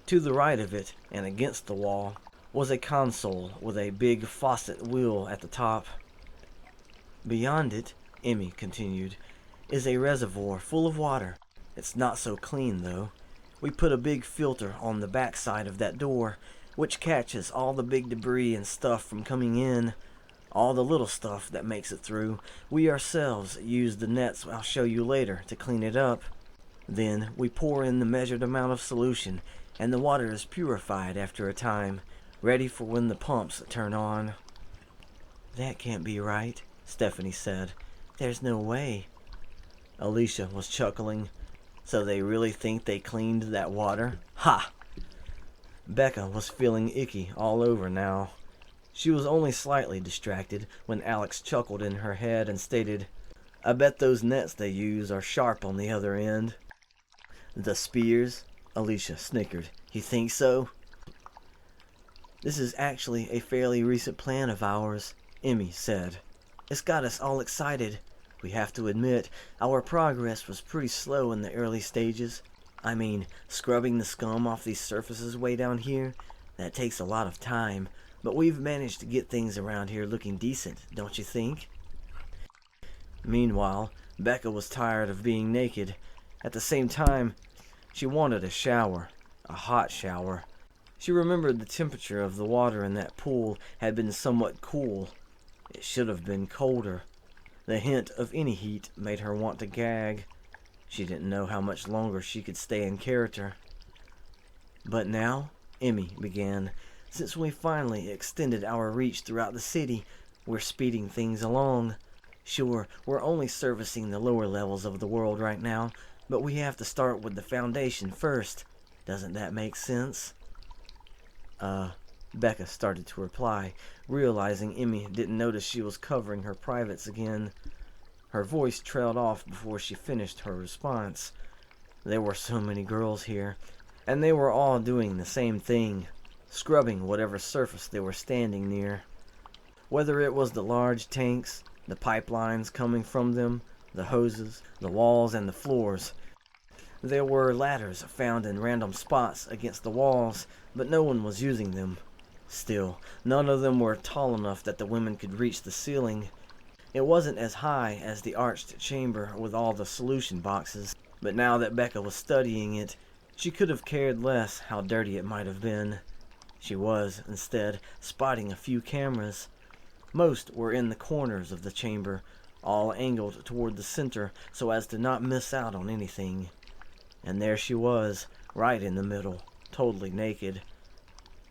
To the right of it, and against the wall, was a console with a big faucet wheel at the top. Beyond it, Emmy continued, is a reservoir full of water. It's not so clean, though. We put a big filter on the back side of that door, which catches all the big debris and stuff from coming in. All the little stuff that makes it through. We ourselves use the nets I'll show you later to clean it up. Then we pour in the measured amount of solution, and the water is purified after a time, ready for when the pumps turn on. That can't be right, Stephanie said. There's no way. Alicia was chuckling. So they really think they cleaned that water? Ha! Bekka was feeling icky all over now. She was only slightly distracted when Alex chuckled in her head and stated, I bet those nets they use are sharp on the other end. The spears? Alicia snickered. You think so? This is actually a fairly recent plan of ours, Emmy said. It's got us all excited. We have to admit, our progress was pretty slow in the early stages. I mean, scrubbing the scum off these surfaces way down here, that takes a lot of time, but we've managed to get things around here looking decent, don't you think? Meanwhile, Bekka was tired of being naked. At the same time, she wanted a shower, a hot shower. She remembered the temperature of the water in that pool had been somewhat cool. It should have been colder. The hint of any heat made her want to gag. She didn't know how much longer she could stay in character. But now, Emmy began, since we finally extended our reach throughout the city, we're speeding things along. Sure, we're only servicing the lower levels of the world right now, but we have to start with the foundation first. Doesn't that make sense? Bekka started to reply, realizing Emmy didn't notice she was covering her privates again. Her voice trailed off before she finished her response. There were so many girls here, and they were all doing the same thing, scrubbing whatever surface they were standing near. Whether it was the large tanks, the pipelines coming from them, the hoses, the walls, and the floors. There were ladders found in random spots against the walls, but no one was using them. Still, none of them were tall enough that the women could reach the ceiling. It wasn't as high as the arched chamber with all the solution boxes, but now that Bekka was studying it, she could have cared less how dirty it might have been. She was, instead, spotting a few cameras. Most were in the corners of the chamber, all angled toward the center so as to not miss out on anything. And there she was, right in the middle, totally naked.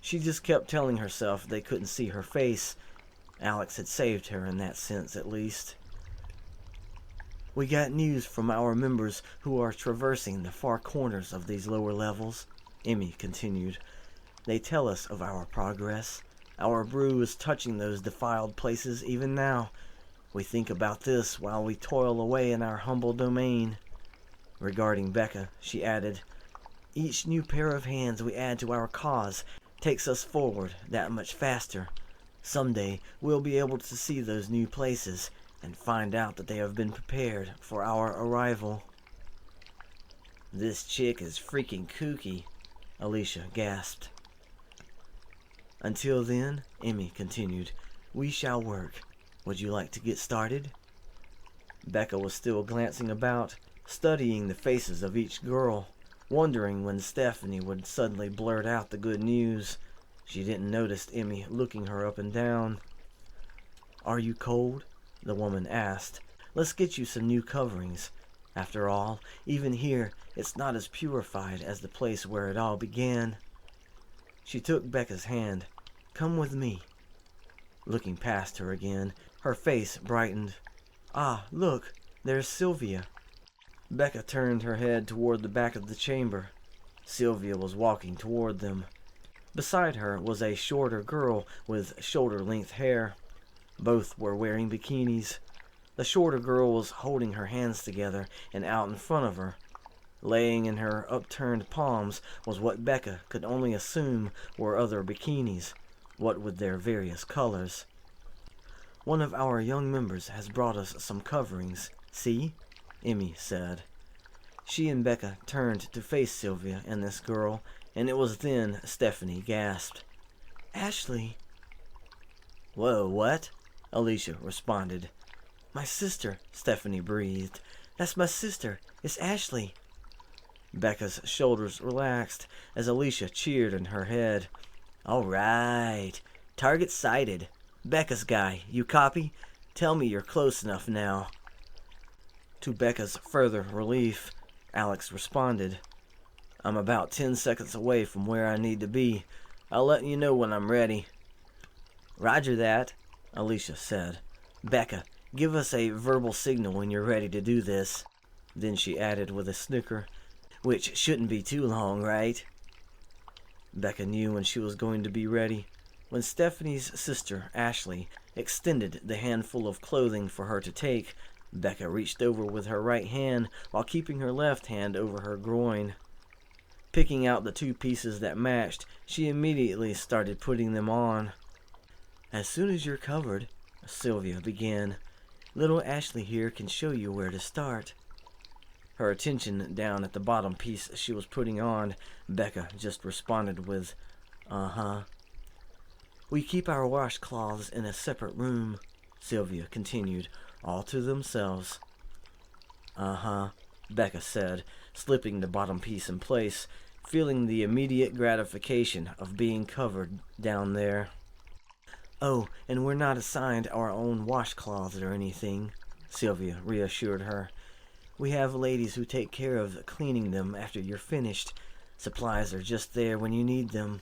She just kept telling herself they couldn't see her face. Alex had saved her in that sense, at least. We got news from our members who are traversing the far corners of these lower levels, Emmy continued. They tell us of our progress. Our brew is touching those defiled places even now. We think about this while we toil away in our humble domain. Regarding Bekka, she added, each new pair of hands we add to our cause takes us forward that much faster. Someday we'll be able to see those new places and find out that they have been prepared for our arrival. This chick is freaking kooky, Alicia gasped. Until then, Emmy continued, we shall work. Would you like to get started? Bekka was still glancing about, studying the faces of each girl, wondering when Stephanie would suddenly blurt out the good news. She didn't notice Emmy looking her up and down. Are you cold? The woman asked. Let's get you some new coverings. After all, even here, it's not as purified as the place where it all began. She took Bekka's hand. Come with me. Looking past her again, her face brightened. Ah, look, there's Sylvia. Bekka turned her head toward the back of the chamber. Sylvia was walking toward them. Beside her was a shorter girl with shoulder-length hair. Both were wearing bikinis. The shorter girl was holding her hands together and out in front of her. Laying in her upturned palms was what Bekka could only assume were other bikinis, what with their various colors. One of our young members has brought us some coverings. See? Emmy said. She and Bekka turned to face Sylvia and this girl, and it was then Stephanie gasped. Ashley. Whoa, what? Alicia responded. My sister, Stephanie breathed. That's my sister. It's Ashley. Bekka's shoulders relaxed as Alicia cheered in her head. All right. Target sighted. Bekka's guy, you copy? Tell me you're close enough now. To Bekka's further relief, Alex responded. I'm about 10 seconds away from where I need to be. I'll let you know when I'm ready. Roger that, Alicia said. Bekka, give us a verbal signal when you're ready to do this. Then she added with a snicker, which shouldn't be too long, right? Bekka knew when she was going to be ready. When Stephanie's sister, Ashley, extended the handful of clothing for her to take, Bekka reached over with her right hand while keeping her left hand over her groin. Picking out the two pieces that matched, she immediately started putting them on. "As soon as you're covered," Sylvia began, "little Ashley here can show you where to start." Her attention down at the bottom piece she was putting on, Bekka just responded with, "Uh-huh." "We keep our washcloths in a separate room," Sylvia continued, "all to themselves." "Uh-huh," Bekka said, slipping the bottom piece in place, feeling the immediate gratification of being covered down there. "Oh, and we're not assigned our own washcloths or anything," Sylvia reassured her. "We have ladies who take care of cleaning them after you're finished. Supplies are just there when you need them."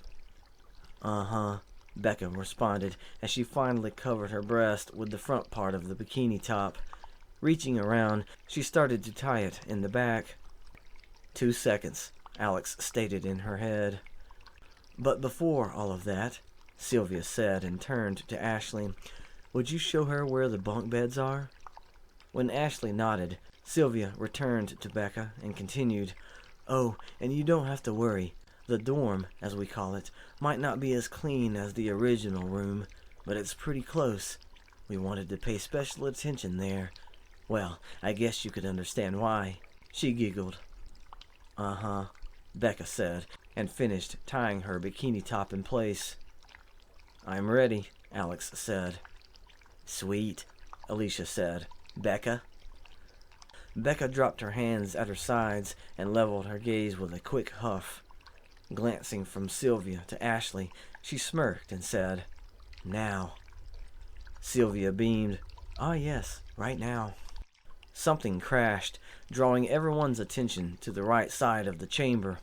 "Uh-huh," Bekka responded as she finally covered her breast with the front part of the bikini top. Reaching around, she started to tie it in the back. 2 seconds, Alex stated in her head. "But before all of that," Sylvia said and turned to Ashley, "would you show her where the bunk beds are?" When Ashley nodded, Sylvia returned to Bekka and continued, "Oh, and you don't have to worry. The dorm, as we call it, might not be as clean as the original room, but it's pretty close. We wanted to pay special attention there. Well, I guess you could understand why." She giggled. "Uh-huh," Bekka said, and finished tying her bikini top in place. "I'm ready," Alex said. "Sweet," Alicia said. "Bekka?" Bekka dropped her hands at her sides and leveled her gaze with a quick huff. Glancing from Sylvia to Ashley, she smirked and said, "Now." Sylvia beamed. "Ah, yes, right now." Something crashed, drawing everyone's attention to the right side of the chamber.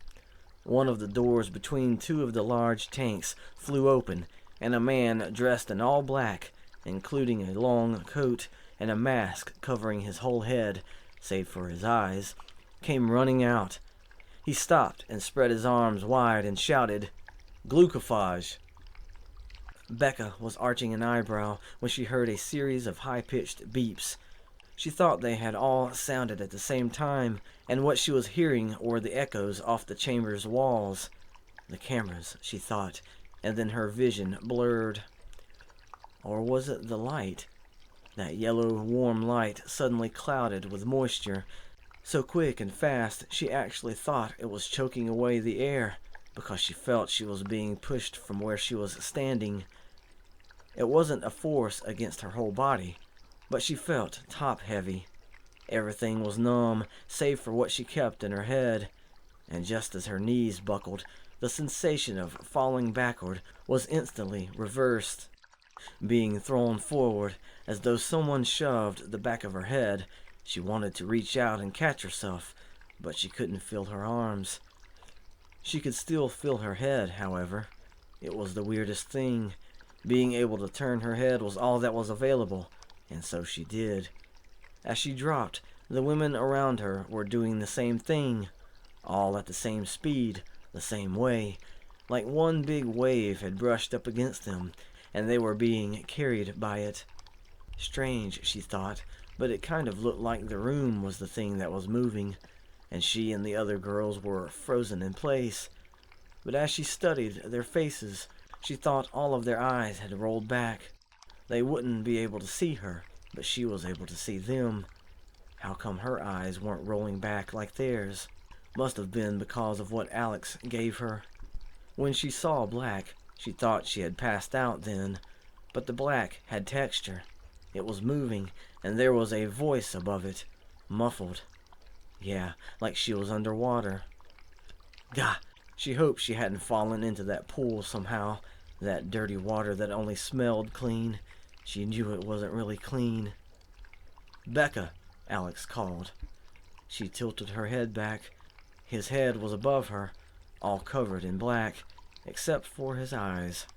One of the doors between two of the large tanks flew open, and a man dressed in all black, including a long coat and a mask covering his whole head, save for his eyes, came running out. He stopped and spread his arms wide and shouted, "Glucophage!" Bekka was arching an eyebrow when she heard a series of high-pitched beeps. She thought they had all sounded at the same time, and what she was hearing were the echoes off the chamber's walls. The cameras, she thought, and then her vision blurred. Or was it the light? That yellow, warm light suddenly clouded with moisture, so quick and fast she actually thought it was choking away the air, because she felt she was being pushed from where she was standing. It wasn't a force against her whole body, but she felt top-heavy. Everything was numb, save for what she kept in her head, and just as her knees buckled, the sensation of falling backward was instantly reversed. Being thrown forward, as though someone shoved the back of her head, she wanted to reach out and catch herself, but she couldn't feel her arms. She could still feel her head, however. It was the weirdest thing. Being able to turn her head was all that was available, and so she did. As she dropped, the women around her were doing the same thing, all at the same speed, the same way, like one big wave had brushed up against them, and they were being carried by it. Strange, she thought, but it kind of looked like the room was the thing that was moving, and she and the other girls were frozen in place. But as she studied their faces, she thought all of their eyes had rolled back. They wouldn't be able to see her, but she was able to see them. How come her eyes weren't rolling back like theirs? Must have been because of what Alex gave her. When she saw black, she thought she had passed out then, but the black had texture. It was moving, and there was a voice above it, muffled. Yeah, like she was underwater. Gah! She hoped she hadn't fallen into that pool somehow, that dirty water that only smelled clean. She knew it wasn't really clean. "Bekka," Alex called. She tilted her head back. His head was above her, all covered in black, except for his eyes.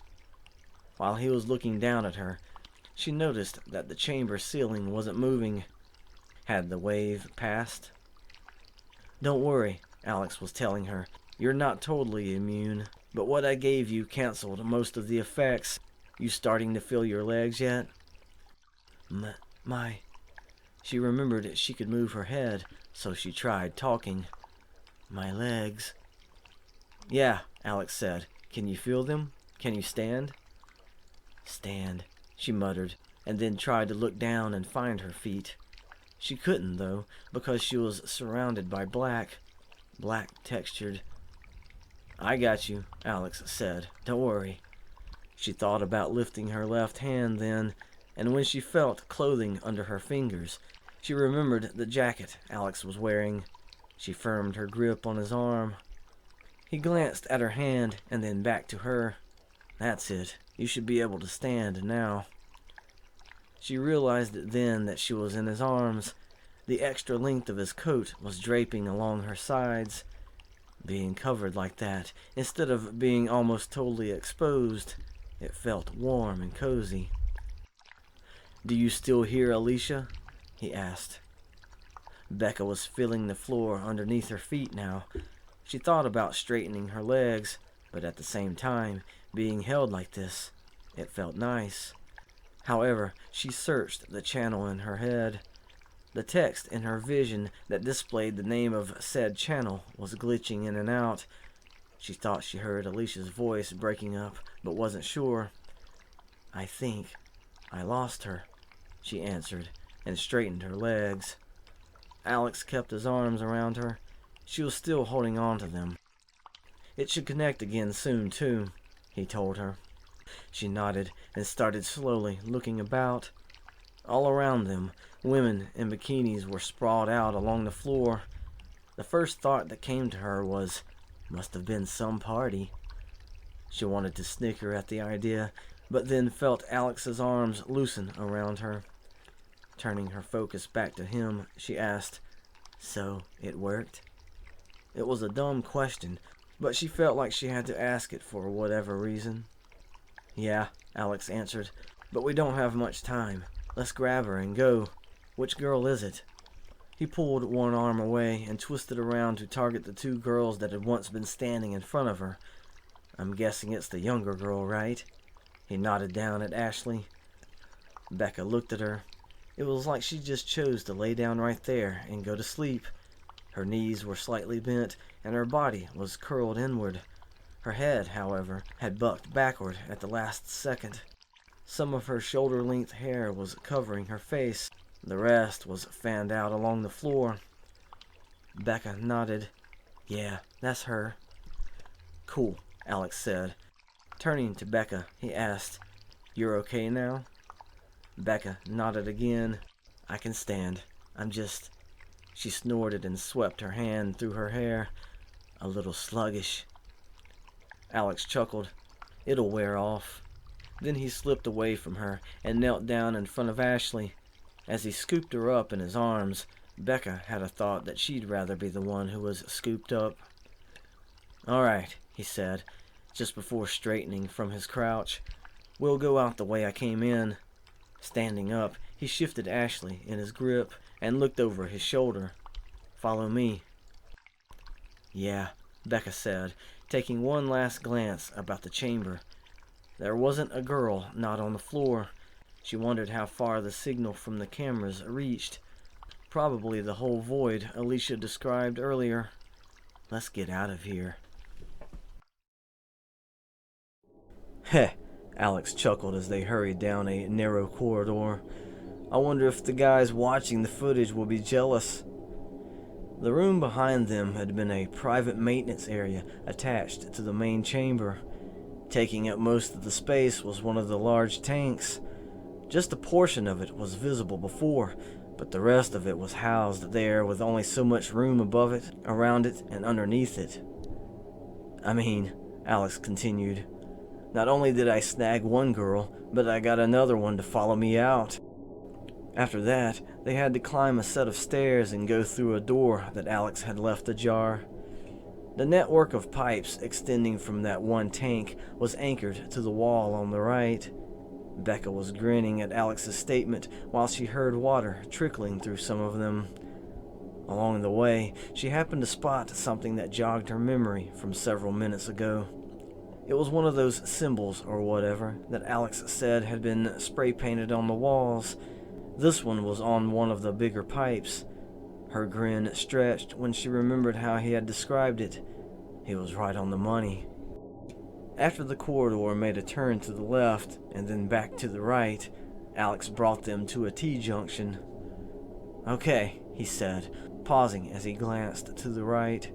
While he was looking down at her, she noticed that the chamber ceiling wasn't moving. Had the wave passed? "Don't worry," Alex was telling her. "You're not totally immune, but what I gave you canceled most of the effects. You starting to feel your legs yet?" My... She remembered she could move her head, so she tried talking. "My legs." Yeah, Alex said. Can you feel them? Can you stand? Stand, she muttered, and then tried to look down and find her feet. She couldn't, though, because she was surrounded by black textured. I got you, Alex said. Don't worry. She thought about lifting her left hand then, and when she felt clothing under her fingers, she remembered the jacket Alex was wearing. She firmed her grip on his arm. He glanced at her hand and then back to her. That's it. You should be able to stand now. She realized then that she was in his arms. The extra length of his coat was draping along her sides. Being covered like that, instead of being almost totally exposed, it felt warm and cozy. Do you still hear Alicia? He asked. Bekka was feeling the floor underneath her feet now. She thought about straightening her legs, but at the same time, being held like this, it felt nice. However, she searched the channel in her head. The text in her vision that displayed the name of said channel was glitching in and out. She thought she heard Alicia's voice breaking up, but wasn't sure. I think I lost her, she answered, and straightened her legs. Alex kept his arms around her. She was still holding on to them. It should connect again soon, too, he told her. She nodded and started slowly looking about. All around them, women in bikinis were sprawled out along the floor. The first thought that came to her was, must have been some party. She wanted to snicker at the idea, but then felt Alex's arms loosen around her. Turning her focus back to him, she asked, So, it worked? It was a dumb question, but she felt like she had to ask it for whatever reason. Yeah, Alex answered, but we don't have much time. Let's grab her and go. Which girl is it? He pulled one arm away and twisted around to target the two girls that had once been standing in front of her. I'm guessing it's the younger girl, right? He nodded down at Ashley. Bekka looked at her. It was like she just chose to lay down right there and go to sleep. Her knees were slightly bent, and her body was curled inward. Her head, however, had bucked backward at the last second. Some of her shoulder-length hair was covering her face. The rest was fanned out along the floor. Bekka nodded. Yeah, that's her. Cool, Alex said. Turning to Bekka, he asked, You're okay now? Bekka nodded again. I can stand. I'm just... She snorted and swept her hand through her hair. A little sluggish. Alex chuckled. It'll wear off. Then he slipped away from her and knelt down in front of Ashley. As he scooped her up in his arms, Bekka had a thought that she'd rather be the one who was scooped up. All right, he said, just before straightening from his crouch. We'll go out the way I came in. Standing up, he shifted Ashley in his grip and looked over his shoulder. Follow me. Yeah, Bekka said, taking one last glance about the chamber. There wasn't a girl not on the floor. She wondered how far the signal from the cameras reached. Probably the whole void Alicia described earlier. Let's get out of here. Heh, Alex chuckled as they hurried down a narrow corridor. I wonder if the guys watching the footage will be jealous. The room behind them had been a private maintenance area attached to the main chamber. Taking up most of the space was one of the large tanks. Just a portion of it was visible before, but the rest of it was housed there with only so much room above it, around it, and underneath it. I mean, Alex continued, not only did I snag one girl, but I got another one to follow me out. After that, they had to climb a set of stairs and go through a door that Alex had left ajar. The network of pipes extending from that one tank was anchored to the wall on the right. Bekka was grinning at Alex's statement while she heard water trickling through some of them. Along the way, she happened to spot something that jogged her memory from several minutes ago. It was one of those symbols or whatever that Alex said had been spray painted on the walls. This one was on one of the bigger pipes. Her grin stretched when she remembered how he had described it. He was right on the money. After the corridor made a turn to the left and then back to the right, Alex brought them to a T-junction. "Okay," he said, pausing as he glanced to the right.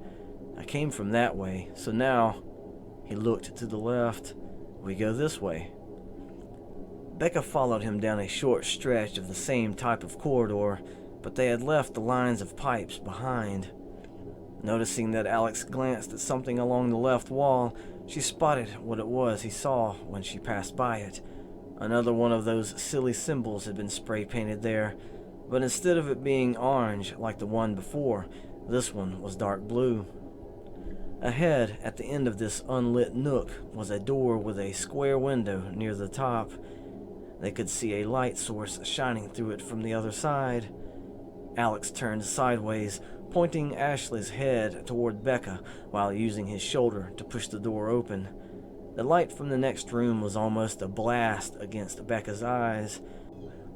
"I came from that way, so now," he looked to the left, "we go this way." Bekka followed him down a short stretch of the same type of corridor, but they had left the lines of pipes behind. Noticing that Alex glanced at something along the left wall, she spotted what it was he saw when she passed by it. Another one of those silly symbols had been spray painted there, but instead of it being orange like the one before, this one was dark blue. Ahead, at the end of this unlit nook, was a door with a square window near the top. They could see a light source shining through it from the other side. Alex turned sideways, pointing Ashley's head toward Bekka while using his shoulder to push the door open. The light from the next room was almost a blast against Bekka's eyes.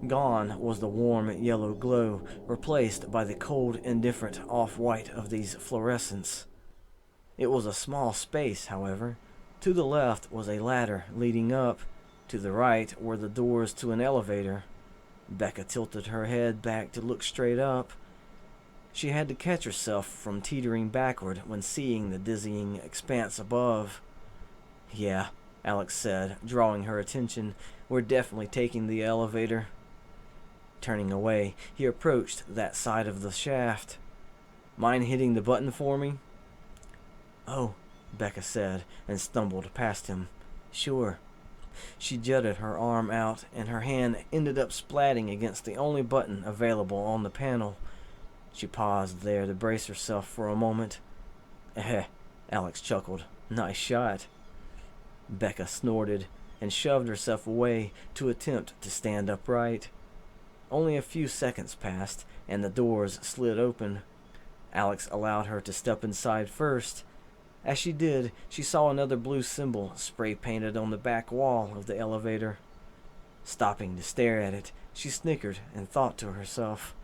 Gone was the warm yellow glow, replaced by the cold, indifferent off-white of these fluorescents. It was a small space, however. To the left was a ladder leading up. To the right were the doors to an elevator. Bekka tilted her head back to look straight up. She had to catch herself from teetering backward when seeing the dizzying expanse above. "Yeah," Alex said, drawing her attention, "we're definitely taking the elevator." Turning away, he approached that side of the shaft. "Mind hitting the button for me?" "Oh," Bekka said, and stumbled past him. "Sure." She jutted her arm out, and her hand ended up splatting against the only button available on the panel. She paused there to brace herself for a moment. "Eh," Alex chuckled. "Nice shot." Bekka snorted and shoved herself away to attempt to stand upright. Only a few seconds passed, and the doors slid open. Alex allowed her to step inside first. As she did, she saw another blue symbol spray-painted on the back wall of the elevator. Stopping to stare at it, she snickered and thought to herself,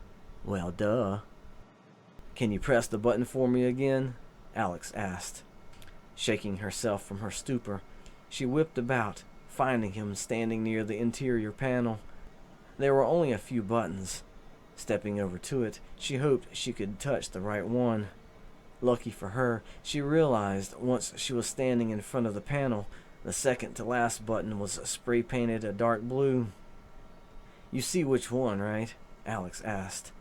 "Well, duh." "Can you press the button for me again?" Alex asked. Shaking herself from her stupor, she whipped about, finding him standing near the interior panel. There were only a few buttons. Stepping over to it, she hoped she could touch the right one. Lucky for her, she realized once she was standing in front of the panel, the second to last button was spray-painted a dark blue. "You see which one, right?" Alex asked.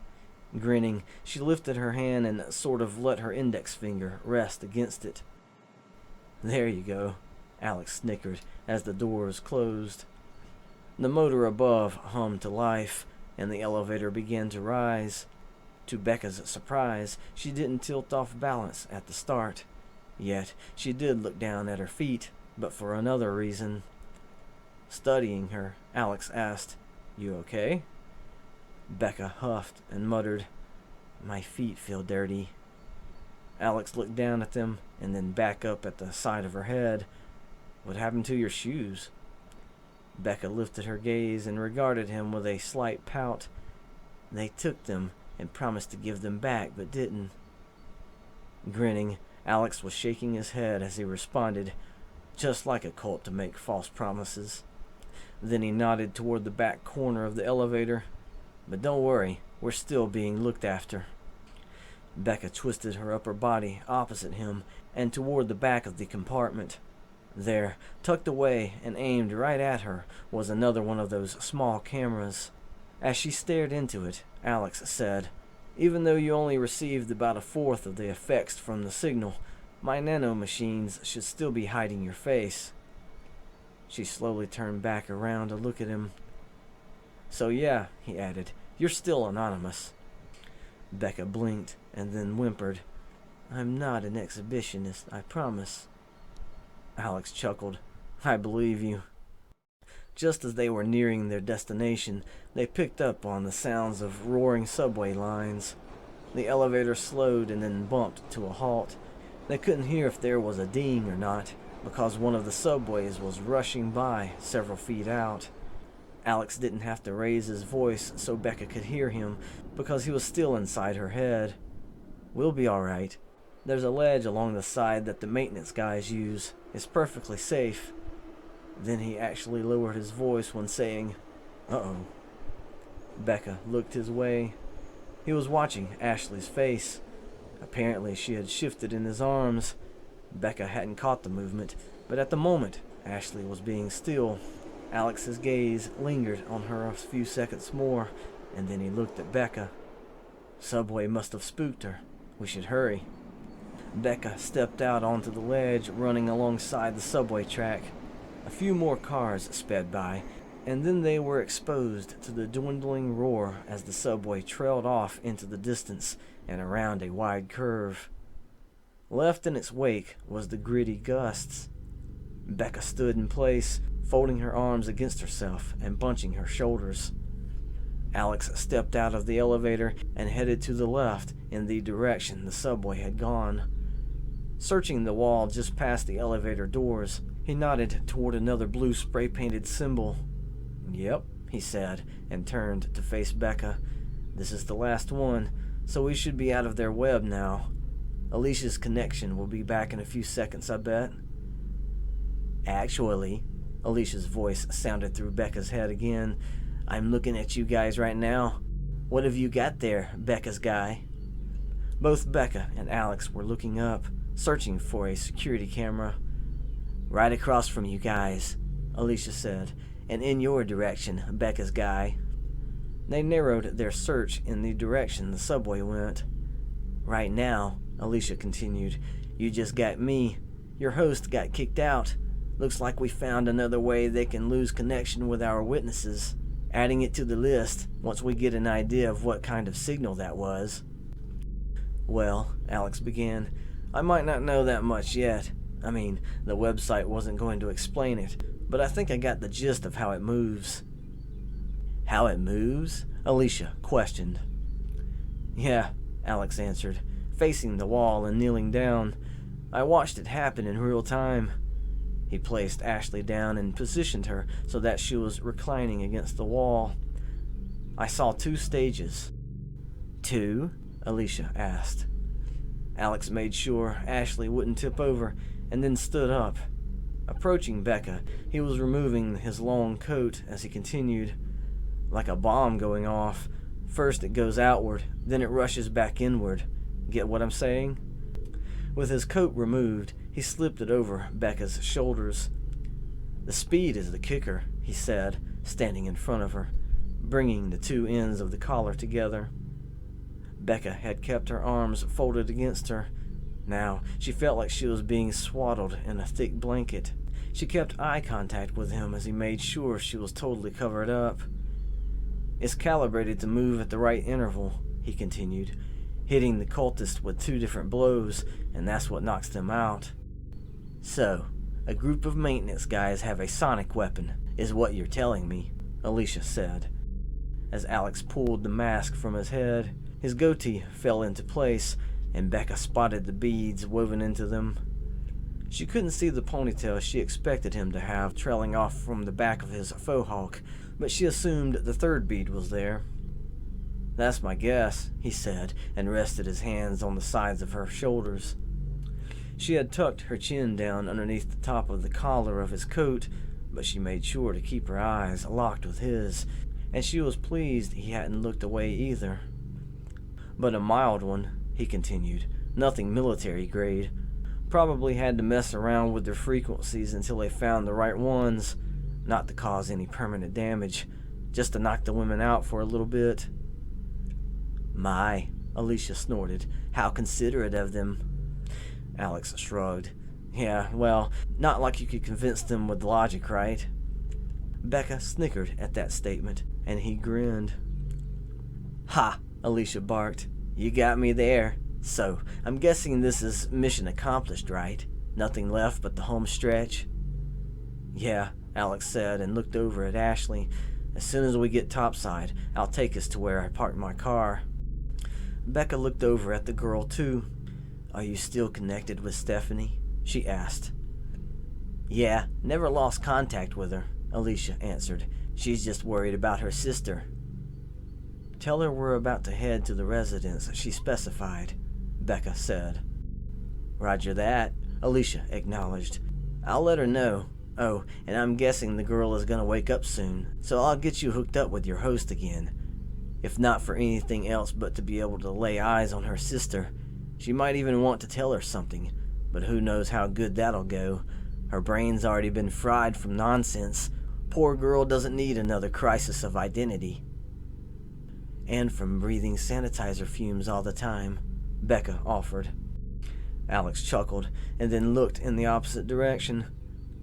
Grinning, she lifted her hand and sort of let her index finger rest against it. "There you go," Alex snickered as the doors closed. The motor above hummed to life, and the elevator began to rise. To Bekka's surprise, she didn't tilt off balance at the start. Yet, she did look down at her feet, but for another reason. Studying her, Alex asked, "You okay?" Bekka huffed and muttered, "My feet feel dirty." Alex looked down at them and then back up at the side of her head. "What happened to your shoes?" Bekka lifted her gaze and regarded him with a slight pout. "They took them and promised to give them back, but didn't." Grinning, Alex was shaking his head as he responded, "Just like a cult to make false promises." Then he nodded toward the back corner of the elevator. "But don't worry, we're still being looked after." Bekka twisted her upper body opposite him and toward the back of the compartment. There, tucked away and aimed right at her, was another one of those small cameras. As she stared into it, Alex said, "Even though you only received about a fourth of the effects from the signal, my nanomachines should still be hiding your face." She slowly turned back around to look at him. "So yeah," he added, "you're still anonymous." Bekka blinked and then whimpered, "I'm not an exhibitionist, I promise." Alex chuckled. "I believe you." Just as they were nearing their destination, they picked up on the sounds of roaring subway lines. The elevator slowed and then bumped to a halt. They couldn't hear if there was a ding or not, because one of the subways was rushing by several feet out. Alex didn't have to raise his voice so Bekka could hear him, because he was still inside her head. "We'll be all right." There's a ledge along the side that the maintenance guys use. It's perfectly safe." Then he actually lowered his voice when saying, "Uh-oh." Bekka looked his way. He was watching Ashley's face. Apparently she had shifted in his arms. Bekka hadn't caught the movement, but at the moment, Ashley was being still. Alex's gaze lingered on her a few seconds more, and then he looked at Bekka. Subway must have spooked her. We should hurry. Bekka stepped out onto the ledge, running alongside the subway track. A few more cars sped by, and then they were exposed to the dwindling roar as the subway trailed off into the distance and around a wide curve. Left in its wake was the gritty gusts. Bekka stood in place, folding her arms against herself and bunching her shoulders. Alex stepped out of the elevator and headed to the left in the direction the subway had gone. Searching the wall just past the elevator doors, he nodded toward another blue spray-painted symbol. "Yep," he said, and turned to face Bekka. "This is the last one, so we should be out of their web now. Alicia's connection will be back in a few seconds, I bet." "Actually," Alicia's voice sounded through Bekka's head again, "I'm looking at you guys right now. What have you got there, Bekka's guy?" Both Bekka and Alex were looking up, searching for a security camera. "Right across from you guys," Alicia said, "and in your direction, Bekka's guy." They narrowed their search in the direction the subway went. "Right now," Alicia continued, "you just got me. Your host got kicked out. Looks like we found another way they can lose connection with our witnesses. Adding it to the list once we get an idea of what kind of signal that was." "Well," Alex began, "I might not know that much yet. I mean, the website wasn't going to explain it, but I think I got the gist of how it moves." "How it moves?" Alicia questioned. "Yeah," Alex answered, facing the wall and kneeling down. "I watched it happen in real time." He placed Ashley down and positioned her so that she was reclining against the wall. "I saw 2 stages." "Two?" Alicia asked. Alex made sure Ashley wouldn't tip over and then stood up. Approaching Bekka, he was removing his long coat as he continued. "Like a bomb going off. First it goes outward, then it rushes back inward. Get what I'm saying?" With his coat removed, he slipped it over Bekka's shoulders. "The speed is the kicker," he said, standing in front of her, bringing the 2 ends of the collar together. Bekka had kept her arms folded against her. Now she felt like she was being swaddled in a thick blanket. She kept eye contact with him as he made sure she was totally covered up. "It's calibrated to move at the right interval," he continued, "hitting the cultists with 2 different blows, and that's what knocks them out." "So, a group of maintenance guys have a sonic weapon, is what you're telling me," Alicia said. As Alex pulled the mask from his head, his goatee fell into place, and Bekka spotted the beads woven into them. She couldn't see the ponytail she expected him to have trailing off from the back of his faux hawk, but she assumed the 3rd bead was there. "That's my guess," he said, and rested his hands on the sides of her shoulders. She had tucked her chin down underneath the top of the collar of his coat, but she made sure to keep her eyes locked with his, and she was pleased he hadn't looked away either. "But a mild one," he continued, "nothing military grade. Probably had to mess around with their frequencies until they found the right ones, not to cause any permanent damage, just to knock the women out for a little bit." "My," Alicia snorted, "how considerate of them." Alex shrugged. "Yeah, well, not like you could convince them with logic, right?" Bekka snickered at that statement, and he grinned. "Ha!" Alicia barked. "You got me there. So, I'm guessing this is mission accomplished, right? Nothing left but the home stretch?" "Yeah," Alex said and looked over at Ashley. "As soon as we get topside, I'll take us to where I parked my car." Bekka looked over at the girl too. "Are you still connected with Stephanie?" she asked. "Yeah, never lost contact with her," Alicia answered. "She's just worried about her sister." "Tell her we're about to head to the residence she specified," Bekka said. "Roger that," Alicia acknowledged. "I'll let her know. Oh, and I'm guessing the girl is gonna wake up soon, so I'll get you hooked up with your host again. If not for anything else but to be able to lay eyes on her sister. She might even want to tell her something, but who knows how good that'll go. Her brain's already been fried from nonsense. Poor girl doesn't need another crisis of identity. And from breathing sanitizer fumes all the time," Bekka offered. Alex chuckled and then looked in the opposite direction.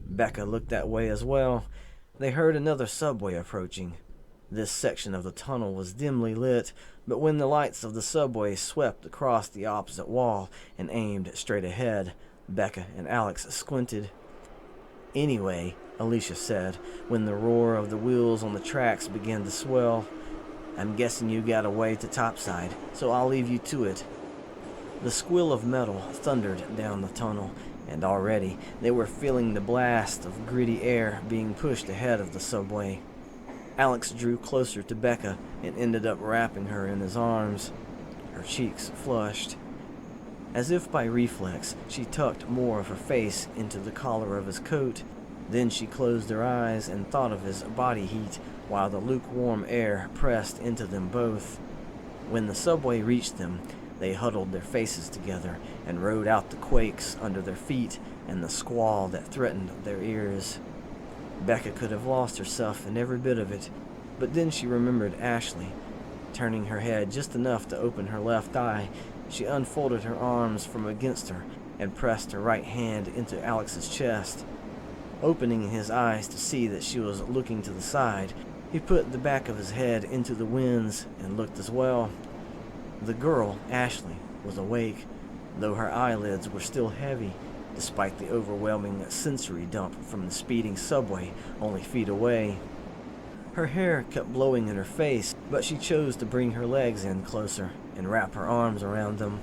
Bekka looked that way as well. They heard another subway approaching. This section of the tunnel was dimly lit, but when the lights of the subway swept across the opposite wall and aimed straight ahead, Bekka and Alex squinted. "Anyway," Alicia said, when the roar of the wheels on the tracks began to swell, "I'm guessing you got away to topside, so I'll leave you to it." The squeal of metal thundered down the tunnel, and already they were feeling the blast of gritty air being pushed ahead of the subway. Alex drew closer to Bekka and ended up wrapping her in his arms. Her cheeks flushed. As if by reflex, she tucked more of her face into the collar of his coat. Then she closed her eyes and thought of his body heat while the lukewarm air pressed into them both. When the subway reached them, they huddled their faces together and rode out the quakes under their feet and the squall that threatened their ears. Bekka could have lost herself in every bit of it, but then she remembered Ashley. Turning her head just enough to open her left eye, she unfolded her arms from against her and pressed her right hand into Alex's chest. Opening his eyes to see that she was looking to the side, he put the back of his head into the winds and looked as well. The girl, Ashley, was awake, though her eyelids were still heavy, despite the overwhelming sensory dump from the speeding subway only feet away. Her hair kept blowing in her face, but she chose to bring her legs in closer and wrap her arms around them.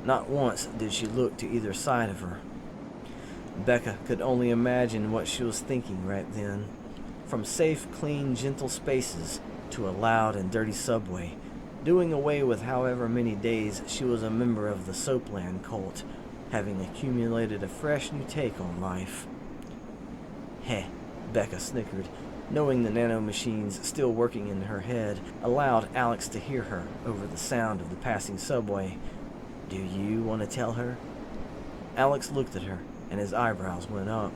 Not once did she look to either side of her. Bekka could only imagine what she was thinking right then. From safe, clean, gentle spaces to a loud and dirty subway, doing away with however many days she was a member of the Soapland cult, having accumulated a fresh new take on life. Heh, Bekka snickered, knowing the nanomachines still working in her head allowed Alex to hear her over the sound of the passing subway. "Do you want to tell her?" Alex looked at her, and his eyebrows went up.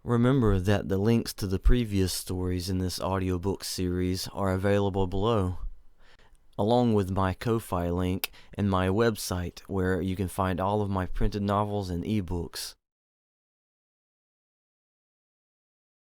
Remember that the links to the previous stories in this audiobook series are available below, along with my Ko-Fi link and my website where you can find all of my printed novels and ebooks.